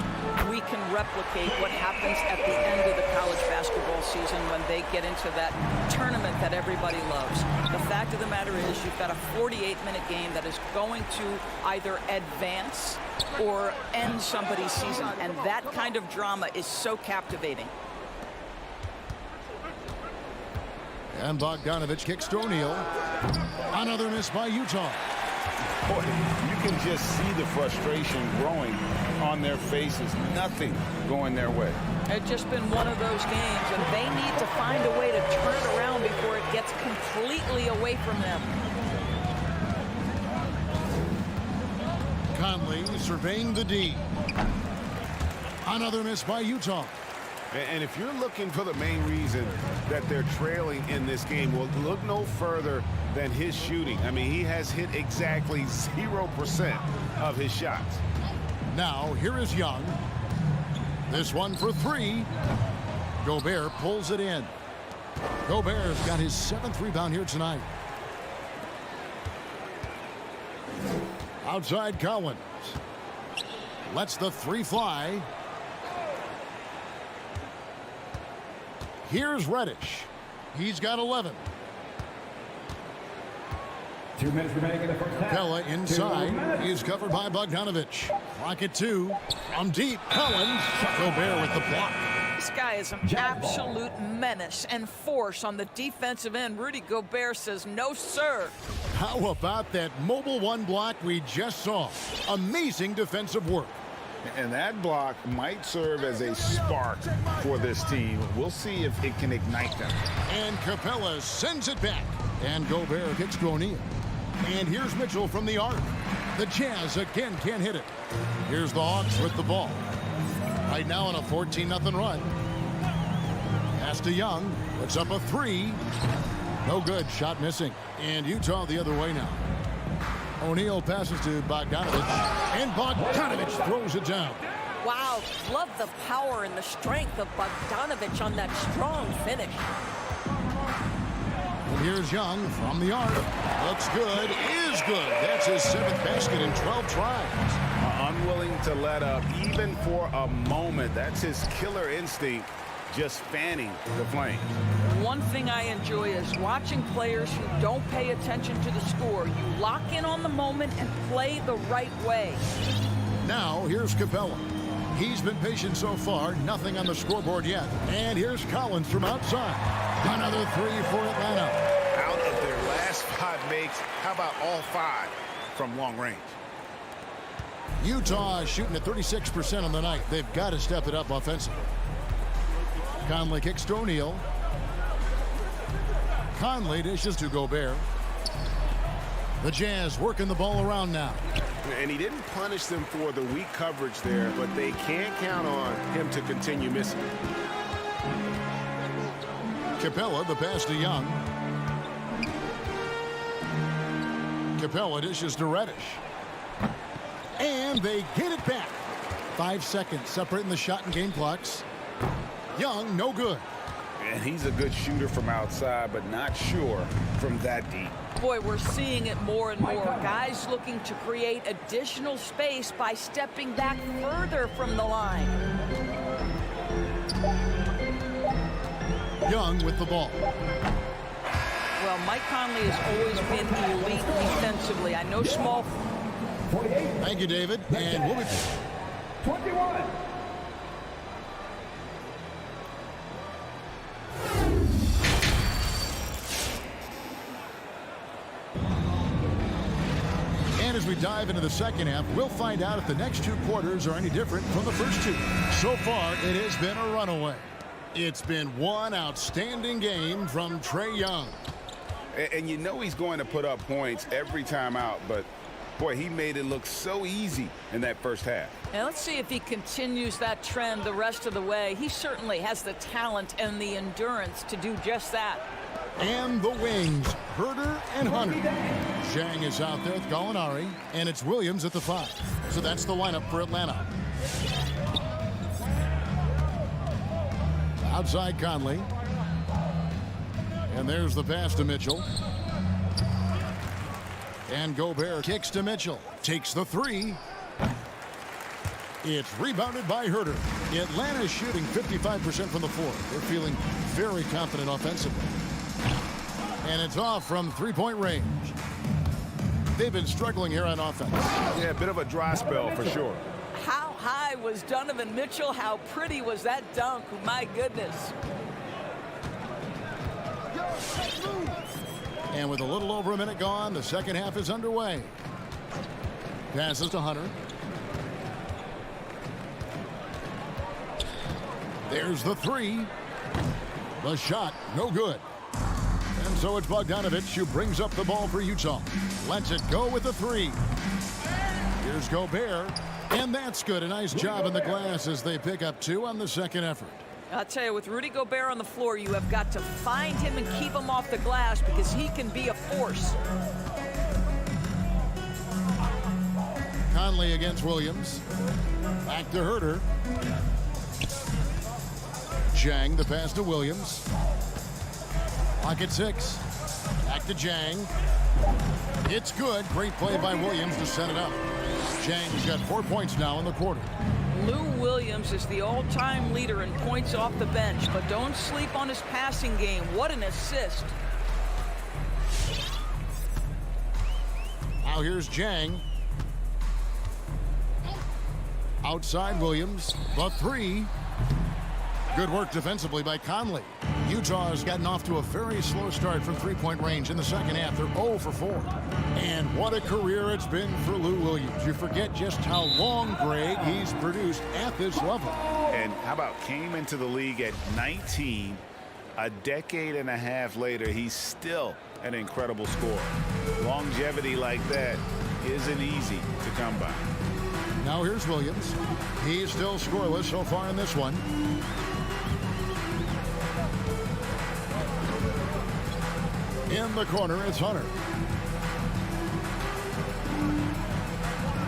we can replicate what happens at the end of the college basketball season when they get into that tournament that everybody loves. The fact of the matter is you've got a 48-minute game that is going to either advance or end somebody's season, and that kind of drama is so captivating. And Bogdanović kicks to O'Neal. Another miss by Utah. Boy, you can just see the frustration growing on their faces. Nothing going their way. It's just been one of those games, and they need to find a way to turn it around before it gets completely away from them. Conley surveying the D. Another miss by Utah. And if you're looking for the main reason that they're trailing in this game, well, look no further than his shooting. I mean, he has hit exactly 0% of his shots. Now, here is Young. This one for 3. Gobert pulls it in. Gobert's got his 7th rebound here tonight. Outside Collins. Lets the 3 fly. Here's Reddish. He's got 11. 2 minutes remaining in the first half. Capella inside. He's covered by Bogdanović. Clock at 2. From deep, Collins. Gobert with the block. This guy is an absolute menace and force on the defensive end. Rudy Gobert says, no, sir. How about that mobile one block we just saw? Amazing defensive work. And that block might serve as a spark for this team. We'll see if it can ignite them. And Capella sends it back. And Gobert kicks to O'Neal. And here's Mitchell from the arc. The Jazz again can't hit it. Here's the Hawks with the ball. Right now on a 14-0 run. Pass to Young. Puts up a three. No good. Shot missing. And Utah the other way now. O'Neal passes to Bogdanovich. And Bogdanovich throws it down. Wow, love the power and the strength of Bogdanovich on that strong finish. And here's Young from the arc. Looks good. Is good. That's his 7th basket in 12 tries. Unwilling to let up even for a moment. That's his killer instinct, just fanning the flame. One thing I enjoy is watching players who don't pay attention to the score. You lock in on the moment and play the right way. Now here's Capella. He's been patient so far. Nothing on the scoreboard yet. And here's Collins from outside. Another three for Atlanta. Out of their last 5 makes, how about all 5 from long range? Utah is shooting at 36% on the night. They've got to step it up offensively. Conley kicks to O'Neal. Conley dishes to Gobert. The Jazz working the ball around now. And he didn't punish them for the weak coverage there, but they can't count on him to continue missing. Capella, the pass to Young. Capella dishes to Reddish. And they get it back. 5 seconds separating the shot and game clocks. Young, no good. And he's a good shooter from outside, but not sure from that deep. Boy, we're seeing it more and more. Guys looking to create additional space by stepping back further from the line. Young with the ball. Well, Mike Conley has always been elite defensively. I know small. Thank you, David. And we'll be 21. And as we dive into the second half, we'll find out if the next 2 quarters are any different from the first 2. So far, it has been a runaway. It's been one outstanding game from Trae Young. And you know he's going to put up points every time out, but boy, he made it look so easy in that first half. And let's see if he continues that trend the rest of the way. He certainly has the talent and the endurance to do just that. And the wings, Herter and Hunter. Zhang is out there with Gallinari, and it's Williams at the 5. So that's the lineup for Atlanta. Outside Conley. And there's the pass to Mitchell. And Gobert kicks to Mitchell. Takes the 3. It's rebounded by Herter. Atlanta's shooting 55% from the floor. They're feeling very confident offensively. And it's off from 3-point range. They've been struggling here on offense. Yeah, a bit of a dry spell for sure. How high was Donovan Mitchell? How pretty was that dunk? My goodness. And with a little over a minute gone, the second half is underway. Passes to Hunter. There's the 3. The shot, no good. And so it's Bogdanovich who brings up the ball for Utah. Lets it go with the 3. Here's Gobert. And that's good. A nice job in the glass as they pick up 2 on the second effort. I'll tell you, with Rudy Gobert on the floor, you have got to find him and keep him off the glass because he can be a force. Conley against Williams. Back to Herter. Zhang, the pass to Williams. Pocket 6. Back to Zhang. It's good. Great play by Williams to set it up. Zhang's got 4 points now in the quarter. Lou Williams is the all-time leader in points off the bench, but don't sleep on his passing game. What an assist. Now here's Zhang. Outside Williams. The 3. Good work defensively by Conley. Utah has gotten off to a very slow start from three-point range in the second half. They're 0 for 4. And what a career it's been for Lou Williams. You forget just how long, Greg, he's produced at this level. And how about came into the league at 19, a decade and a half later, he's still an incredible scorer. Longevity like that isn't easy to come by. Now here's Williams. He's still scoreless so far in this one. In the corner, it's Hunter.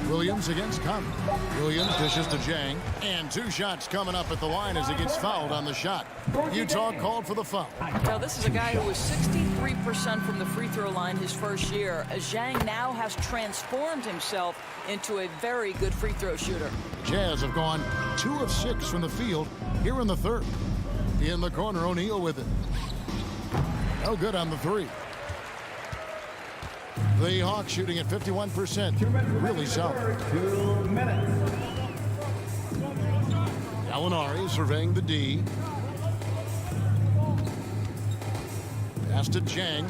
Williams against Conley. Williams dishes to Jang. And 2 shots coming up at the line as he gets fouled on the shot. Utah called for the foul. Now, this is a guy who was 63% from the free throw line his first year. As Zhang now has transformed himself into a very good free throw shooter. Jazz have gone 2 of 6 from the field here in the third. In the corner, O'Neal with it. No good on the 3. The Hawks shooting at 51%. Really solid. 2 minutes. Gallinari surveying the D. Pass to Jang.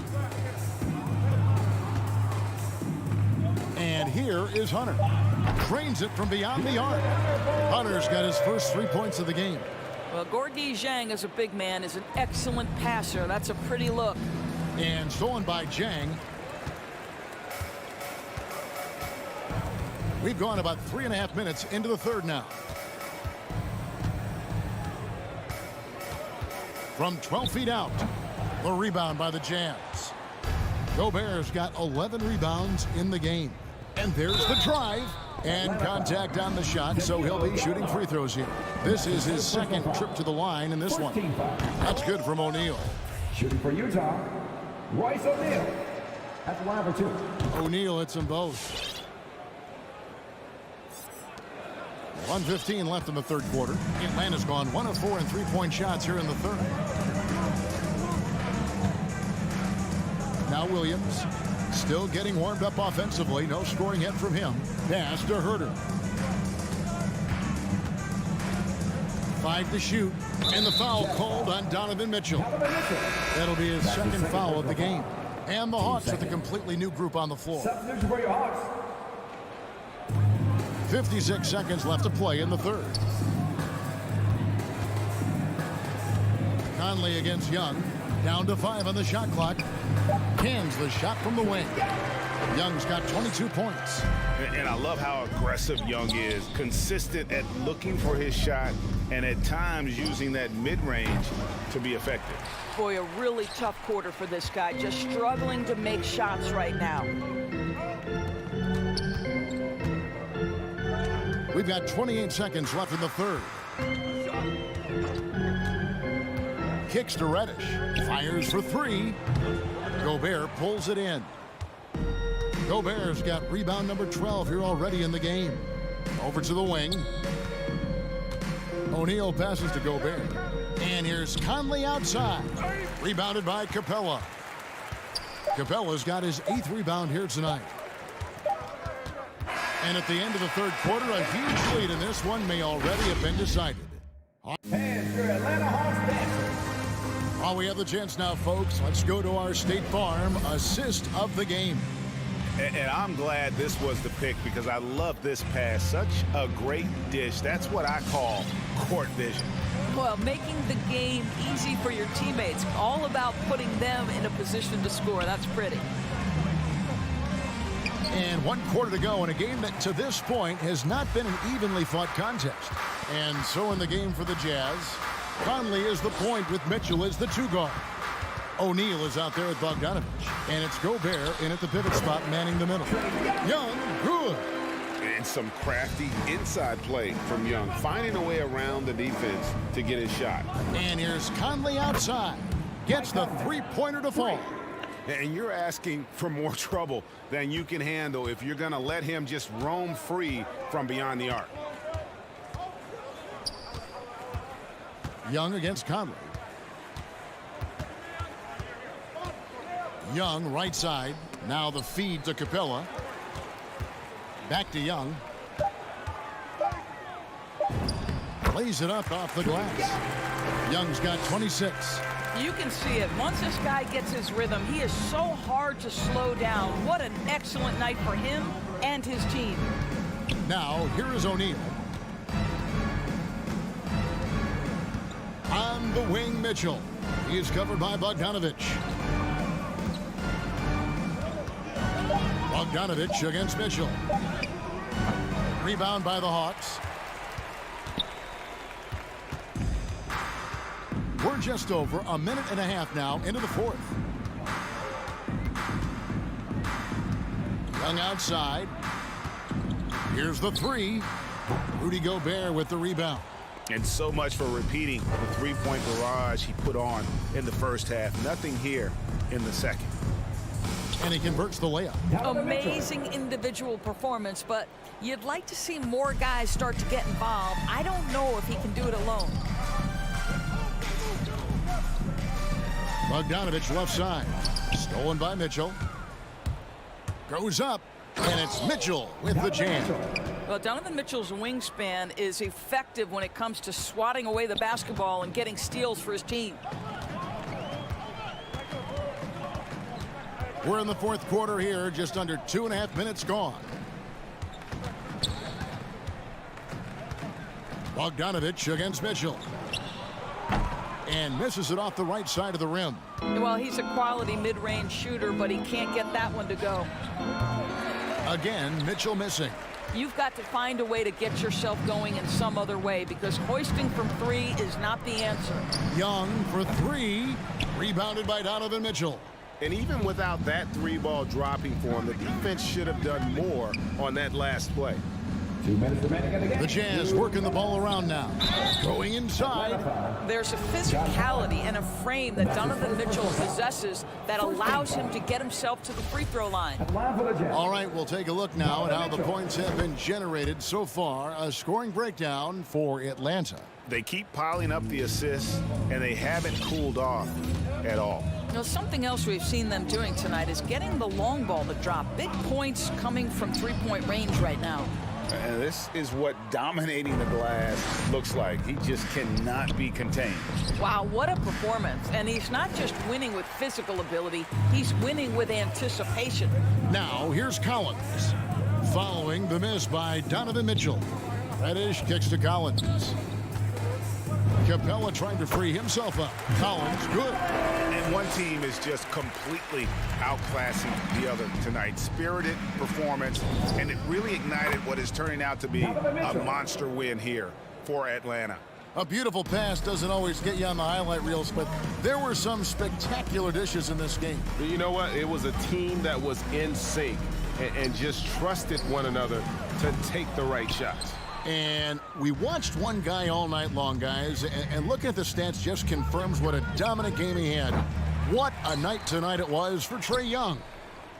And here is Hunter. Drains it from beyond the arc. Hunter's got his first 3 points of the game. Well, Gorgui Zhang, as a big man, is an excellent passer. That's a pretty look. And stolen by Jang. We've gone about 3.5 minutes into the third now. From 12 feet out, the rebound by the Jazz. Gobert's got 11 rebounds in the game. And there's the drive. And contact on the shot, so he'll be shooting free throws here. This is his second trip to the line in this one. That's good from O'Neal. Shooting for Utah, Royce O'Neal. At the line for 2. O'Neal hits them both. 1:15 left in the third quarter. Atlanta's gone 1 of 4 in three-point shots here in the third. Now Williams still getting warmed up offensively. No scoring yet from him. Pass to Herter. 5 to shoot. And the foul called on Donovan Mitchell. That'll be his second foul of the game. And the Hawks with a completely new group on the floor. Substitution for your Hawks. 56 seconds left to play in the third. Conley against Young. Down to 5 on the shot clock. Cans the shot from the wing. Young's got 22 points. And I love how aggressive Young is. Consistent at looking for his shot and at times using that mid-range to be effective. Boy, a really tough quarter for this guy. Just struggling to make shots right now. We've got 28 seconds left in the third. Kicks to Reddish. Fires for 3. Gobert pulls it in. Gobert's got rebound number 12 here already in the game. Over to the wing. O'Neal passes to Gobert. And here's Conley outside. Rebounded by Capella. Capella's got his 8th rebound here tonight. And at the end of the third quarter, a huge lead in this one may already have been decided. And your Atlanta Hawks dancers. While we have the chance now, folks, let's go to our State Farm assist of the game. And I'm glad this was the pick because I love this pass. Such a great dish. That's what I call court vision. Well, making the game easy for your teammates. All about putting them in a position to score. That's pretty. And 1 quarter to go in a game that to this point has not been an evenly fought contest. And so in the game for the Jazz, Conley is the point with Mitchell as the 2 guard. O'Neal is out there with Bogdanovich. And it's Gobert in at the pivot spot manning the middle. Young, good. And some crafty inside play from Young, finding a way around the defense to get his shot. And here's Conley outside. Gets the 3-pointer to fall. And you're asking for more trouble than you can handle if you're going to let him just roam free from beyond the arc. Young against Conley. Young right side. Now the feed to Capella. Back to Young. lays it up off the glass. Young's got 26. You can see it. Once this guy gets his rhythm, he is so hard to slow down. What an excellent night for him and his team. Now, here is O'Neal. On the wing, Mitchell. He is covered by Bogdanovich. Bogdanovich against Mitchell. Rebound by the Hawks. We're just over a minute and a half now into the fourth. Young outside. Here's the three. Rudy Gobert with the rebound. And so much for repeating the three-point barrage he put on in the first half. Nothing here in the second. And he converts the layup. Amazing individual performance, but you'd like to see more guys start to get involved. I don't know if he can do it alone. Bogdanovich left side. Stolen by Mitchell. Goes up, and it's Mitchell with the jam. Well, Donovan Mitchell's wingspan is effective when it comes to swatting away the basketball and getting steals for his team. We're in the fourth quarter here, just under 2.5 minutes gone. Bogdanovich against Mitchell. And misses it off the right side of the rim. Well, he's a quality mid-range shooter, but he can't get that one to go. Again, Mitchell missing. You've got to find a way to get yourself going in some other way, because hoisting from three is not the answer. Young for three. Rebounded by Donovan Mitchell. And even without that three ball dropping for him, the defense should have done more on that last play. 2 minutes remaining in the game. The Jazz working the ball around now. Going inside. There's a physicality and a frame that Donovan Mitchell possesses that allows him to get himself to the free throw line. All right, we'll take a look now at how the points have been generated so far. A scoring breakdown for Atlanta. They keep piling up the assists, and they haven't cooled off at all. You know, something else we've seen them doing tonight is getting the long ball to drop. Big points coming from three-point range right now. And this is what dominating the glass looks like. He just cannot be contained. Wow, what a performance. And he's not just winning with physical ability, he's winning with anticipation. Now, here's Collins. Following the miss by Donovan Mitchell. Reddish kicks to Collins. Capella trying to free himself up. Collins, good. And one team is just completely outclassing the other tonight. Spirited performance, and it really ignited what is turning out to be a monster win here for Atlanta. A beautiful pass doesn't always get you on the highlight reels, but there were some spectacular dishes in this game. You know what? It was a team that was in sync and just trusted one another to take the right shots. And we watched one guy all night long, guys, and looking at the stats just confirms what a dominant game he had. What a night tonight it was for Trae Young.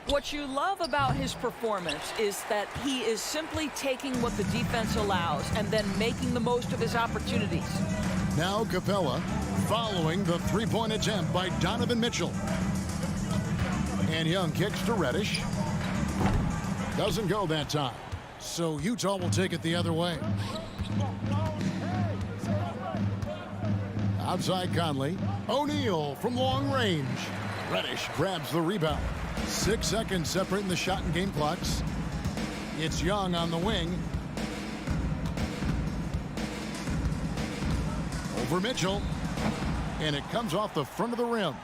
What you love about his performance is that he is simply taking what the defense allows and then making the most of his opportunities. Now Capella following the three-point attempt by Donovan Mitchell. And Young kicks to Reddish. Doesn't go that time. So Utah will take it the other way. Outside Conley. O'Neal from long range. Reddish grabs the rebound. 6 seconds separating the shot and game clocks. It's Young on the wing. Over Mitchell. And it comes off the front of the rim.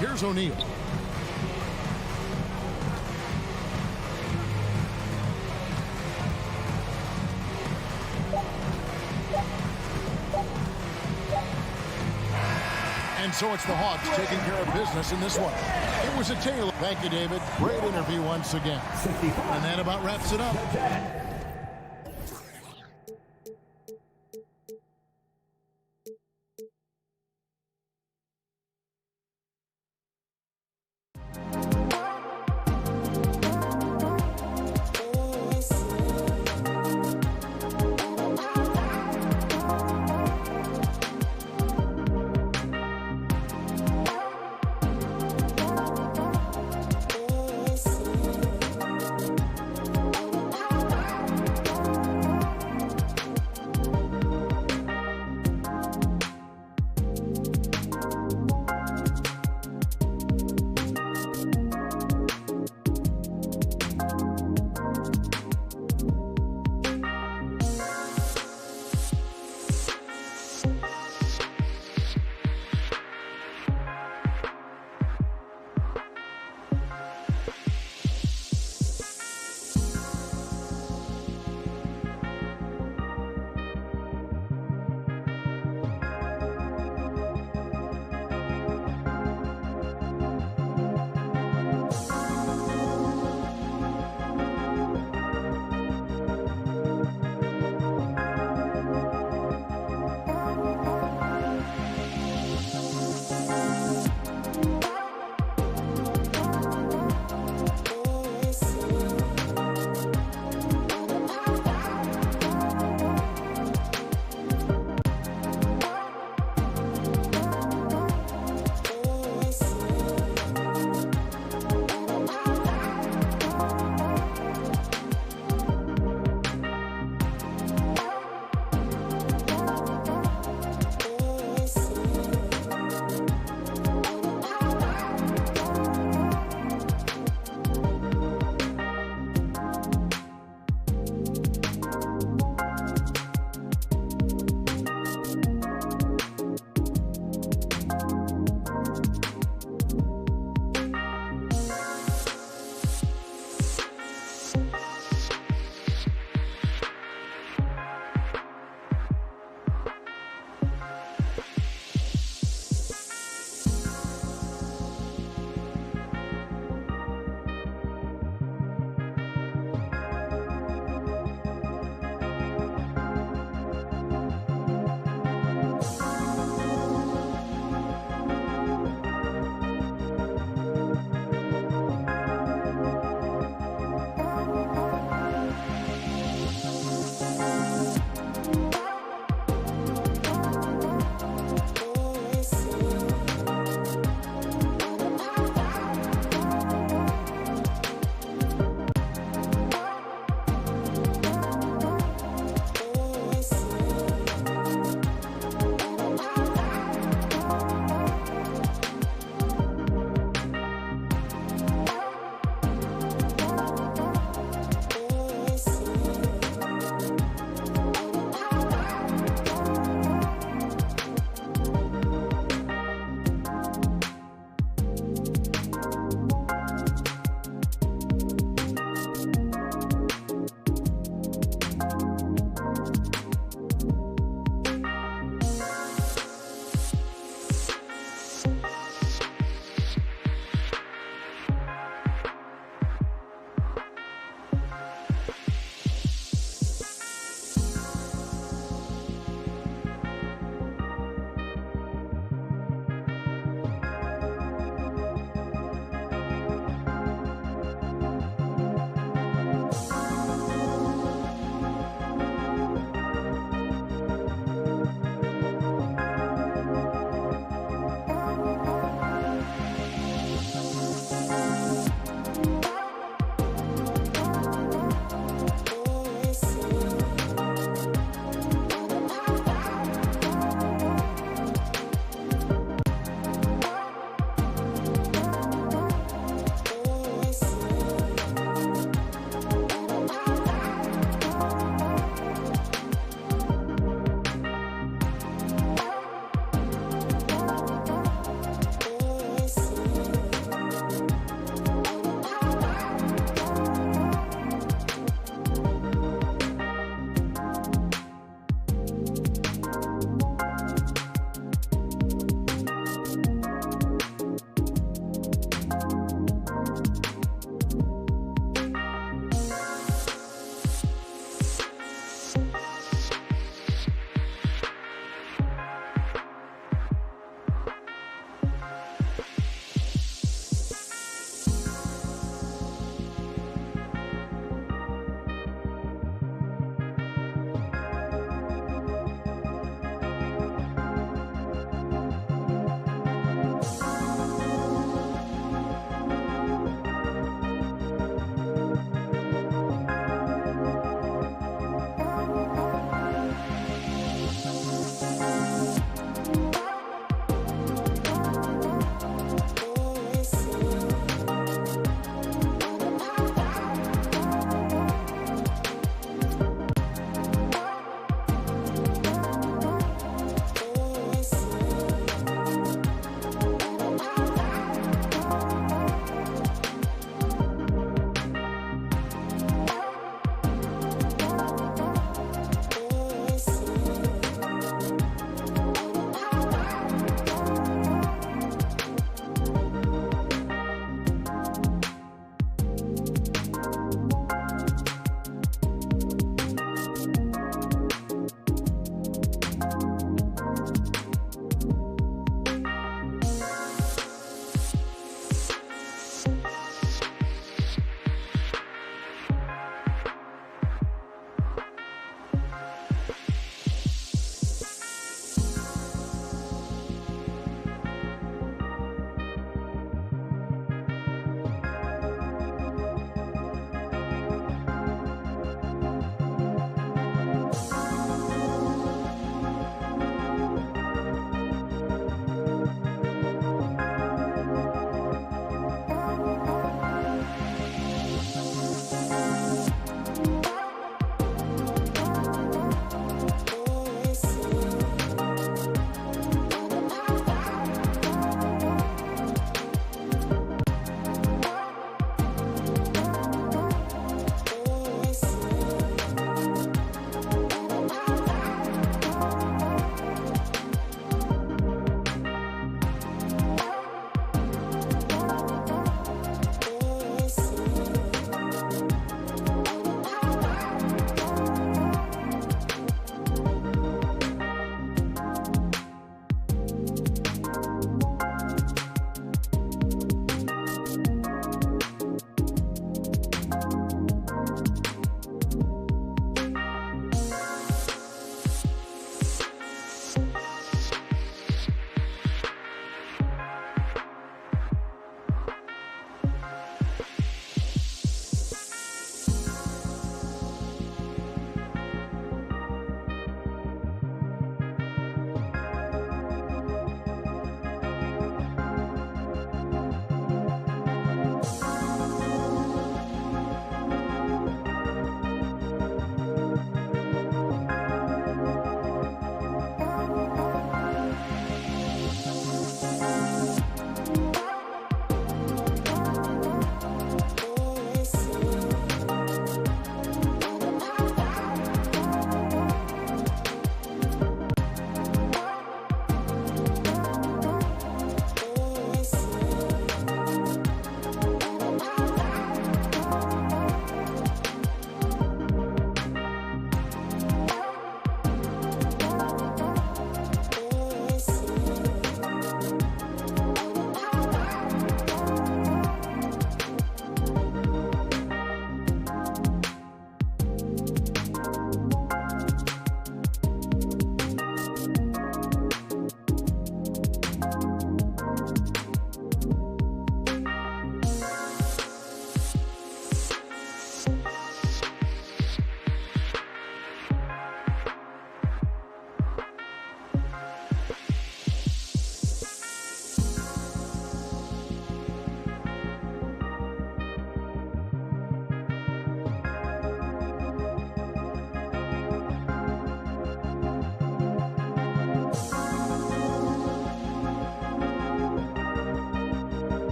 Here's O'Neal. And so it's the Hawks taking care of business in this one. It was a tale. Thank you, David. Great interview once again. And that about wraps it up.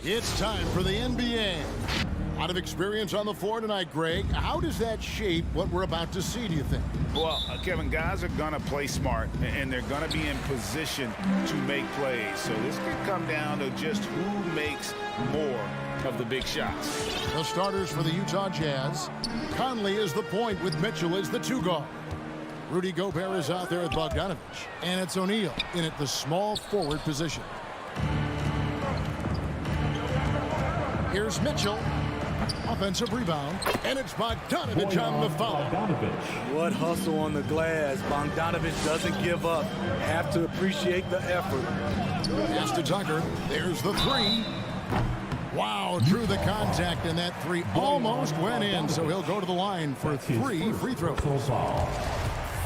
It's time for the NBA. A lot of experience on the floor tonight, Greg. How does that shape what we're about to see, do you think? Well, Kevin, guys are going to play smart, and they're going to be in position to make plays. So this could come down to just who makes more of the big shots. The starters for the Utah Jazz. Conley is the point with Mitchell as the 2 guard. Rudy Gobert is out there with Bogdanovich. And it's O'Neal in at the small forward position. Here's Mitchell. Offensive rebound. And it's Bogdanovich on the foul. What hustle on the glass. Bogdanovich doesn't give up. Have to appreciate the effort. Pass to Tucker. There's the 3. Wow, drew the contact, and that 3 almost went in, so he'll go to the line for 3 free throws.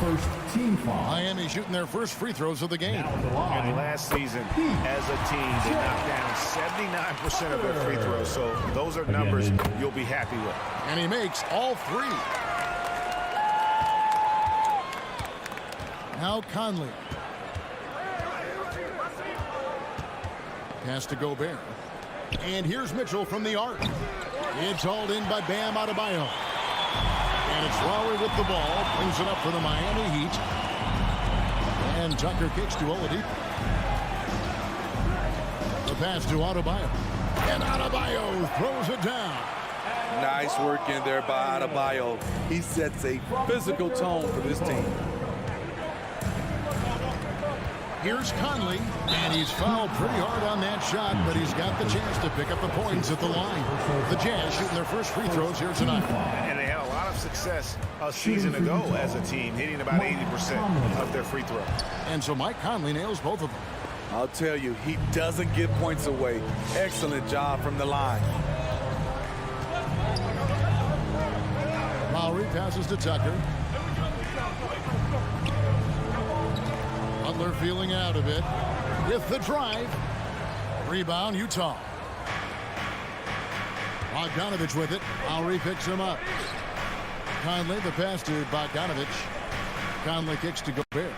First team foul. Miami shooting their first free throws of the game. And last season, as a team, they knocked down 79% of their free throws, so those are numbers you'll be happy with. And he makes all 3. Now Conley. Pass to Gobert. And here's Mitchell from the arc. It's hauled in by Bam Adebayo. And it's Lowry with the ball. Brings it up for the Miami Heat. And Tucker kicks to Oladipo. The pass to Adebayo. And Adebayo throws it down. Nice work in there by Adebayo. He sets a physical tone for this team. Here's Conley, and he's fouled pretty hard on that shot, but he's got the chance to pick up the points at the line. The Jazz shooting their first free throws here tonight. And they had a lot of success a season ago as a team, hitting about 80% of their free throws. And so Mike Conley nails both of them. I'll tell you, he doesn't give points away. Excellent job from the line. Lowry passes to Tucker. Butler feeling out of it with the drive. Rebound, Utah. Bogdanovich with it. Lowry picks him up. Conley, the pass to Bogdanovich. Conley kicks to Gobert.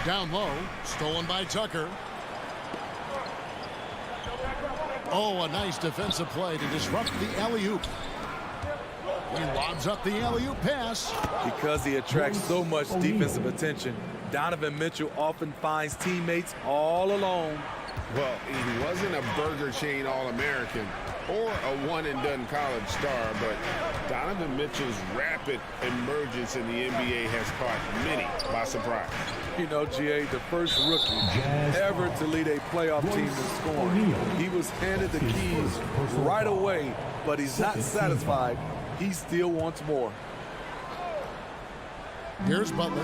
Down low, stolen by Tucker. Oh, a nice defensive play to disrupt the alley-oop. He lobs up the alley-oop pass. Because he attracts so much defensive attention, Donovan Mitchell often finds teammates all alone. Well, he wasn't a Burger Chain All-American or a one-and-done college star, but Donovan Mitchell's rapid emergence in the NBA has caught many by surprise. You know, GA, the first rookie ever to lead a playoff team in scoring. He was handed the keys right away, but he's not satisfied. He still wants more. Here's Butler.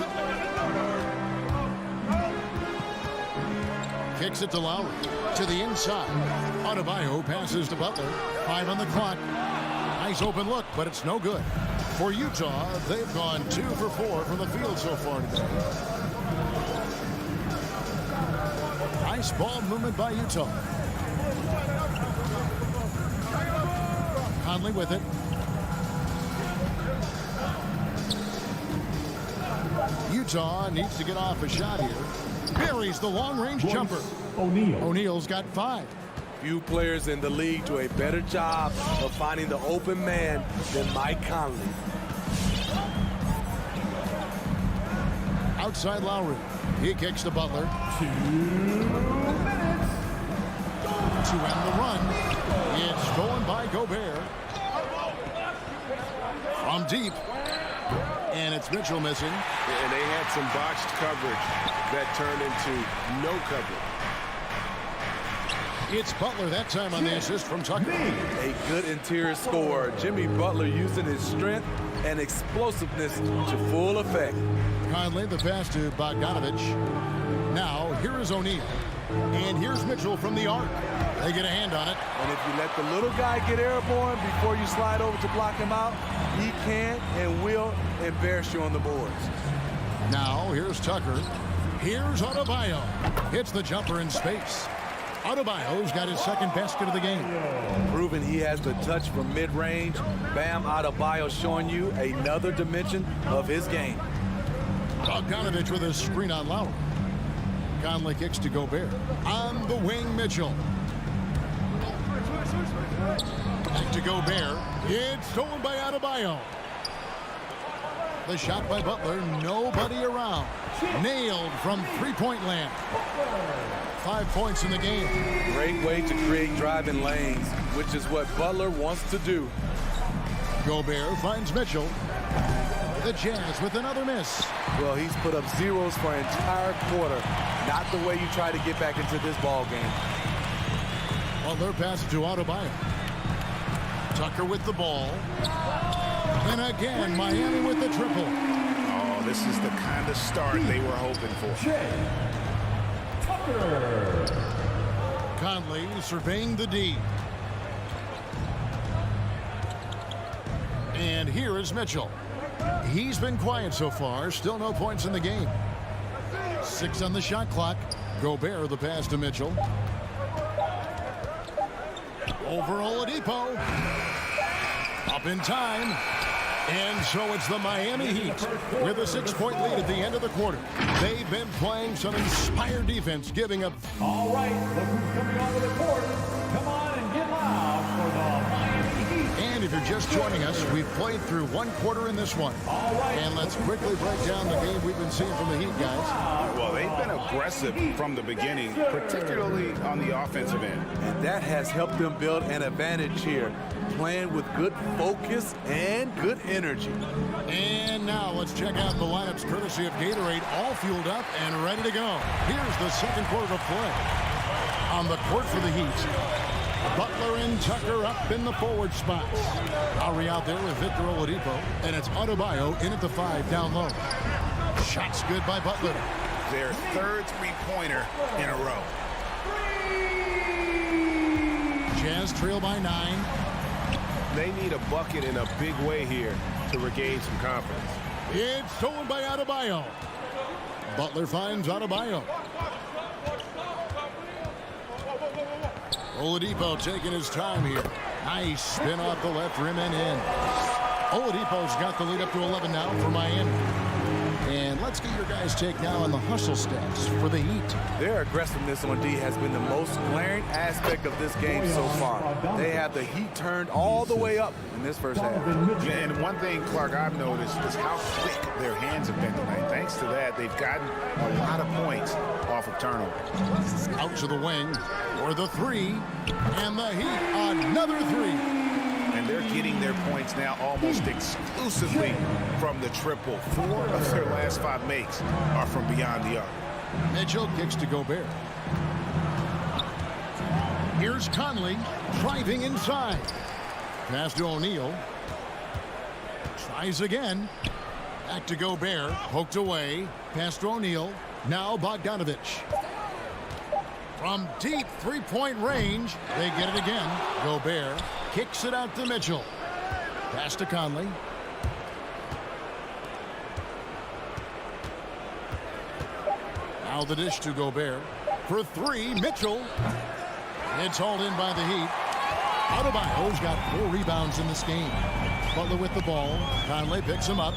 Kicks it to Lowry. To the inside. Adebayo passes to Butler. 5 on the clock. Nice open look, but it's no good. For Utah, they've gone 2 for 4 from the field so far today. Nice ball movement by Utah. Conley with it. Utah needs to get off a shot here. Buries the long-range jumper. O'Neal's got 5. Few players in the league do a better job of finding the open man than Mike Conley. Outside Lowry. He kicks to Butler. 2 minutes. To end the run. It's stolen by Gobert. From deep. And it's Mitchell missing. And they had some botched coverage that turned into no coverage. It's Butler that time on the assist from Tucker. A good interior scorer. Jimmy Butler using his strength and explosiveness to full effect. Conley, the pass to Bogdanovich. Now, here is O'Neal. And here's Mitchell from the arc. They get a hand on it. And if you let the little guy get airborne before you slide over to block him out, he can and will embarrass you on the boards. Now, here's Tucker. Here's Adebayo. Hits the jumper in space. Adebayo's got his second basket of the game. Proving he has the touch from mid-range. Bam Adebayo showing you another dimension of his game. Bogdanovich with a screen on Lowry. Conley kicks to Gobert. On the wing, Mitchell. Back to Gobert. It's stolen by Adebayo. The shot by Butler. Nobody around. Nailed from three-point land. 5 points in the game. Great way to create driving lanes, which is what Butler wants to do. Gobert finds Mitchell. The Jazz with another miss. Well, he's put up zeros for an entire quarter. Not the way you try to get back into this ball game. Butler passes to Adebayo. Tucker with the ball. And again, Miami with the triple. Oh, this is the kind of start they were hoping for. Conley surveying the D. And here is Mitchell. He's been quiet so far. Still no points in the game. 6 on the shot clock. Gobert the pass to Mitchell. Over Oladipo. Up in time. And so it's the Miami Heat with a 6-point lead at the end of the quarter. They've been playing some inspired defense, giving up. All right, look who's coming onto the court. Come on and get loud for the Miami Heat. And if you're just joining us, we've played through one quarter in this one. All right. And let's quickly break down the game we've been seeing from the Heat, guys. Well, they've been aggressive from the beginning, particularly on the offensive end. And that has helped them build an advantage here, playing with good focus and good energy. And now let's check out the lineups courtesy of Gatorade, all fueled up and ready to go. Here's the second quarter of play. On the court for the Heat, Butler and Tucker up in the forward spots. Lowry out there with Victor Oladipo, and it's Adebayo in at the 5 down low. Shots good by Butler. Their third three-pointer in a row. Jazz trail by 9. They need a bucket in a big way here to regain some confidence. It's stolen by Adebayo. Butler finds Adebayo. Oladipo taking his time here. Nice spin off the left rim and in. Oladipo's got the lead up to 11 now for Miami. And let's get your guys' take now on the hustle stats for the Heat. Their aggressiveness on D has been the most glaring aspect of this game so far. They have the heat turned all the way up in this first half. Yeah, and one thing, Clark, I've noticed is how quick their hands have been tonight. Thanks to that, they've gotten a lot of points off of turnovers. Out to the wing for the 3. And the Heat, another 3. And they're getting their points now almost exclusively from the triple. 4 of their last 5 makes are from beyond the arc. Mitchell kicks to Gobert. Here's Conley driving inside. Pass to O'Neal. Tries again. Back to Gobert. Poked away. Pass to O'Neal. Now Bogdanovich. From deep three-point range, they get it again. Gobert kicks it out to Mitchell. Pass to Conley. Now the dish to Gobert. For 3, Mitchell. It's hauled in by the Heat. Adebayo's got 4 rebounds in this game. Butler with the ball. Conley picks him up.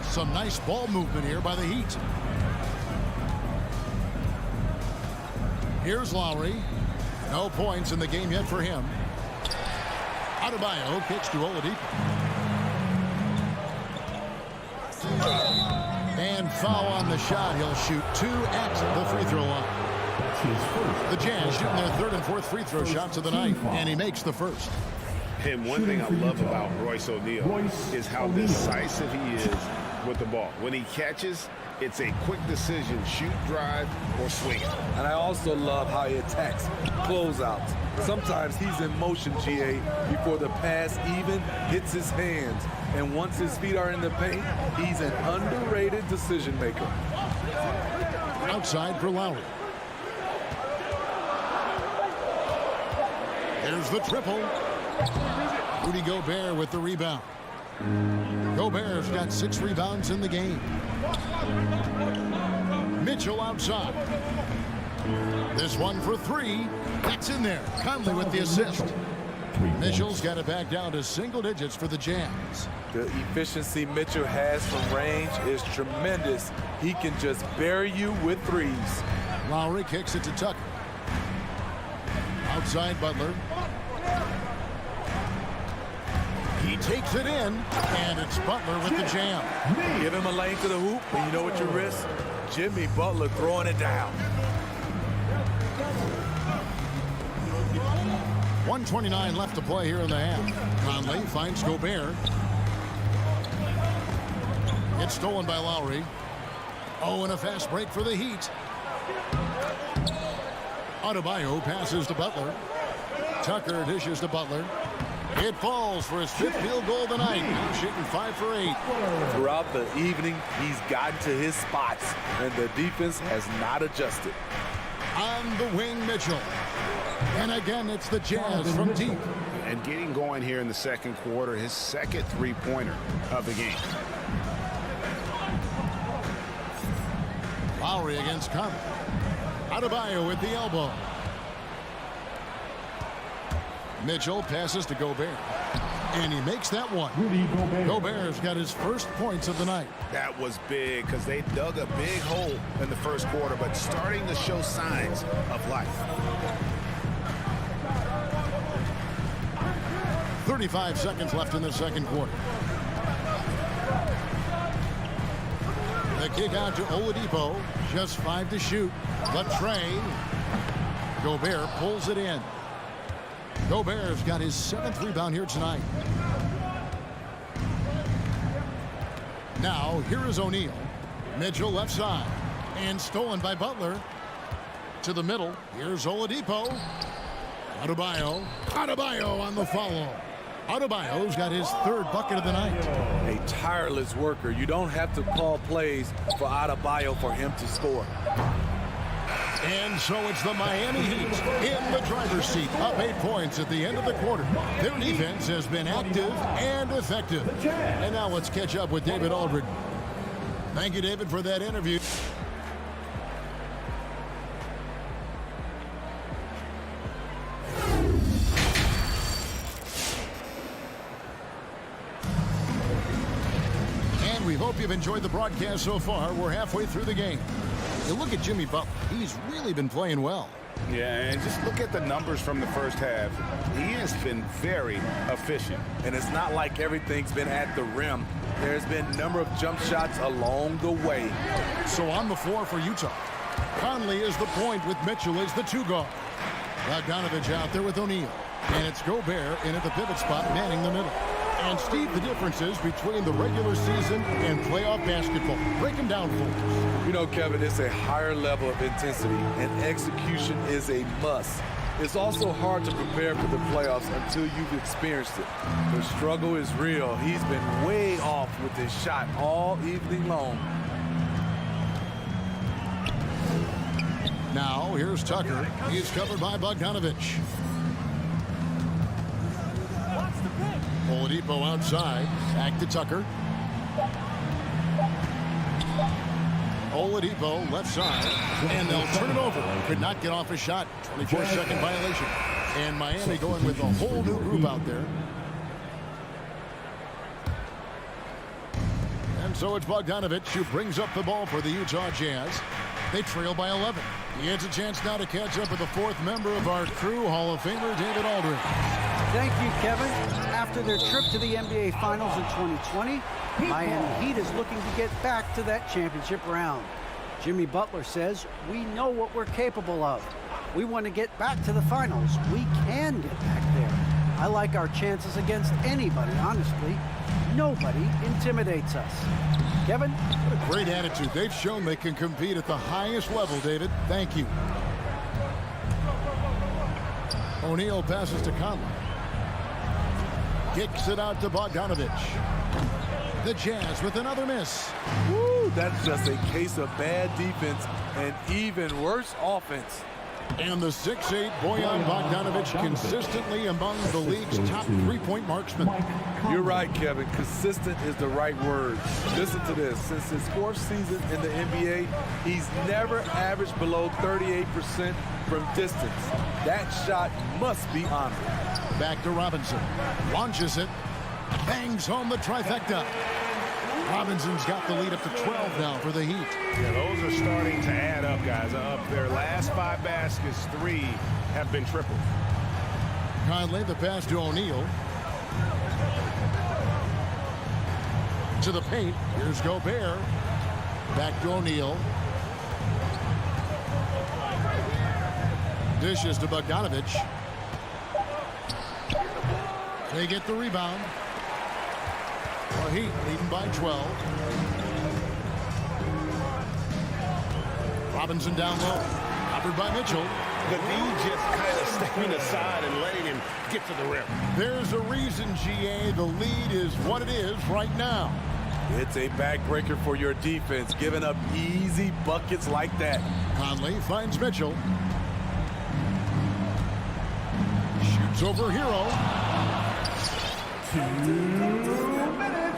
Some nice ball movement here by the Heat. Here's Lowry. No points in the game yet for him. Adebayo kicks to Oladipo. And foul on the shot. He'll shoot 2 at the free throw line. The Jazz shooting their 3rd and 4th free throw shots of the night, and he makes the first. And one thing I love about Royce O'Neal is how decisive he is with the ball. When he catches, it's a quick decision, shoot, drive, or swing it. And I also love how he attacks closeouts. Sometimes he's in motion, GA, before the pass even hits his hands. And once his feet are in the paint, he's an underrated decision maker. Outside for Lowry. There's the triple. Rudy Gobert with the rebound. Gobert's got 6 rebounds in the game. Mitchell outside. This one for 3. That's in there. Conley with the assist. Mitchell's got it back down to single digits for the Jazz. The efficiency Mitchell has from range is tremendous. He can just bury you with threes. Lowry kicks it to Tucker. Outside Butler. He takes it in, and it's Butler with the jam. Give him a lane to the hoop, and you know what you risk? Jimmy Butler throwing it down. 1:29 left to play here in the half. Conley finds Gobert. It's stolen by Lowry. Oh, and a fast break for the Heat. Adebayo passes to Butler. Tucker dishes to Butler. It falls for his 5th field goal of the night. Now shooting 5 for 8. Throughout the evening, he's gotten to his spots, and the defense has not adjusted. On the wing, Mitchell. And again, it's the Jazz from deep. And getting going here in the second quarter, his second three-pointer of the game. Lowry against Conley. Adebayo with the elbow. Mitchell passes to Gobert. And he makes that one. Gobert's got his first points of the night. That was big because they dug a big hole in the first quarter, but starting to show signs of life. 35 seconds left in the second quarter. The kick out to Oladipo. Just 5 to shoot. But Trey. Gobert pulls it in. Gobert's got his 7th rebound here tonight. Now, here is O'Neal. Mitchell left side. And stolen by Butler. To the middle. Here's Oladipo. Adebayo. Adebayo on the follow. Adebayo's got his 3rd bucket of the night. A tireless worker. You don't have to call plays for Adebayo for him to score. And so it's the Miami Heat in the driver's seat, up 8 points at the end of the quarter. Their defense has been active and effective. And now let's catch up with David Aldridge. Thank you, David, for that interview. And we hope you've enjoyed the broadcast so far. We're halfway through the game. You look at Jimmy Butler. He's really been playing well. Yeah, and just look at the numbers from the first half. He has been very efficient. And it's not like everything's been at the rim. There's been a number of jump shots along the way. So on the floor for Utah, Conley is the point with Mitchell as the 2 guard. Bogdanovich out there with O'Neal. And it's Gobert in at the pivot spot, manning the middle. And Steve, the differences between the regular season and playoff basketball. Break them down for us. You know, Kevin, it's a higher level of intensity, and execution is a must. It's also hard to prepare for the playoffs until you've experienced it. The struggle is real. He's been way off with his shot all evening long. Now, here's Tucker. He's covered by Bogdanovich. Oladipo outside. Back to Tucker. Oladipo left side. And they'll turn it over. Could not get off a shot. 24-second violation. And Miami going with a whole new group out there. And so it's Bogdanovich who brings up the ball for the Utah Jazz. They trail by 11. He has a chance now to catch up with the 4th member of our crew, Hall of Famer David Aldridge. Thank you, Kevin. After their trip to the NBA Finals in 2020, Miami Heat is looking to get back to that championship round. Jimmy Butler says, we know what we're capable of. We want to get back to the finals. We can get back there. I like our chances against anybody, honestly. Nobody intimidates us. Kevin? What a great attitude. They've shown they can compete at the highest level, David. Thank you. O'Neal passes to Conley. Kicks it out to Bogdanovich. The Jazz with another miss. Woo, that's just a case of bad defense and even worse offense. And the 6'8" Bojan Bogdanovich consistently among the league's top three-point marksmen. You're right, Kevin. Consistent is the right word. Listen to this. Since his 4th season in the NBA, he's never averaged below 38% from distance. That shot must be honored. Back to Robinson. Launches it. Bangs home the trifecta. Robinson's got the lead up to 12 now for the Heat. Yeah, those are starting to add up, guys. Up their last 5 baskets, 3 have been tripled. Conley, the pass to O'Neal. To the paint. Here's Gobert. Back to O'Neal. Dishes to Bogdanovich. They get the rebound. The Heat leading by 12. Robinson down low. Covered by Mitchell. The need just kind of stepping aside and letting him get to the rim. There's a reason, GA, the lead is what it is right now. It's a backbreaker for your defense, giving up easy buckets like that. Conley finds Mitchell. Shoots over Hero.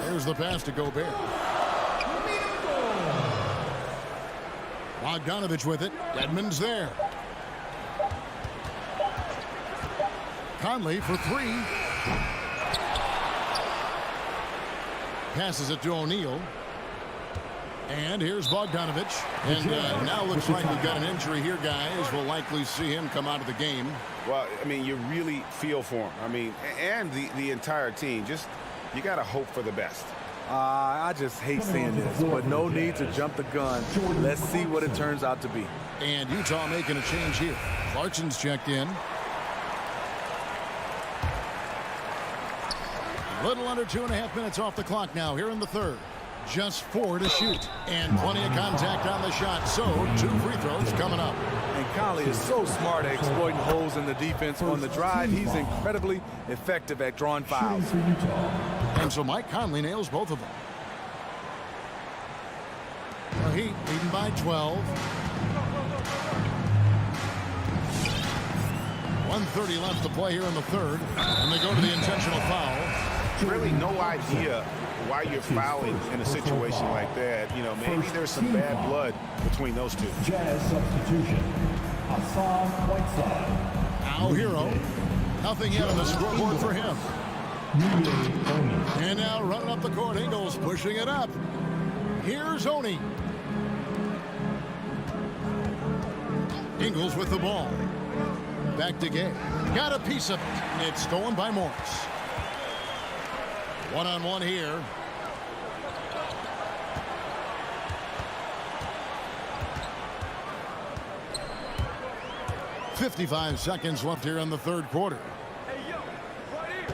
There's the pass to Gobert. Bogdanovich with it. Edmonds there. Conley for 3. Passes it to O'Neal. And here's Bogdanovich. And now looks like we've got an injury here, guys. We'll likely see him come out of the game. Well, I mean, you really feel for him. I mean, and the entire team. Just, you got to hope for the best. I just hate seeing this, but no need to jump the gun. Let's see what it turns out to be. And Utah making a change here. Clarkson's checked in. Little under 2.5 minutes off the clock now here in the third. Just 4 to shoot. And plenty of contact on the shot. So 2 free throws coming up. And Conley is so smart at exploiting holes in the defense on the drive. He's incredibly effective at drawing fouls. And so Mike Conley nails both of them. The Heat leading by 12. 1:30 left to play here in the third. And they go to the intentional foul. Really no idea why you're fouling in a situation like that. You know, maybe there's some bad blood between those two. Jazz substitution. Hassan Whiteside. Now Hero. Nothing yet on the scoreboard for him. And now running up the court, Ingles pushing it up. Here's Oni. Ingles with the ball. Back to Gay. Got a piece of it. It's stolen by Morris. One-on-one here. .55 seconds left here in the third quarter.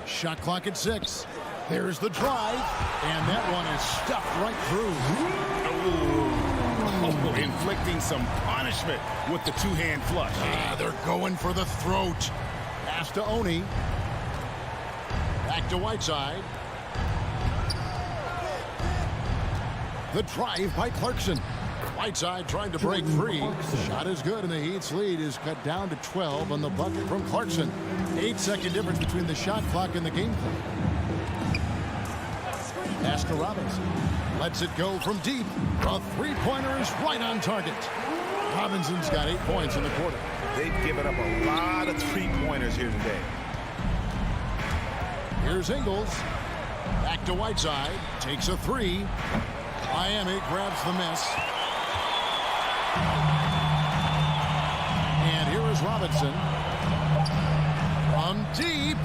Shot clock at 6. There's the drive, and that one is stuffed right through. Oh, inflicting some punishment with the two-hand flush. They're going for the throat. Pass to Oni. Back to Whiteside. The drive by Clarkson. Whiteside trying to break free. Shot is good, and the Heat's lead is cut down to 12 on the bucket from Clarkson. 8-second difference between the shot clock and the game clock. Pass to Robinson. Lets it go from deep. A three-pointer is right on target. Robinson's got 8 points in the quarter. They've given up a lot of three-pointers here today. Here's Ingles. Back to Whiteside. Takes a 3. Miami grabs the miss. And here is Robinson. From deep.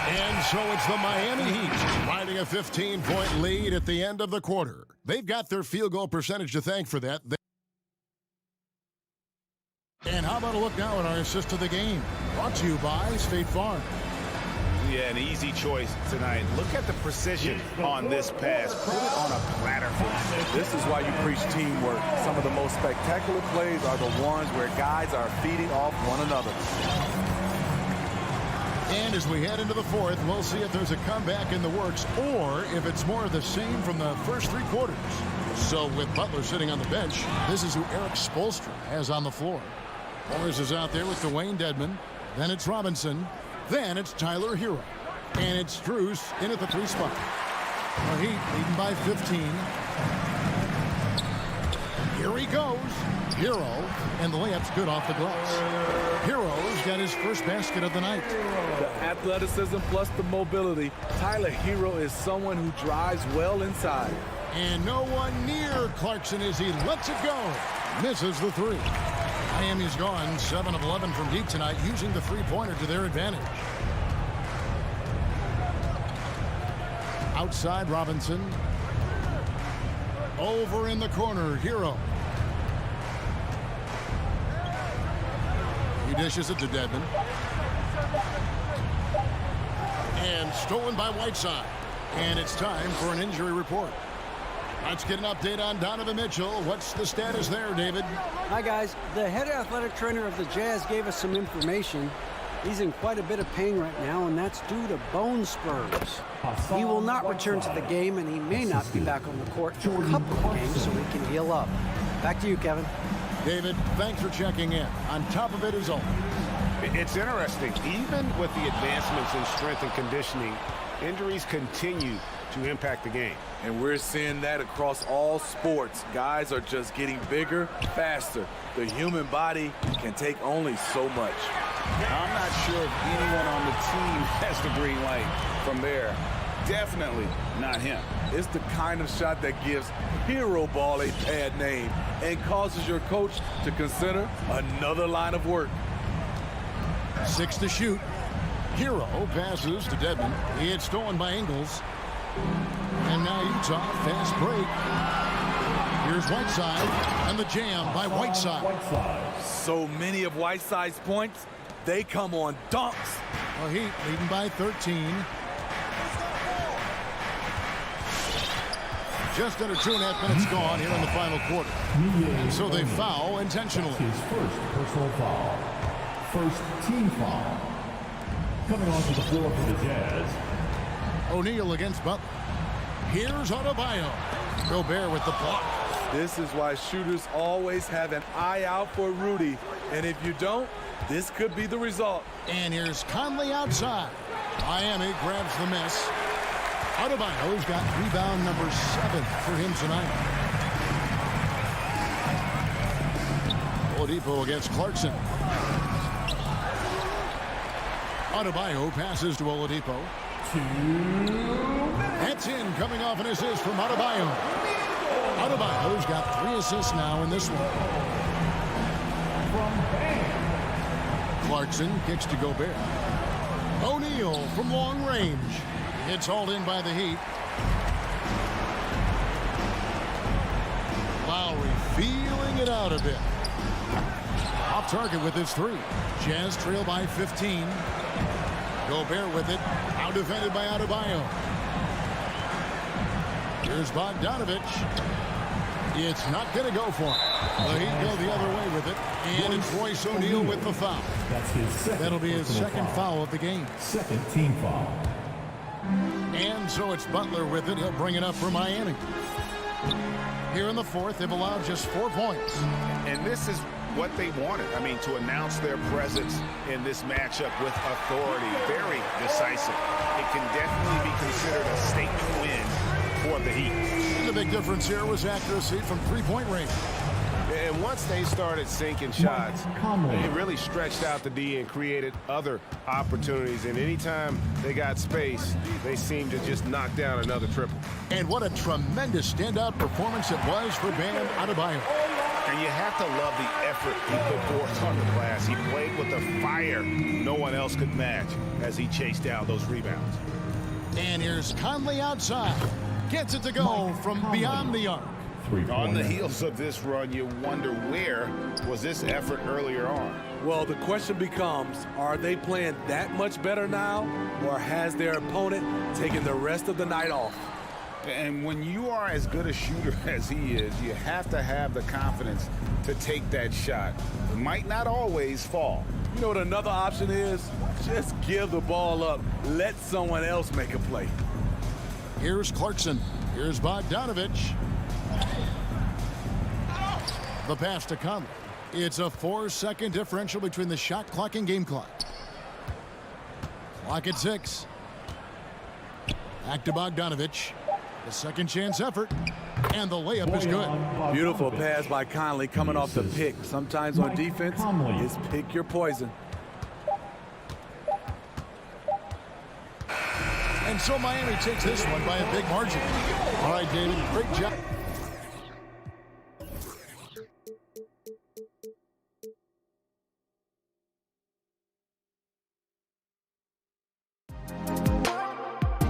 And so it's the Miami Heat riding a 15-point lead at the end of the quarter. They've got their field goal percentage to thank for that. And how about a look now at our assist of the game? Brought to you by State Farm. Yeah, an easy choice tonight. Look at the precision on this pass. Put it on a platter for him. This is why you preach teamwork. Some of the most spectacular plays are the ones where guys are feeding off one another. And as we head into the fourth, we'll see if there's a comeback in the works or if it's more of the same from the first 3 quarters. So with Butler sitting on the bench, this is who Eric Spoelstra has on the floor. Morris is out there with Dwayne Dedmon. Then it's Robinson. Then it's Tyler Hero. And it's Strus in at the 3 spot. The Heat leading by 15. Here he goes. Hero, and the layup's good off the glass. Hero's got his first basket of the night. The athleticism plus the mobility. Tyler Hero is someone who drives well inside. And no one near Clarkson as he lets it go. Misses the three. Miami's gone 7 of 11 from deep tonight, using the three-pointer to their advantage. Outside Robinson. Over in the corner, Hero. He dishes it to Dedmon. And stolen by Whiteside. And it's time for an injury report. Let's get an update on Donovan Mitchell. What's the status there, David? Hi, guys. The head athletic trainer of the Jazz gave us some information. He's in quite a bit of pain right now, and that's due to bone spurs. He will not return to the game, and he may not be back on the court for a couple of games so he can heal up. Back to you, Kevin. David, thanks for checking in. On top of it is all. It's interesting. Even with the advancements in strength and conditioning, injuries continue to impact the game. And we're seeing that across all sports. Guys are just getting bigger, faster. The human body can take only so much. I'm not sure if anyone on the team has the green light from there. Definitely not him. It's the kind of shot that gives Hero Ball a bad name and causes your coach to consider another line of work. 6 to shoot. Hero passes to Dedmon. He had stolen by Ingles. And now Utah, fast break. Here's Whiteside, and the jam by Whiteside. So many of Whiteside's points, they come on dunks. Well, Heat leading by 13. Just under 2.5 minutes gone here in the final quarter. So they foul intentionally. His first personal foul. First team foul. Coming onto the floor for the Jazz. O'Neal against Butler. Here's Adebayo. Gobert with the block. This is why shooters always have an eye out for Rudy. And if you don't, this could be the result. And here's Conley outside. Miami grabs the miss. Adebayo's got rebound number 7 for him tonight. Oladipo against Clarkson. Adebayo passes to Oladipo. That's in, coming off an assist from Adebayo. Adebayo's got 3 assists now in this one. Clarkson kicks to Gobert. O'Neal from long range. It's hauled in by the Heat. Lowry feeling it out a bit. Off target with his 3. Jazz trail by 15. Gobert with it. Now defended by Adebayo. Here's Bogdanovich. It's not going to go for him. The Heat go the other way with it. And it's Royce O'Neal with the foul. That's his second. That'll be his second foul of the game. Second team foul. And so it's Butler with it. He'll bring it up for Miami. Here in the fourth, they've allowed just 4 points. And this is what they wanted. I mean, to announce their presence in this matchup with authority. Very decisive. It can definitely be considered a statement win for the Heat. And the big difference here was accuracy from three-point range. And once they started sinking shots, it really stretched out the D and created other opportunities. And anytime they got space, they seemed to just knock down another triple. And what a tremendous standout performance it was for Bam Adebayo. And you have to love the effort he put forth on the glass. He played with a fire no one else could match as he chased down those rebounds. And here's Conley outside. Gets it to go from beyond the arc. On the heels of this run, you wonder where was this effort earlier on? Well, the question becomes, are they playing that much better now, or has their opponent taken the rest of the night off? And when you are as good a shooter as he is, you have to have the confidence to take that shot. It might not always fall. You know what another option is? Just give the ball up. Let someone else make a play. Here's Clarkson. Here's Bogdanovich. The pass to Conley. It's a 4-second differential between the shot clock and game clock. Clock at 6. Back to Bogdanovich. The second chance effort. And the layup is good. Beautiful pass by Conley coming off the pick. Sometimes on defense, it's pick your poison. And so Miami takes this one by a big margin. All right, David, great job.